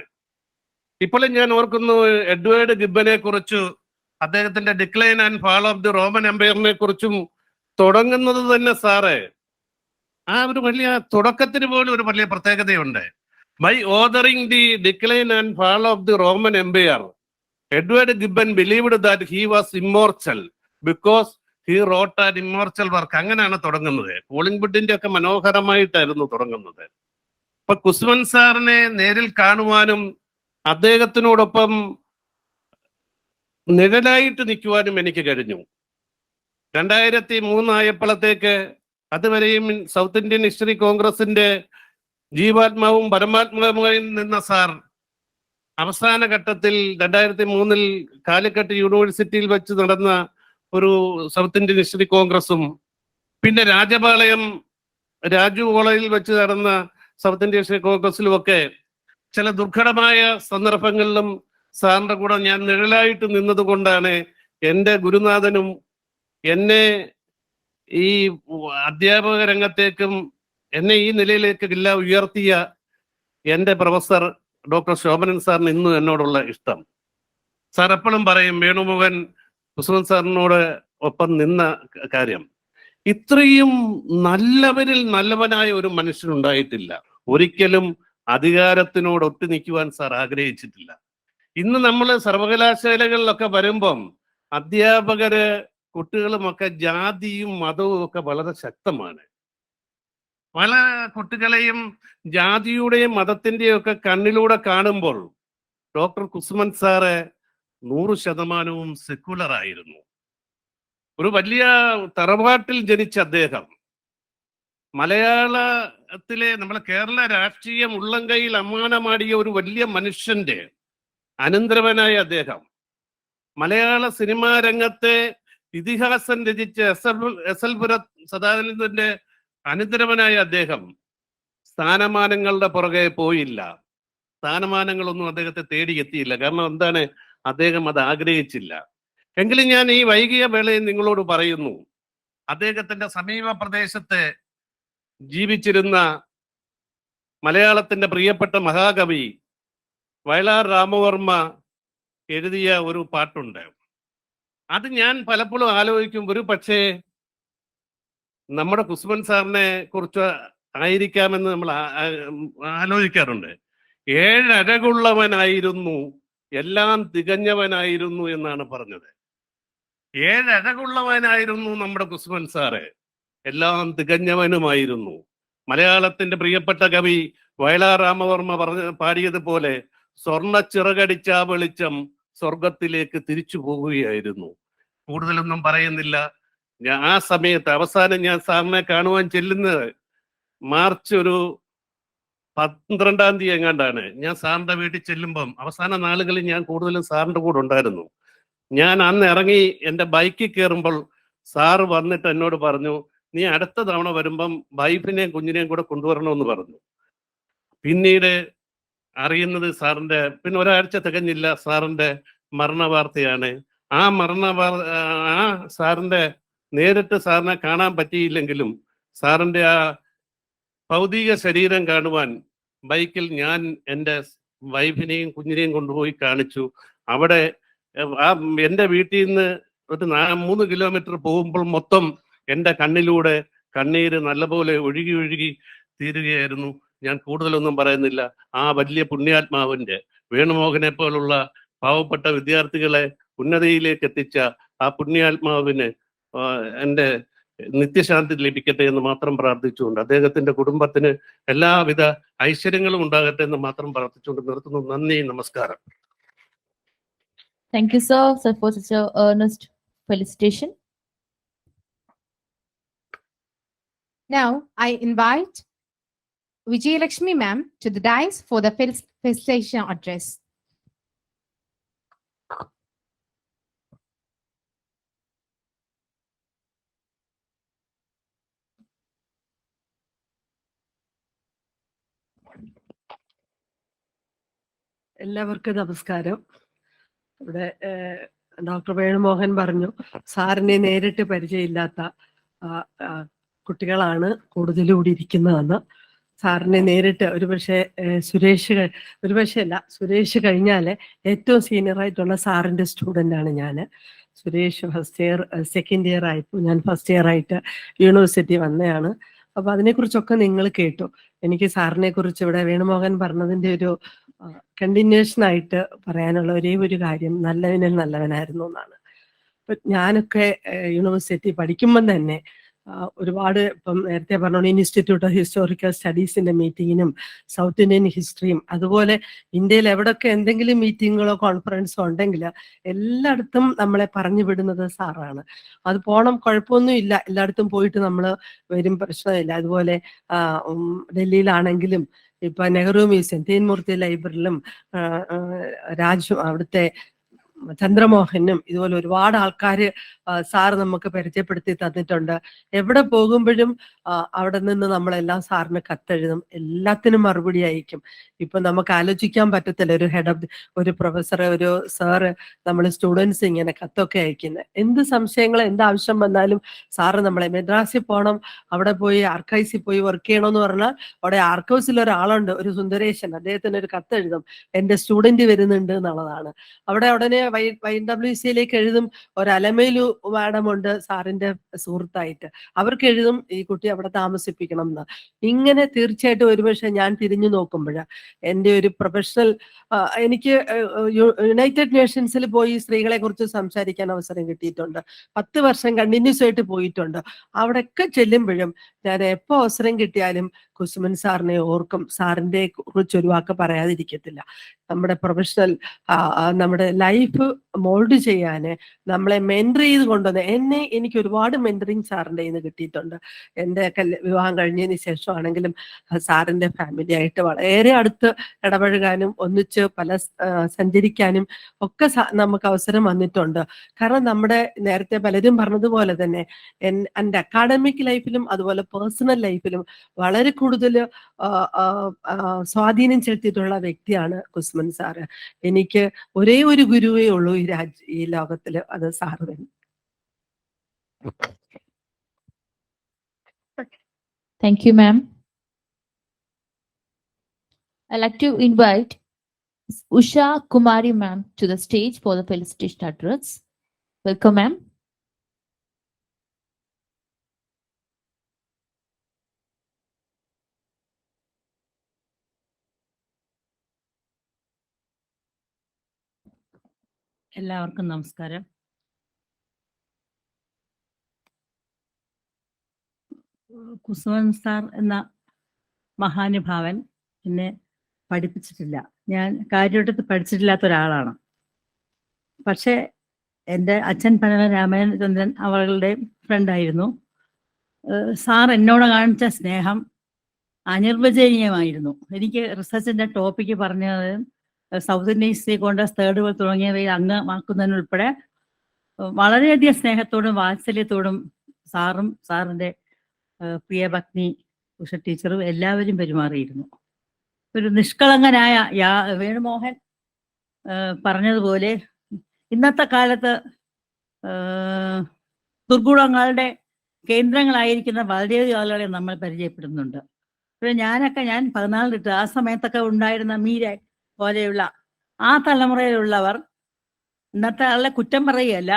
ഇപ്പോഴും ഞാൻ ഓർക്കുന്നു എഡ്വേർഡ് ഗിബ്ബനെ കുറിച്ച്, അദ്ദേഹത്തിന്റെ decline and fall of the Roman എംപയറിനെ കുറിച്ചും തുടങ്ങുന്നത് തന്നെ സാറേ ആ ഒരു വലിയ തുടക്കത്തിന് പോലും ഒരു വലിയ പ്രത്യേകതയുണ്ട്. By authoring the decline and fall of the Roman empire, Edward Gibbon believed that he was immortal because he wrote an immortal work. അങ്ങനെയാണ് തുടങ്ങുന്നത്. കോളിംഗ്വുഡിന്റെ ഒക്കെ മനോഹരമായിട്ടായിരുന്നു തുടങ്ങുന്നത്. അപ്പൊ കുസുമൻ സാറിനെ നേരിൽ കാണുവാനും അദ്ദേഹത്തിനോടൊപ്പം നിഴലായിട്ട് നിൽക്കുവാനും എനിക്ക് കഴിഞ്ഞു. 2003 ആയപ്പോഴത്തേക്ക് അതുവരെയും സൗത്ത് ഇന്ത്യൻ ഹിസ്റ്ററി കോൺഗ്രസിന്റെ ജീവാത്മാവും പരമാത്മാവുമായി നിന്ന സാർ അവസാന ഘട്ടത്തിൽ 2003 കാലിക്കട്ട് യൂണിവേഴ്സിറ്റിയിൽ വെച്ച് നടന്ന ഒരു സൗത്ത് ഇന്ത്യൻ ഹിസ്റ്ററി കോൺഗ്രസും പിന്നെ രാജപാളയം രാജു കോളേജിൽ വെച്ച് നടന്ന സൗത്ത് ഇന്ത്യൻ ഹിസ്റ്ററി കോൺഗ്രസിലും ഒക്കെ ചില ദുർഘടമായ സന്ദർഭങ്ങളിലും സാറിന്റെ കൂടെ ഞാൻ നിഴലായിട്ട് നിന്നത് കൊണ്ടാണ് എൻ്റെ ഗുരുനാഥനും എന്നെ ഈ അധ്യാപക രംഗത്തേക്കും എന്നെ ഈ നിലയിലേക്ക് എല്ലാം ഉയർത്തിയ എൻ്റെ പ്രൊഫസർ ഡോക്ടർ ശോഭനൻ സാറിന് ഇന്നും എന്നോടുള്ള ഇഷ്ടം. സാർ എപ്പോഴും പറയും വേണുമോഹൻ കുസുമൻ സാറിനോട് ഒപ്പം നിന്ന കാര്യം. ഇത്രയും നല്ലവരിൽ നല്ലവനായ ഒരു മനുഷ്യനുണ്ടായിട്ടില്ല. ഒരിക്കലും അധികാരത്തിനോട് ഒത്തു നിൽക്കുവാൻ സാർ ആഗ്രഹിച്ചിട്ടില്ല. ഇന്ന് നമ്മൾ സർവകലാശാലകളിലൊക്കെ വരുമ്പം അധ്യാപകര് കുട്ടികളുമൊക്കെ ജാതിയും മതവും ഒക്കെ വളരെ ശക്തമാണ്. പല കുട്ടികളെയും ജാതിയുടെയും മതത്തിന്റെയും ഒക്കെ കണ്ണിലൂടെ കാണുമ്പോൾ ഡോക്ടർ കുസുമൻ സാറ് 100% സെക്കുലർ ആയിരുന്നു. ഒരു വലിയ തറവാട്ടിൽ ജനിച്ച അദ്ദേഹം മലയാളത്തിലെ നമ്മളെ കേരള രാഷ്ട്രീയം ഉള്ളംകൈയിൽ അമ്മാനമാടിയ ഒരു വലിയ മനുഷ്യന്റെ അനന്തരവനായ അദ്ദേഹം, മലയാള സിനിമാ രംഗത്തെ ഇതിഹാസം രചിച്ച എസ് എൽ സദാനന്ദന്റെ അനന്തരവനായ അദ്ദേഹം സ്ഥാനമാനങ്ങളുടെ പുറകെ പോയില്ല. സ്ഥാനമാനങ്ങളൊന്നും അദ്ദേഹത്തെ തേടിയെത്തിയില്ല. കാരണം എന്താണ്, അദ്ദേഹം അത് ആഗ്രഹിച്ചില്ല. എങ്കിലും ഞാൻ ഈ വൈകിയ വേളയിൽ നിങ്ങളോട് പറയുന്നു, അദ്ദേഹത്തിന്റെ സമീപ പ്രദേശത്ത് ജീവിച്ചിരുന്ന മലയാളത്തിന്റെ പ്രിയപ്പെട്ട മഹാകവി വയലാർ രാമവർമ്മ എഴുതിയ ഒരു പാട്ടുണ്ട്. അത് ഞാൻ പലപ്പോഴും ആലോചിക്കും, ഒരു പക്ഷേ നമ്മുടെ കുസുമൻ സാറിനെ കുറിച്ച് ആയിരിക്കാമെന്ന് നമ്മൾ ആലോചിക്കാറുണ്ട്. 7 അഴകുള്ളവനായിരുന്നു, എല്ലാം തികഞ്ഞവനായിരുന്നു എന്നാണ് പറഞ്ഞത്. 7 അഴകുള്ളവനായിരുന്നു നമ്മുടെ കുസുമൻ സാറ്, എല്ലാം തികഞ്ഞവനുമായിരുന്നു. മലയാളത്തിന്റെ പ്രിയപ്പെട്ട കവി വയലാർ രാമവർമ്മ പാടിയതുപോലെ സ്വർണ്ണ ചിറകടിച്ച വെളിച്ചം സ്വർഗത്തിലേക്ക് തിരിച്ചു പോവുകയായിരുന്നു. കൂടുതലൊന്നും പറയുന്നില്ല. ആ സമയത്ത് അവസാനം ഞാൻ സാറിനെ കാണുവാൻ ചെല്ലുന്നത് മാർച്ച് ഒരു 12-ാം തീയതി എങ്ങാണ്ടാണ്. ഞാൻ സാറിന്റെ വീട്ടിൽ ചെല്ലുമ്പം അവസാന നാളുകളിൽ ഞാൻ കൂടുതലും സാറിന്റെ കൂടെ ഉണ്ടായിരുന്നു. ഞാൻ അന്ന് ഇറങ്ങി എൻ്റെ ബൈക്കിൽ കയറുമ്പോൾ സാറ് വന്നിട്ട് എന്നോട് പറഞ്ഞു, നീ അടുത്ത തവണ വരുമ്പം വൈഫിനെയും കുഞ്ഞിനെയും കൂടെ കൊണ്ടുവരണമെന്ന് പറഞ്ഞു. പിന്നീട് അറിയുന്നത് സാറിന്റെ പിന്നെ ഒരാഴ്ച തികഞ്ഞില്ല സാറിന്റെ മരണ വാർത്തയാണ്. ആ സാറിന്റെ നേരിട്ട് സാറിനെ കാണാൻ പറ്റിയില്ലെങ്കിലും സാറിന്റെ ആ ഭൗതിക ശരീരം കാണുവാൻ ബൈക്കിൽ ഞാൻ എൻ്റെ വൈഫിനെയും കുഞ്ഞിനെയും കൊണ്ടുപോയി കാണിച്ചു. അവിടെ എൻ്റെ വീട്ടിൽ നിന്ന് ഒരു 3 കിലോമീറ്റർ പോകുമ്പോൾ മൊത്തം എൻ്റെ കണ്ണിലൂടെ കണ്ണീര് നല്ലപോലെ ഒഴുകി ഒഴുകി തീരുകയായിരുന്നു. ഞാൻ കൂടുതലൊന്നും പറയുന്നില്ല. ആ വലിയ പുണ്യാത്മാവിന്റെ, വേണുമോഹനെ പോലുള്ള പാവപ്പെട്ട വിദ്യാർത്ഥികളെ ഉന്നതിയിലേക്ക് എത്തിച്ച ആ പുണ്യാത്മാവിന് എൻ്റെ നിത്യശാന്തി ലഭിക്കട്ടെ എന്ന് മാത്രം പ്രാർത്ഥിച്ചുകൊണ്ട്, അദ്ദേഹത്തിന്റെ കുടുംബത്തിന് എല്ലാവിധ ഐശ്വര്യങ്ങളും ഉണ്ടാകട്ടെ എന്ന് മാത്രം പ്രാർത്ഥിച്ചുകൊണ്ട് നിർത്തുന്നു. നന്ദി, നമസ്കാരം. Thank you, sir, for such a earnest felicitation. Now, I invite Vijayalakshmi ma'am to the dais for the Felicitation address. എല്ലാവർക്കും നമസ്കാരം. ഇവിടെ ഡോക്ടർ വേണുമോഹൻ പറഞ്ഞു സാറിനെ നേരിട്ട് പരിചയമില്ലാത്ത കുട്ടികളാണ് കൂടുതലും ഇവിടെ ഇരിക്കുന്നതെന്ന്. സാറിനെ നേരിട്ട് സുരേഷ് കഴിഞ്ഞാൽ ഏറ്റവും സീനിയർ ആയിട്ടുള്ള സാറിന്റെ സ്റ്റുഡൻ്റ് ആണ് ഞാൻ. Suresh first year second year ആയപ്പോൾ ഞാൻ ഫസ്റ്റ് ഇയർ ആയിട്ട് യൂണിവേഴ്സിറ്റി വന്നതാണ്. അപ്പൊ അതിനെക്കുറിച്ചൊക്കെ നിങ്ങൾ കേട്ടു. എനിക്ക് സാറിനെ കുറിച്ച് ഇവിടെ വേണുമോഹൻ പറഞ്ഞതിന്റെ ഒരു കണ്ടിന്യൂഷൻ ആയിട്ട് പറയാനുള്ള ഒരേ ഒരു കാര്യം നല്ലവനിൽ നല്ലവനായിരുന്നു എന്നാണ്. ഞാനൊക്കെ യൂണിവേഴ്സിറ്റി പഠിക്കുമ്പം തന്നെ ഒരുപാട് ഇപ്പം നേരത്തെ പറഞ്ഞോണ്ട് ഇൻസ്റ്റിറ്റ്യൂട്ട് ഓഫ് ഹിസ്റ്റോറിക്കൽ സ്റ്റഡീസിന്റെ മീറ്റിങ്ങിനും സൗത്ത് ഇന്ത്യൻ ഹിസ്റ്ററിയും അതുപോലെ ഇന്ത്യയിൽ എവിടെയൊക്കെ എന്തെങ്കിലും മീറ്റിങ്ങുകളോ കോൺഫറൻസോ ഉണ്ടെങ്കിൽ എല്ലായിടത്തും നമ്മളെ പറഞ്ഞു വിടുന്നത് സാറാണ്. അത് പോണം, കുഴപ്പമൊന്നും ഇല്ല, എല്ലായിടത്തും പോയിട്ട് നമ്മൾ വരും, പ്രശ്നമില്ല. അതുപോലെ ഡൽഹിയിലാണെങ്കിലും ഇപ്പൊ നെഹ്റു മ്യൂസിയം, തീൻമൂർത്തി ലൈബ്രറിയിലും അവിടുത്തെ ചന്ദ്രമോഹനും ഇതുപോലെ ഒരുപാട് ആൾക്കാര് സാറ് നമുക്ക് പരിചയപ്പെടുത്തി തന്നിട്ടുണ്ട്. എവിടെ പോകുമ്പോഴും അവിടെ നിന്ന് നമ്മളെല്ലാം സാറിന് കത്തെഴുതും, എല്ലാത്തിനും മറുപടി അയക്കും. ഇപ്പൊ നമുക്ക് ആലോചിക്കാൻ പറ്റത്തില്ല ഒരു പ്രൊഫസർ, ഒരു സാറ് നമ്മൾ സ്റ്റുഡൻസ് ഇങ്ങനെ കത്തൊക്കെ അയക്കുന്നത്. എന്ത് സംശയങ്ങൾ, എന്ത് ആവശ്യം വന്നാലും സാറ് നമ്മളെ മദ്രാസിൽ പോകണം, അവിടെ പോയി ആർക്കൈവ്സിൽ പോയി വർക്ക് ചെയ്യണമെന്ന് പറഞ്ഞാൽ അവിടെ ആർക്കൈവ്സിൽ ഒരാളുണ്ട്, ഒരു സുന്ദരേശൻ, അദ്ദേഹത്തിന് ഒരു കത്തെഴുതും, എന്റെ സ്റ്റുഡന്റ് വരുന്നുണ്ട് എന്നുള്ളതാണ്. അവിടെ ഉടനെ YWCയിലേക്ക് എഴുതും, ഒരു അലമേലു മാഡം ഉണ്ട് സാറിന്റെ സുഹൃത്തായിട്ട്, അവർക്ക് എഴുതും ഈ കുട്ടി അവിടെ താമസിപ്പിക്കണം എന്ന്. ഇങ്ങനെ തീർച്ചയായിട്ടും ഒരുപക്ഷെ ഞാൻ തിരിഞ്ഞു നോക്കുമ്പോൾ എൻ്റെ ഒരു പ്രൊഫഷണൽ, എനിക്ക് യുണൈറ്റഡ് നേഷൻസിൽ പോയി സ്ത്രീകളെ കുറിച്ച് സംസാരിക്കാൻ അവസരം കിട്ടിയിട്ടുണ്ട്. 10 വർഷം കണ്ടിന്യൂസ് ആയിട്ട് പോയിട്ടുണ്ട്. അവിടെയൊക്കെ ചെല്ലുമ്പോഴും ഞാൻ എപ്പോൾ അവസരം കിട്ടിയാലും കുസുമൻ സാറിനെ ഓർക്കും. സാറിന്റെ കുറിച്ച് ഒരു വാക്ക് പറയാതിരിക്കത്തില്ല. നമ്മുടെ പ്രൊഫഷണൽ, നമ്മുടെ ലൈഫ് മോൾഡ് ചെയ്യാന് നമ്മളെ മെന്റർ ചെയ്ത് കൊണ്ടുവന്ന് എനിക്ക് ഒരുപാട് മെന്ററിങ് സാറിന്റെ കയ്യിൽ നിന്ന് കിട്ടിയിട്ടുണ്ട്. എൻ്റെ വിവാഹം കഴിഞ്ഞതിന് ശേഷമാണെങ്കിലും സാറിന്റെ ഫാമിലി ആയിട്ട് വളരെ അടുത്ത് ഇടപഴകാനും ഒന്നിച്ച് സഞ്ചരിക്കാനും ഒക്കെ നമുക്ക് അവസരം വന്നിട്ടുണ്ട്. കാരണം നമ്മുടെ നേരത്തെ പലരും പറഞ്ഞതുപോലെ തന്നെ എൻ്റെ അക്കാഡമിക് ലൈഫിലും അതുപോലെ പേഴ്സണൽ ലൈഫിലും വളരെ കൂടുതൽ സ്വാധീനം ചെലുത്തിയിട്ടുള്ള വ്യക്തിയാണ് കുസുമൻ സാറ്. എനിക്ക് ഒരേ ഒരു ഗുരുവേ ഉള്ളൂ ഈ ലോകത്തില്, അത് സാറ് തന്നെ. Thank you, ma'am. I'd like to invite Usha Kumari, ma'am, to the stage for the felicitation address. Welcome, ma'am. എല്ലാവർക്കും നമസ്കാരം. കുസുമൻ സാർ എന്ന മഹാനുഭാവൻ എന്നെ പഠിപ്പിച്ചിട്ടില്ല. ഞാൻ കാര്യവട്ടത്ത് പഠിച്ചിട്ടില്ലാത്ത ഒരാളാണ്. പക്ഷേ എൻ്റെ അച്ഛൻ പനവൻ രാമചന്ദ്രൻ അവളുടെ ഫ്രണ്ടായിരുന്നു. സാർ എന്നോട് കാണിച്ച സ്നേഹം അനിർവചനീയമായിരുന്നു. എനിക്ക് റിസർച്ചിൻ്റെ ടോപ്പിക്ക് പറഞ്ഞത് south Indian history Congress third world തുടങ്ങിയവയിൽ അംഗമാക്കുന്നതിനുൾപ്പെടെ വളരെയധികം സ്നേഹത്തോടും വാത്സല്യത്തോടും സാറും സാറിൻ്റെ പ്രിയപത്നി ഉഷ ടീച്ചറും എല്ലാവരും പെരുമാറിയിരുന്നു. ഒരു നിഷ്കളങ്കനായ വേണുമോഹൻ പറഞ്ഞതുപോലെ ഇന്നത്തെ കാലത്ത് ദുർഗുണങ്ങളുടെ കേന്ദ്രങ്ങളായിരിക്കുന്ന വളരെയധികം ആളുകളെ നമ്മൾ പരിചയപ്പെടുന്നുണ്ട്. ഞാൻ 14 ആ സമയത്തൊക്കെ ഉണ്ടായിരുന്ന മീര പോലെയുള്ള ആ തലമുറയിലുള്ളവർ ഇന്നത്തെ ആളെ കുറ്റം പറയുകയല്ല,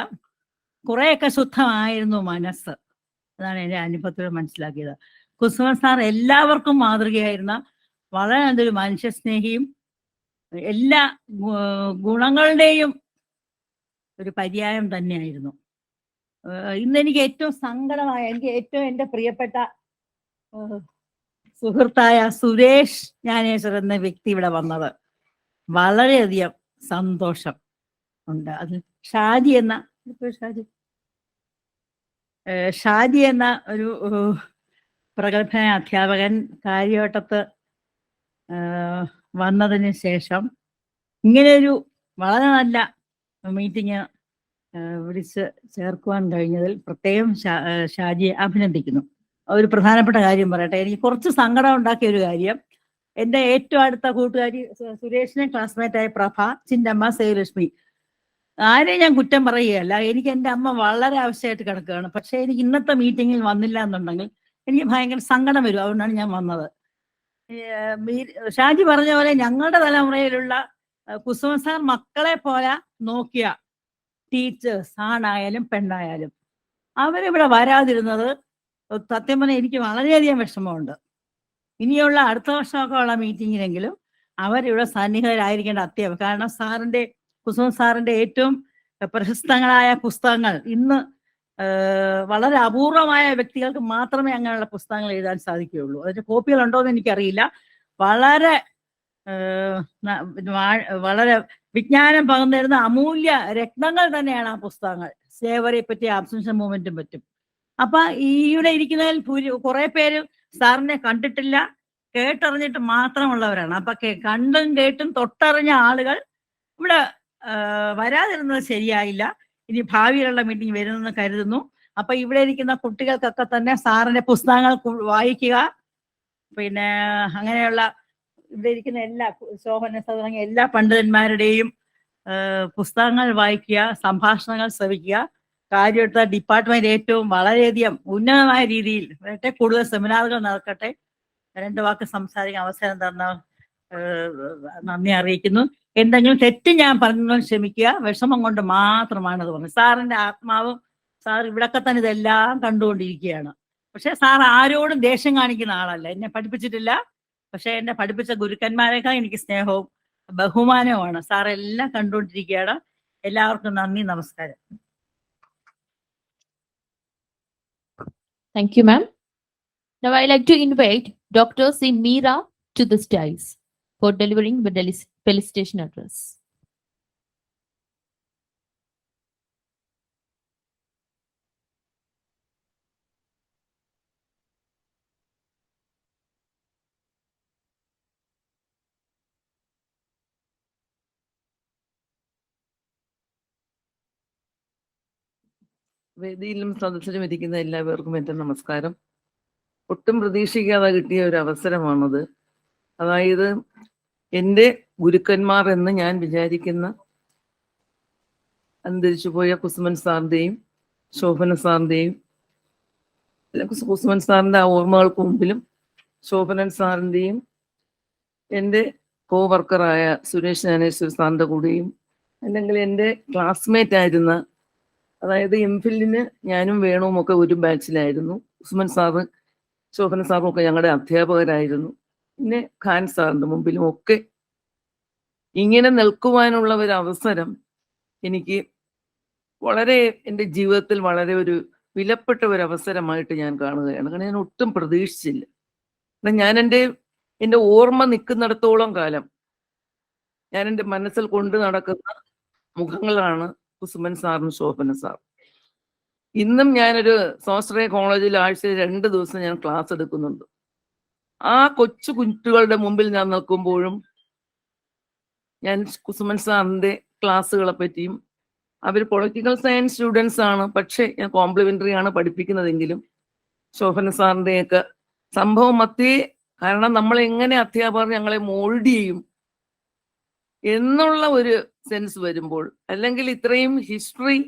കുറേയൊക്കെ ശുദ്ധമായിരുന്നു മനസ്സ്. അതാണ് എൻ്റെ അനുഭവത്തിൽ മനസ്സിലാക്കിയത്. കുസുമൻ സാർ എല്ലാവർക്കും മാതൃകയായിരുന്ന വളരെ നല്ലൊരു മനുഷ്യസ്നേഹിയും എല്ലാ ഗുണങ്ങളുടെയും ഒരു പര്യായം തന്നെയായിരുന്നു. ഇന്നെനിക്ക് ഏറ്റവും സങ്കടമായ, എൻ്റെ പ്രിയപ്പെട്ട സുഹൃത്തായ സുരേഷ് ജ്ഞാനേശ്വർ എന്ന വ്യക്തി ഇവിടെ വന്നത് വളരെയധികം സന്തോഷം ഉണ്ട്. അത് ഷാജി എന്ന ഒരു പ്രഗത്ഭനായ അധ്യാപകൻ കാര്യവട്ടത്ത് വന്നതിന് ശേഷം ഇങ്ങനെയൊരു വളരെ നല്ല മീറ്റിംഗ് വിളിച്ച് ചേർക്കുവാൻ കഴിഞ്ഞതിൽ പ്രത്യേകം ഷാജിയെ അഭിനന്ദിക്കുന്നു. ഒരു പ്രധാനപ്പെട്ട കാര്യം പറയട്ടെ, എനിക്ക് കുറച്ച് സങ്കടം ഉണ്ടാക്കിയ ഒരു കാര്യം, എൻ്റെ ഏറ്റവും അടുത്ത കൂട്ടുകാരി സുരേഷിനെ ക്ലാസ്മേറ്റായ പ്രഭ, ചിന്നമ്മ, സേവലക്ഷ്മി, ആരെയും ഞാൻ കുറ്റം പറയുകയല്ല. എനിക്ക് എൻ്റെ അമ്മ വളരെ ആവശ്യമായിട്ട് കിടക്കുകയാണ്. പക്ഷേ എനിക്ക് ഇന്നത്തെ മീറ്റിങ്ങിൽ വന്നില്ല എന്നുണ്ടെങ്കിൽ എനിക്ക് ഭയങ്കര സങ്കടം വരും. അതുകൊണ്ടാണ് ഞാൻ വന്നത്. ഷാജി പറഞ്ഞ പോലെ ഞങ്ങളുടെ തലമുറയിലുള്ള കുസുമൻ സാർ മക്കളെ പോലെ നോക്കിയ ടീച്ചേഴ്സ് ആണായാലും പെണ്ണായാലും അവരിവിടെ വരാതിരുന്നത് സത്യം പറഞ്ഞാൽ എനിക്ക് വളരെയധികം വിഷമമുണ്ട്. ഇനിയുള്ള അടുത്ത വർഷമൊക്കെ ഉള്ള മീറ്റിങ്ങിനെങ്കിലും അവരിവിടെ സന്നിഹിതരായിരിക്കേണ്ട അത്യാവശ്യം. കാരണം സാറിൻ്റെ, കുസുമൻ സാറിൻ്റെ ഏറ്റവും പ്രശസ്തങ്ങളായ പുസ്തകങ്ങൾ ഇന്ന് വളരെ അപൂർവമായ വ്യക്തികൾക്ക് മാത്രമേ അങ്ങനെയുള്ള പുസ്തകങ്ങൾ എഴുതാൻ സാധിക്കുകയുള്ളൂ. അതിന്റെ കോപ്പികൾ ഉണ്ടോ എന്ന് എനിക്കറിയില്ല. വളരെ വളരെ വിജ്ഞാനം പകർന്നിരുന്ന അമൂല്യ രത്നങ്ങൾ തന്നെയാണ് ആ പുസ്തകങ്ങൾ. സ്ലേവറിയെ പറ്റി, അബ്സൻഷൻ മൂവ്മെന്റും പറ്റും. അപ്പൊ ഇവിടെ ഇരിക്കുന്നതിൽ കുറെ പേര് സാറിനെ കണ്ടിട്ടില്ല, കേട്ടറിഞ്ഞിട്ട് മാത്രമുള്ളവരാണ്. അപ്പൊ കണ്ടും കേട്ടും തൊട്ടറിഞ്ഞ ആളുകൾ ഇവിടെ വരാതിരുന്നത് ശരിയായില്ല. ഇനി ഭാവിയിലുള്ള മീറ്റിംഗ് വരുമെന്ന് കരുതുന്നു. അപ്പൊ ഇവിടെ ഇരിക്കുന്ന കുട്ടികൾക്കൊക്കെ തന്നെ സാറിന്റെ പുസ്തകങ്ങൾ വായിക്കുക, പിന്നെ അങ്ങനെയുള്ള ഇവിടെ ഇരിക്കുന്ന എല്ലാ ശോഭന തുടങ്ങിയ എല്ലാ പണ്ഡിതന്മാരുടെയും പുസ്തകങ്ങൾ വായിക്കുക, സംഭാഷണങ്ങൾ ശ്രവിക്കുക. കാര്യമെടുത്ത ഡിപ്പാർട്ട്മെന്റ് ഏറ്റവും വളരെയധികം ഉന്നതമായ രീതിയിൽ വരട്ടെ, കൂടുതൽ സെമിനാറുകൾ നടക്കട്ടെ. 2 വാക്ക് സംസാരിക്കാൻ അവസരം തന്ന നന്ദി അറിയിക്കുന്നു. എന്തെങ്കിലും തെറ്റ് ഞാൻ പറഞ്ഞാൽ ക്ഷമിക്കുക, വിഷമം കൊണ്ട് മാത്രമാണ് അത് പറഞ്ഞത്. സാറിന്റെ ആത്മാവും സാർ ഇവിടൊക്കെ തന്നെ ഇതെല്ലാം കണ്ടുകൊണ്ടിരിക്കുകയാണ്. പക്ഷെ സാർ ആരോടും ദേഷ്യം കാണിക്കുന്ന ആളല്ല. എന്നെ പഠിപ്പിച്ചിട്ടില്ല, പക്ഷെ എന്നെ പഠിപ്പിച്ച ഗുരുക്കന്മാരെക്കാൾ എനിക്ക് സ്നേഹവും ബഹുമാനവുമാണ്. സാർ എല്ലാം കണ്ടുകൊണ്ടിരിക്കുകയാണ്. എല്ലാവർക്കും നന്ദി, നമസ്കാരം. Thank you, ma'am. Now I'd like to invite Dr. C. Meera to the dais for delivering the felicitation address. വേദിയിലും സദസ്സിലും ഇരിക്കുന്ന എല്ലാവർക്കും എൻ്റെ നമസ്കാരം. ഒട്ടും പ്രതീക്ഷിക്കാതെ കിട്ടിയ ഒരു അവസരമാണത്. അതായത് എൻ്റെ ഗുരുക്കന്മാർ എന്ന് ഞാൻ വിചാരിക്കുന്ന അന്തരിച്ചുപോയ കുസുമൻ സാറിൻ്റെയും ശോഭന സാറിൻ്റെയും, കുസുമൻ സാറിൻ്റെ ആ ഓർമ്മകൾക്ക് മുമ്പിലും ശോഭനൻ സാറിൻ്റെയും എൻ്റെ കോ വർക്കറായ സുരേഷ് ജ്ഞാനേശ്വർ സാറിൻ്റെ കൂടെയും, അല്ലെങ്കിൽ എൻ്റെ ക്ലാസ്മേറ്റ് ആയിരുന്ന, അതായത് എംഫിലിന് ഞാനും വേണുവും ഒക്കെ ഒരു ബാച്ചിലായിരുന്നു. കുസുമൻ സാറ്, ശോഭന സാറും ഒക്കെ ഞങ്ങളുടെ അധ്യാപകരായിരുന്നു. പിന്നെ ഖാൻ സാറിൻ്റെ മുമ്പിലും ഒക്കെ ഇങ്ങനെ നിൽക്കുവാനുള്ള ഒരു അവസരം എനിക്ക് വളരെ എൻ്റെ ജീവിതത്തിൽ വളരെ ഒരു വിലപ്പെട്ട ഒരു അവസരമായിട്ട് ഞാൻ കാണുകയാണ്. കാരണം ഞാൻ ഒട്ടും പ്രതീക്ഷിച്ചില്ല. കാരണം ഞാൻ എൻ്റെ ഓർമ്മ നിൽക്കുന്നിടത്തോളം കാലം ഞാൻ എൻ്റെ മനസ്സിൽ കൊണ്ടു നടക്കുന്ന മുഖങ്ങളാണ് കുസുമൻ സാറും ശോഭന സാർ. ഇന്നും ഞാനൊരു സ്വാശ്രയ കോളേജിൽ ആഴ്ചയിൽ 2 ദിവസം ഞാൻ ക്ലാസ് എടുക്കുന്നുണ്ട്. ആ കൊച്ചു കുട്ടികളുടെ മുമ്പിൽ ഞാൻ നിൽക്കുമ്പോഴും ഞാൻ കുസുമൻ സാറിൻ്റെ ക്ലാസ്സുകളെ പറ്റിയും, അവർ പൊളിറ്റിക്കൽ സയൻസ് സ്റ്റുഡൻസ് ആണ്, പക്ഷേ ഞാൻ കോംപ്ലിമെന്ററി ആണ് പഠിപ്പിക്കുന്നതെങ്കിലും ശോഭന സാറിൻ്റെയൊക്കെ സംഭവം മറ്റേ, കാരണം നമ്മൾ എങ്ങനെ അധ്യാപകർ ഞങ്ങളെ മോൾഡ് ചെയ്യും എന്നുള്ള ഒരു സെൻസ് വരുമ്പോൾ, അല്ലെങ്കിൽ ഇത്രയും ഹിസ്റ്ററി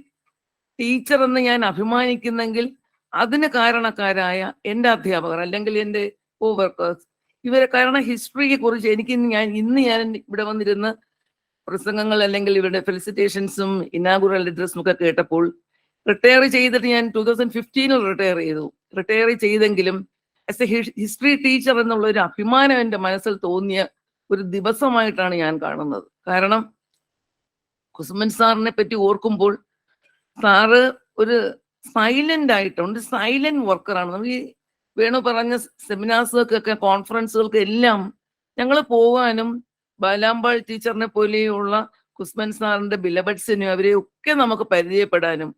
ടീച്ചർ എന്ന് ഞാൻ അഭിമാനിക്കുന്നെങ്കിൽ അതിന് കാരണക്കാരായ എൻ്റെ അധ്യാപകർ അല്ലെങ്കിൽ എൻ്റെ കോ വർക്കേഴ്സ്, ഇവരെ, കാരണം ഹിസ്റ്ററിയെ കുറിച്ച് ഇന്ന് ഞാൻ ഇവിടെ വന്നിരുന്ന പ്രസംഗങ്ങൾ അല്ലെങ്കിൽ ഇവരുടെ ഫെലിസിറ്റേഷൻസും ഇനാഗുറൽ അഡ്രസ്സും ഒക്കെ കേട്ടപ്പോൾ, റിട്ടയർ ചെയ്തിട്ട് ഞാൻ 2015 റിട്ടയർ ചെയ്തെങ്കിലും ആസ് എ ഹിസ്റ്ററി ടീച്ചർ എന്നുള്ള ഒരു അഭിമാനം എൻ്റെ മനസ്സിൽ തോന്നിയ ഒരു ദിവസമായിട്ടാണ് ഞാൻ കാണുന്നത്. കാരണം കുസുമൻ സാറിനെ പറ്റി ഓർക്കുമ്പോൾ സാറ് ഒരു സൈലന്റ് ആയിട്ടുണ്ട്, സൈലന്റ് വർക്കറാണ്. നമുക്ക് ഈ വേണു പറഞ്ഞ സെമിനാർസുകൾക്കൊക്കെ കോൺഫറൻസുകൾക്ക് എല്ലാം ഞങ്ങൾ പോകാനും ബാലാമ്പാൾ ടീച്ചറിനെ പോലെയുള്ള കുസുമൻ സാറിന്റെ ബിലബഡ്സിനും അവരെ ഒക്കെ നമുക്ക് പരിചയപ്പെടാനും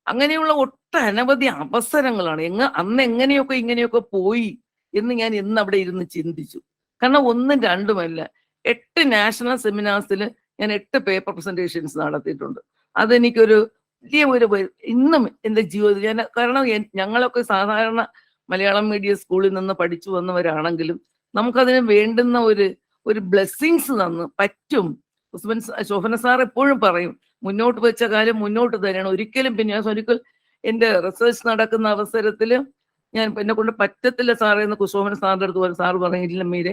അങ്ങനെയുള്ള ഒട്ടനവധി അവസരങ്ങളാണ്. അന്ന് ഇങ്ങനെയൊക്കെ പോയി എന്ന് ഞാൻ ഇന്ന് അവിടെ ഇരുന്ന് ചിന്തിച്ചു. കാരണം 1, 2 അല്ല, 8 നാഷണൽ സെമിനാർസിൽ ഞാൻ 8 പേപ്പർ പ്രസന്റേഷൻസ് നടത്തിയിട്ടുണ്ട്. അതെനിക്കൊരു ഇന്നും എൻ്റെ ജീവിതത്തിൽ കാരണം ഞങ്ങളൊക്കെ സാധാരണ മലയാളം മീഡിയം സ്കൂളിൽ നിന്ന് പഠിച്ചു വന്നവരാണെങ്കിലും നമുക്കതിന് വേണ്ടുന്ന ഒരു ബ്ലെസ്സിങ്സ് തന്ന് പറ്റും. ശോഭന സാർ എപ്പോഴും പറയും, മുന്നോട്ട് വെച്ച കാര്യം മുന്നോട്ട് തന്നെയാണ്. ഒരിക്കലും പിന്നെ ഒരിക്കൽ എൻ്റെ റിസർച്ച് നടക്കുന്ന അവസരത്തിൽ ഞാൻ എന്നെ കൊണ്ട് പറ്റത്തില്ല സാറേ എന്ന് കുശോഭന സാറിൻ്റെ അടുത്ത് പോലും സാറ് പറഞ്ഞില്ല, മീരെ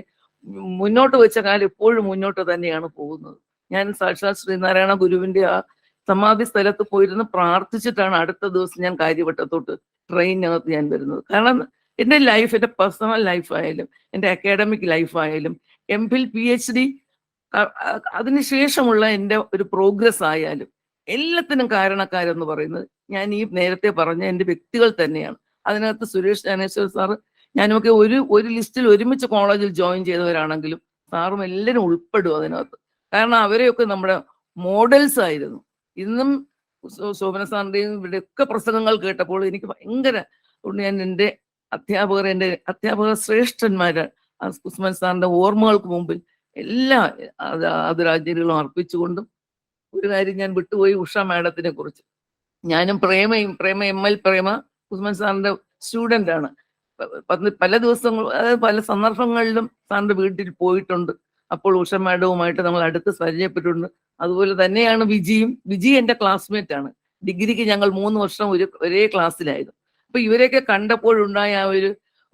മുന്നോട്ട് വെച്ച കാലം എപ്പോഴും മുന്നോട്ട് തന്നെയാണ് പോകുന്നത്. ഞാൻ സാക്ഷാൽ ശ്രീനാരായണ ഗുരുവിന്റെ ആ സമാധി സ്ഥലത്ത് പോയിരുന്ന് പ്രാർത്ഥിച്ചിട്ടാണ് അടുത്ത ദിവസം ഞാൻ കാര്യവട്ടത്തോട്ട് ട്രെയിനകത്ത് ഞാൻ വരുന്നത്. കാരണം എൻ്റെ ലൈഫ്, എൻ്റെ പേഴ്സണൽ ലൈഫായാലും എൻ്റെ അക്കാഡമിക് ലൈഫായാലും MPhil PhD അതിനുശേഷമുള്ള എൻ്റെ ഒരു പ്രോഗ്രസ് ആയാലും എല്ലാത്തിനും കാരണക്കാരെന്ന് പറയുന്നത് ഞാൻ ഈ നേരത്തെ പറഞ്ഞ എൻ്റെ വ്യക്തികൾ തന്നെയാണ്. അതിനകത്ത് സുരേഷ് ജ്ഞാനേശ്വർ സാറ് ഞാനൊക്കെ ഒരു ലിസ്റ്റിൽ ഒരുമിച്ച് കോളേജിൽ ജോയിൻ ചെയ്തവരാണെങ്കിലും സാറും എല്ലാവരും ഉൾപ്പെടും അതിനകത്ത്. കാരണം അവരെയൊക്കെ നമ്മുടെ മോഡൽസ് ആയിരുന്നു. ഇന്നും ശോഭന സാറിന്റെയും ഇവിടെയൊക്കെ പ്രസംഗങ്ങൾ കേട്ടപ്പോൾ എനിക്ക് ഭയങ്കര ഞാൻ എൻ്റെ അധ്യാപക ശ്രേഷ്ഠന്മാര് കുസുമൻ സാറിന്റെ ഓർമ്മകൾക്ക് മുമ്പിൽ എല്ലാ ആദരാഞ്ജലികളും അർപ്പിച്ചുകൊണ്ടും ഒരു കാര്യം ഞാൻ വിട്ടുപോയി, ഉഷ മാഡത്തിനെ കുറിച്ച്. ഞാനും പ്രേമ ML പ്രേമ കുസുമൻ സാറിന്റെ സ്റ്റുഡൻ്റ് ആണ്. പല ദിവസങ്ങൾ, അതായത് പല സന്ദർഭങ്ങളിലും സാറിന്റെ വീട്ടിൽ പോയിട്ടുണ്ട്. അപ്പോൾ ഉഷ മാഡവുമായിട്ട് നമ്മൾ അടുത്ത് പരിചയപ്പെട്ടിട്ടുണ്ട്. അതുപോലെ തന്നെയാണ് വിജി എൻ്റെ ക്ലാസ്മേറ്റ് ആണ്. ഡിഗ്രിക്ക് ഞങ്ങൾ 3 വർഷം ഒരേ ക്ലാസ്സിലായിരുന്നു. അപ്പൊ ഇവരെയൊക്കെ കണ്ടപ്പോഴുണ്ടായ ആ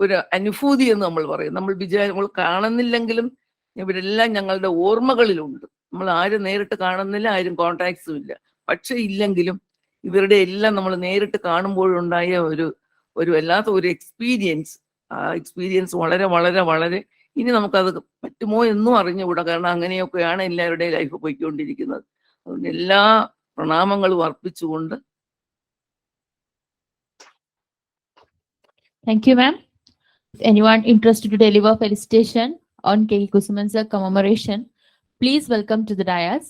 ഒരു അനുഭൂതി എന്ന് നമ്മൾ പറയും. നമ്മൾ കാണുന്നില്ലെങ്കിലും ഇവരെല്ലാം ഞങ്ങളുടെ ഓർമ്മകളിലുണ്ട്. നമ്മൾ ആരും നേരിട്ട് കാണുന്നില്ല, ആരും കോണ്ടാക്ട്സും ഇല്ല. പക്ഷെ ഇല്ലെങ്കിലും ഇവരുടെ എല്ലാം നമ്മൾ നേരിട്ട് കാണുമ്പോഴുണ്ടായ ഒരു വല്ലാത്ത ഒരു എക്സ്പീരിയൻസ്. ആ എക്സ്പീരിയൻസ് വളരെ വളരെ വളരെ ഇനി നമുക്കത് പറ്റുമോ എന്നും അറിഞ്ഞുകൂടാ. കാരണം അങ്ങനെയൊക്കെയാണ് എല്ലാവരുടെയും ലൈഫ് പോയിക്കൊണ്ടിരിക്കുന്നത്. അതുകൊണ്ട് എല്ലാ പ്രണാമങ്ങളും അർപ്പിച്ചുകൊണ്ട്. Thank you, ma'am. If anyone interested to deliver felicitation on K. Kusuman sir commemoration, please welcome to the dais.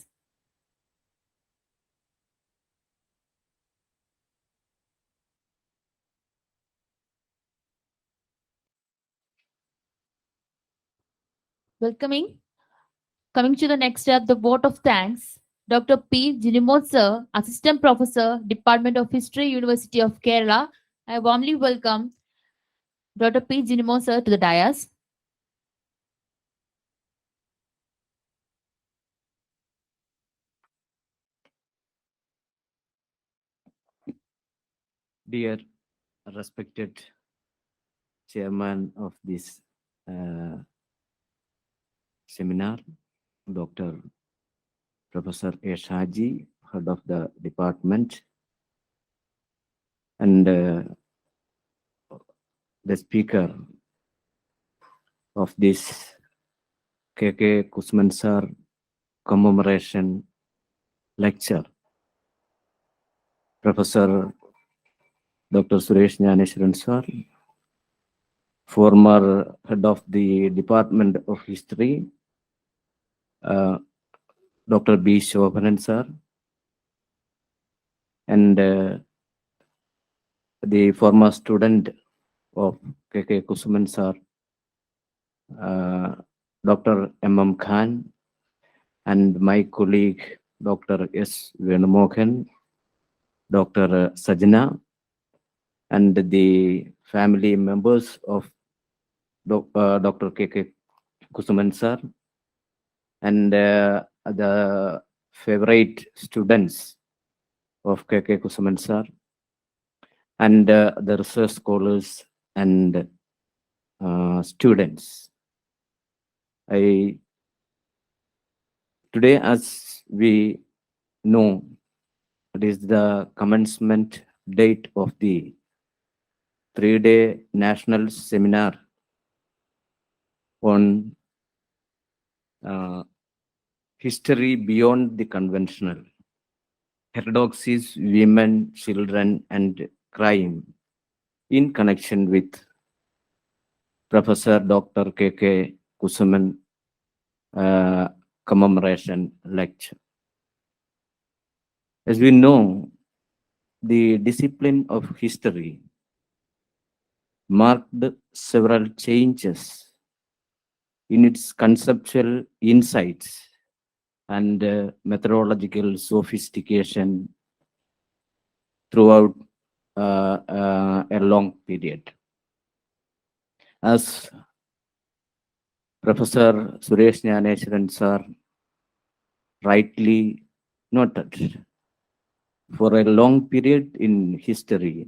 Coming to the next step, the vote of thanks. Dr. P. Jinimon sir, Assistant Professor, Department of History, University of Kerala. I warmly welcome Dr. P. Jinimon sir to the dais. Dear respected chairman of this seminar, Dr. Professor A. Shaji, head of the department, and the speaker of this KK Kusuman sir commemoration lecture, Professor Dr. Suresh Jnaneshwaran sir, former head of the Department of History, Dr. B. Shobhanan sir, and the former student of KK Kusuman sir, Dr. M.M. Khan, and my colleague Dr. S. Venumohan, Dr. Sajna, and the family members of Dr. KK Kusuman sir, and the favorite students of KK Kusuman sir, and the research scholars and students. Today, as we know, it is the commencement date of the 3-day national seminar on history beyond the conventional, heterodoxies, women, children, and crime, in connection with Professor Dr. KK Kusuman commemoration lecture. As we know, the discipline of history marked several changes in its conceptual insights and methodological sophistication throughout a long period. As Professor Suresh Jnaneshwaran sir rightly noted, for a long period in history,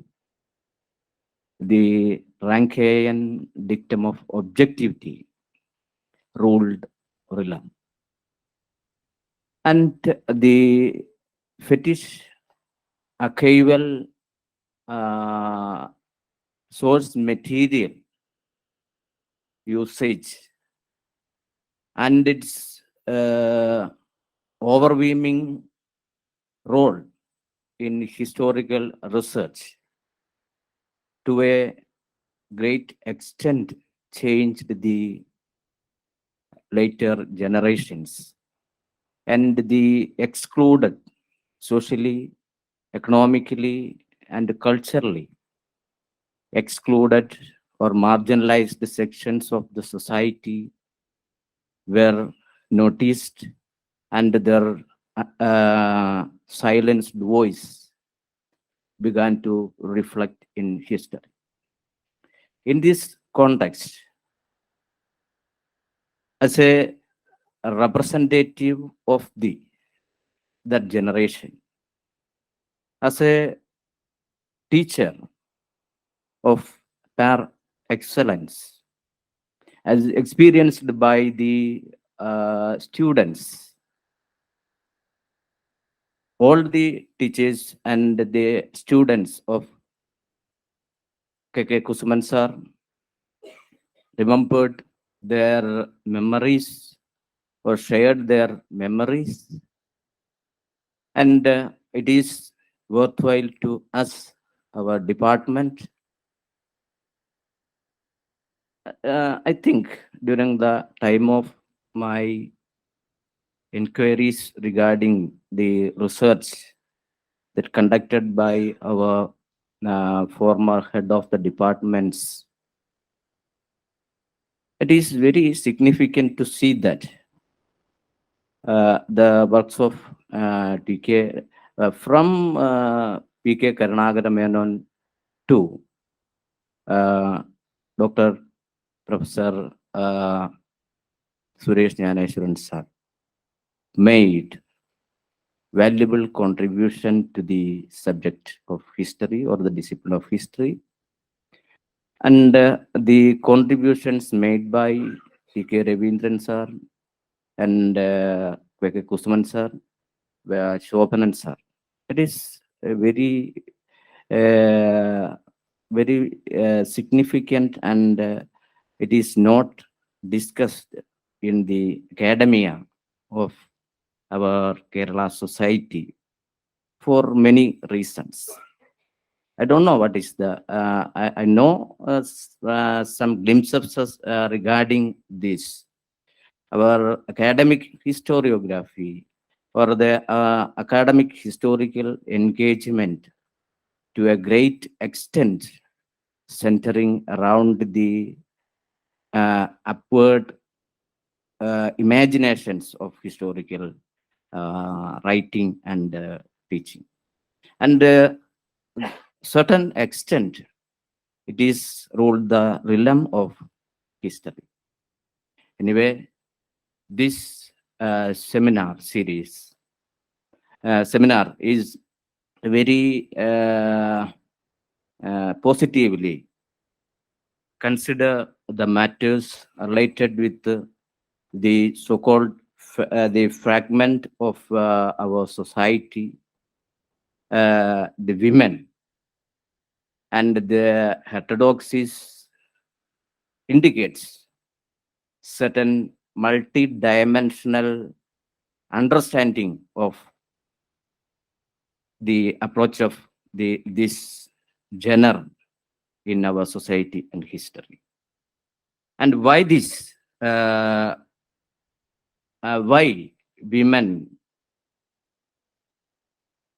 the Rankian dictum of objectivity ruled realm. And the fetish archival source material usage and its overwhelming role in historical research to a great extent changed the later generations, and the excluded socially, economically, and culturally excluded or marginalized sections of the society were noticed, and their silenced voice began to reflect in history. In this context, as a representative of that generation, as a teacher of par excellence, as experienced by the students, all the teachers and the students of K.K. Kusuman sir remembered their memories or shared their memories, and it is worthwhile to us, our department. I think during the time of my inquiries regarding the research that conducted by our former head of the departments, it is very significant to see that the works of TK from P.K. Karunagara Menon to Dr. Professor Suresh Jnaneshwaran sir made valuable contribution to the subject of history or the discipline of history, and the contributions made by P.K. Ravindran sir and K.K. Kusuman sir, Shopanan sir. It is a very significant, and it is not discussed in the academia of our Kerala society for many reasons. I don't know what is the, I know some glimpses regarding this. Our academic historiography or the academic historical engagement to a great extent centering around the upward imaginations of historical writing and teaching. And certain extent, it is ruled the realm of history. Anyway, this seminar series, seminar is very positively consider the matters related with the so-called the fragment of our society, the women, and the heterodoxies indicates certain multi-dimensional understanding of the approach of this genre in our society and history. And why this? Why women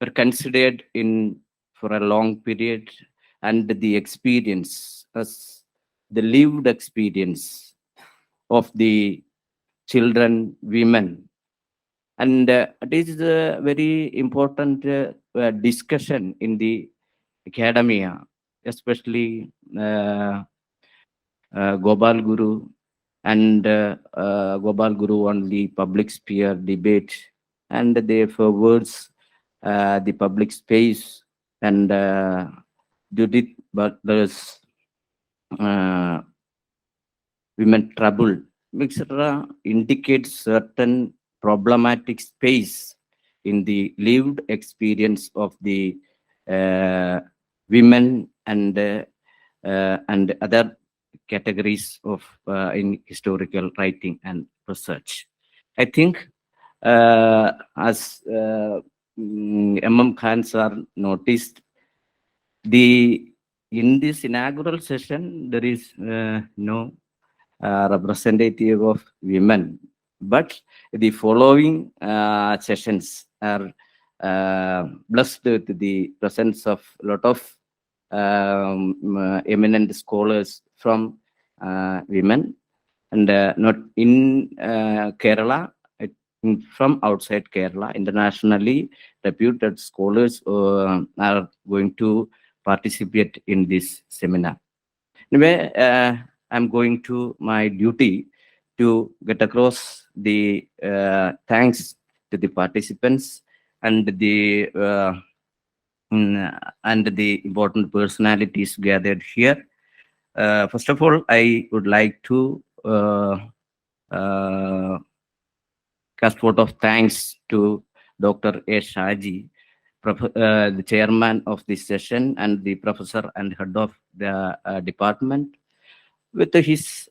were considered in for a long period, and the experience, as the lived experience of the children, women. And this is a very important discussion in the academia, especially Gopal Guru and Gopal Guru on the public sphere debate, and they forwards the public space, and Judith Butler's women trouble, etc., indicates certain problematic space in the lived experience of the women and other categories of in historical writing and research. I think as M.M. Khan sir noticed, in this inaugural session there is no representative of women, but the following sessions are blessed with the presence of a lot of eminent scholars from women, and not in Kerala, from outside Kerala. Internationally reputed scholars are going to participate in this seminar. Anyway, I'm going to my duty to get across the thanks to the participants and the important personalities gathered here. First of all, I would like to cast vote of thanks to Dr. A. Shaji, the chairman of this session, and the professor and head of the department, with his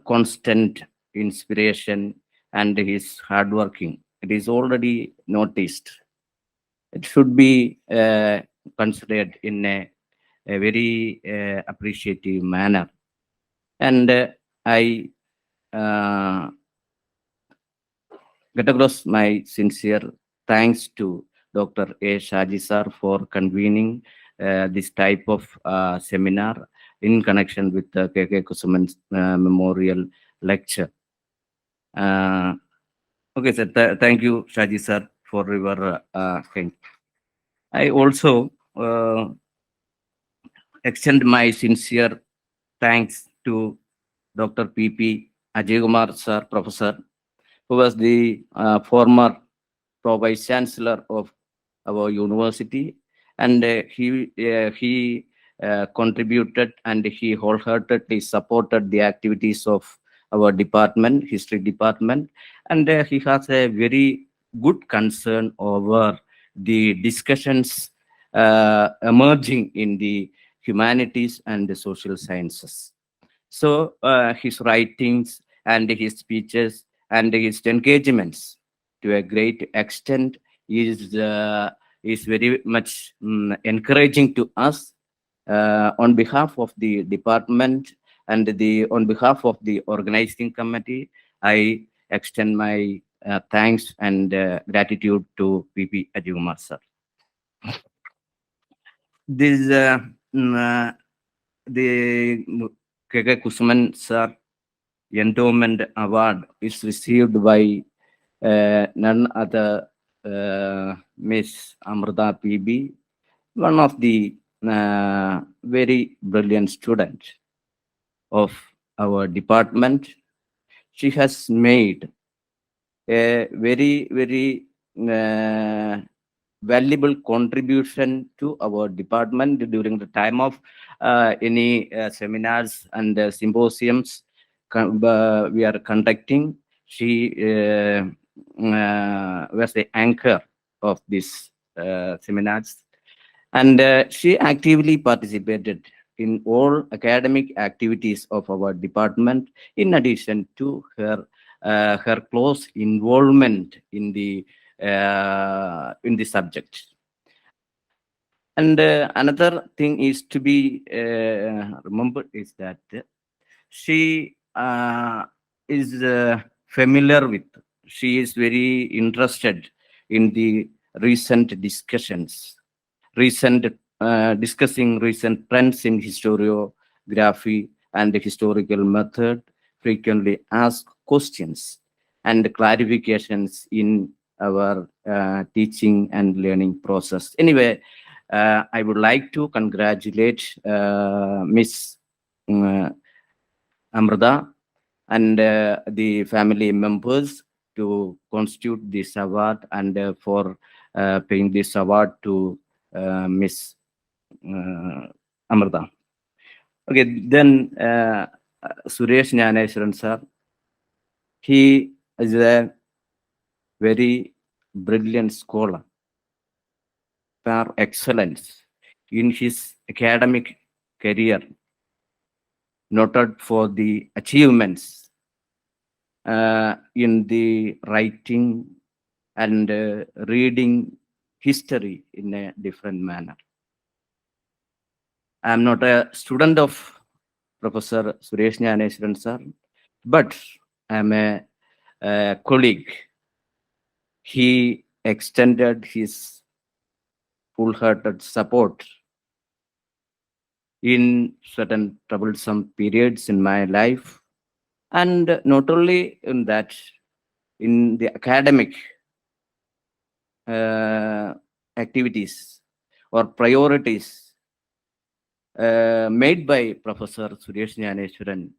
constant inspiration and his hard working. It is already noticed. It should be considered in a very appreciative manner. And I get across my sincere thanks to Dr. A. Shaji sir for convening this type of seminar in connection with the K.K. Kusuman's memorial lecture. Okay, sir. Thank you, Shaji sir, for your thing. I also extend my sincere thanks to Dr. P.P. Ajay Kumar sir, professor, who was the former Vice Chancellor of our university, and he contributed and he wholeheartedly supported the activities of our department, history department, and he has a very good concern over the discussions emerging in the humanities and the social sciences. So his writings and his speeches and his engagements to a great extent is very much encouraging to us. On behalf of the department and on behalf of the organizing committee, I extend my thanks and gratitude to P.P. Ajay Kumar sir. This the K.K. Kusuman sir Endowment Award is received by none other Miss Amrita P.B., one of the very brilliant students of our department. She has made a very, very valuable contribution to our department during the time of any seminars and symposiums we are conducting. She was the anchor of these seminars, and she actively participated in all academic activities of our department, in addition to her close involvement in the subject. And another thing is to be remembered is that she is familiar with, she is very interested in the recent discussions, discussing recent trends in historiography and historical method, frequently asked questions and clarifications in our teaching and learning process. Anyway, I would like to congratulate Miss Amrita and the family members to constitute this award and for paying this award to Miss Amrita. Okay, then Suresh Nyaneshwaran sir, he is a very brilliant scholar par excellence in his academic career, noted for the achievements in the writing and reading history in a different manner. I am not a student of Professor Suresh Nyaneshwaran sir, but I am a colleague. He extended his full-hearted support in certain troublesome periods in my life, and not only in that, in the academic activities or priorities made by Professor Suresh Nyaneshwaran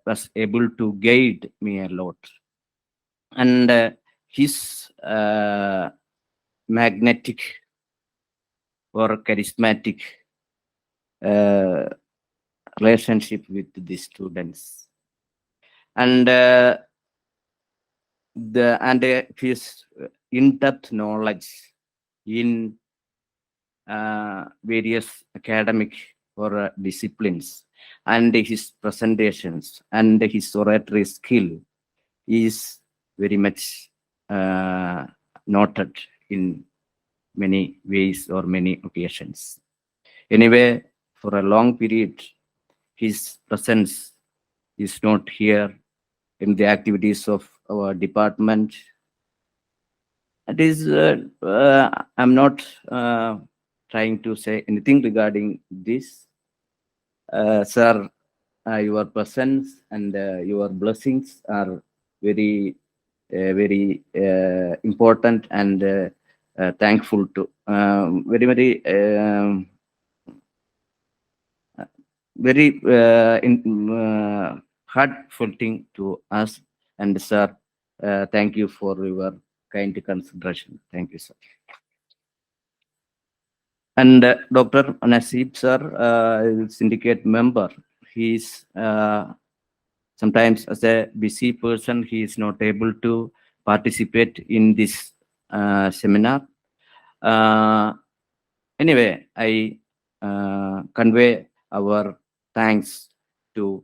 was able to guide me a lot. And his magnetic or charismatic relationship with the students, and his in-depth knowledge in various academic or disciplines, and his presentations and his oratory skill is very much noted in many ways or many occasions. Anyway, for a long period, his presence is not here in the activities of our department. It is, I'm not trying to say anything regarding this. Sir, your presence and your blessings are very, very important and thankful to, very heartful thing to us. And sir, thank you for your kind consideration. Thank you, sir. And Dr. Nasib sir, syndicate member, he's sometimes as a busy person, he is not able to participate in this seminar. Anyway, I convey our thanks to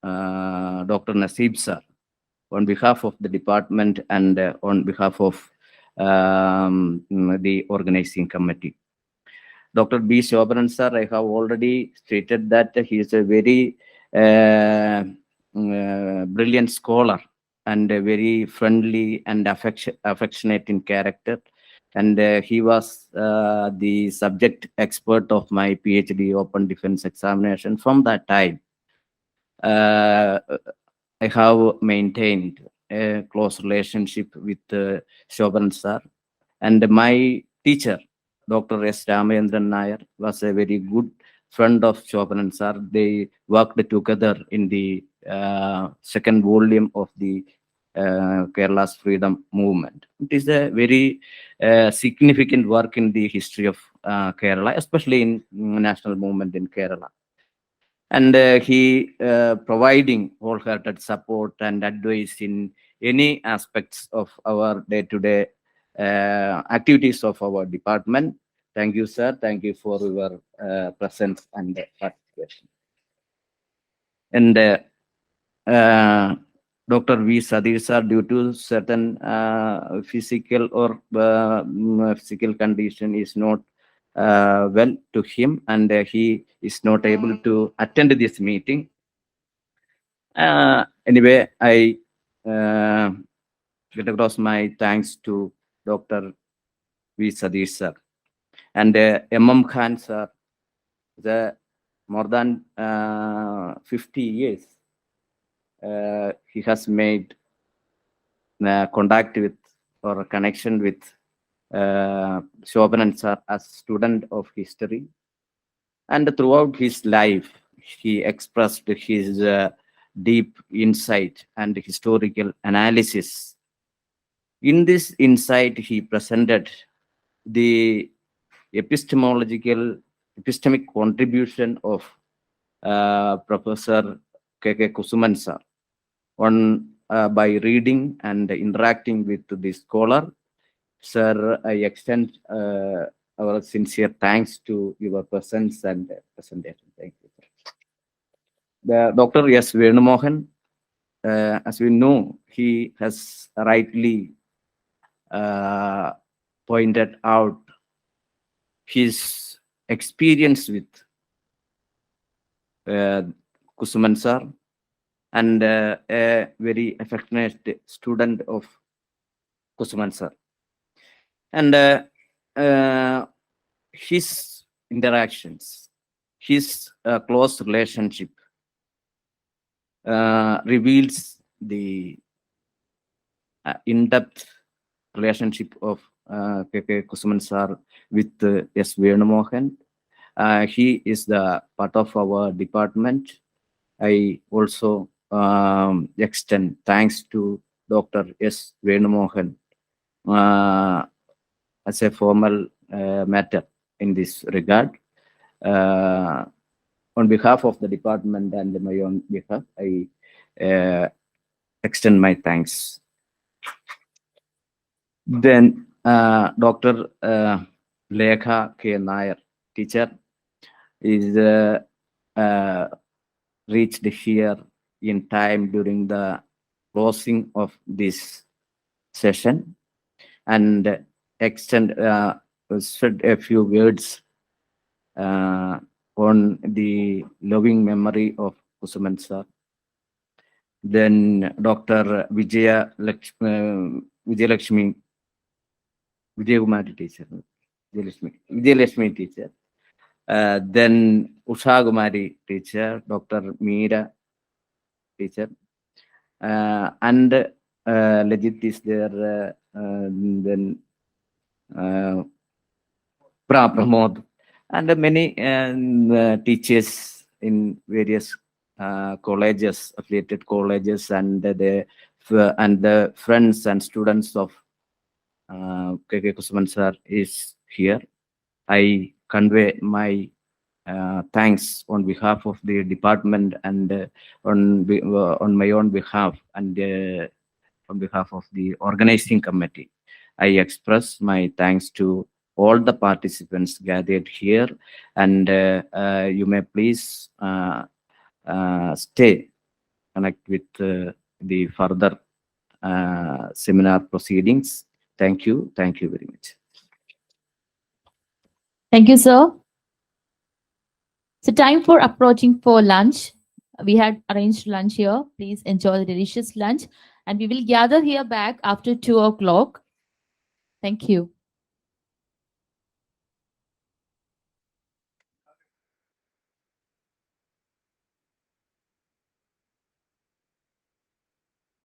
Dr. Nasib sir on behalf of the department and on behalf of the organizing committee. Dr. B. Shobhanan sir, I have already stated that he is a very brilliant scholar and a very friendly and affectionate in character. And he was the subject expert of my PhD open defense examination. From that time, I have maintained a close relationship with Shobhanan sir. And my teacher, Dr. S. Ramayendran Nair, was a very good friend of Shobhanan sir. They worked together in the second volume of the Kerala's freedom movement. It is a very significant work in the history of Kerala, especially in national movement in Kerala. And he providing wholehearted support and advice in any aspects of our day-to-day activities of our department. Thank you, sir. Thank you for your presence and participation. And Dr. V. Sadir sir, due to certain physical or physical condition, is not well to him, and he is not able to attend this meeting. Anyway, I get across my thanks to Dr. V. Sadish sir and M.M. Khan sir, the more than 50 years, he has made contact with or connection with Shobhanan sir as student of history. And throughout his life, he expressed his deep insight and historical analysis. In this insight, he presented the epistemic contribution of Professor K.K. Kusuman sir. By reading and interacting with the scholar, sir, I extend our sincere thanks to your presence and presentation. Thank you. The Dr. S. Venumohan, as we know, he has rightly pointed out his experience with Kusuman sir, and a very affectionate student of Kusuman sir. And his interactions, his close relationship reveals the in-depth relationship of K.K. Kusuman sir with S. Venumohan. He is the part of our department. I also extend thanks to Dr. S. Venumohan as a formal matter in this regard. On behalf of the department and my own behalf, I extend my thanks. Then Dr. Lekha K. Nair, teacher, is reached here in time during the closing of this session, and extend said a few words on the loving memory of Kusuman sir. Then Dr. Vijayalakshmi teacher, Vijayalakshmi teacher. Then Usha Kumari teacher, Dr. Meera teacher, and Legit is there. Then Pramod, and many teachers in various colleges, affiliated colleges, and the friends and students of K.K. Kusuman sir is here. I convey my thanks on behalf of the department and on my own behalf, and on behalf of the organizing committee. I express my thanks to all the participants gathered here, and you may please stay connect with the further seminar proceedings. Thank you very much. Thank you, sir. So time for approaching for lunch. We had arranged lunch here. Please enjoy the delicious lunch, and we will gather here back after 2 o'clock. Thank you.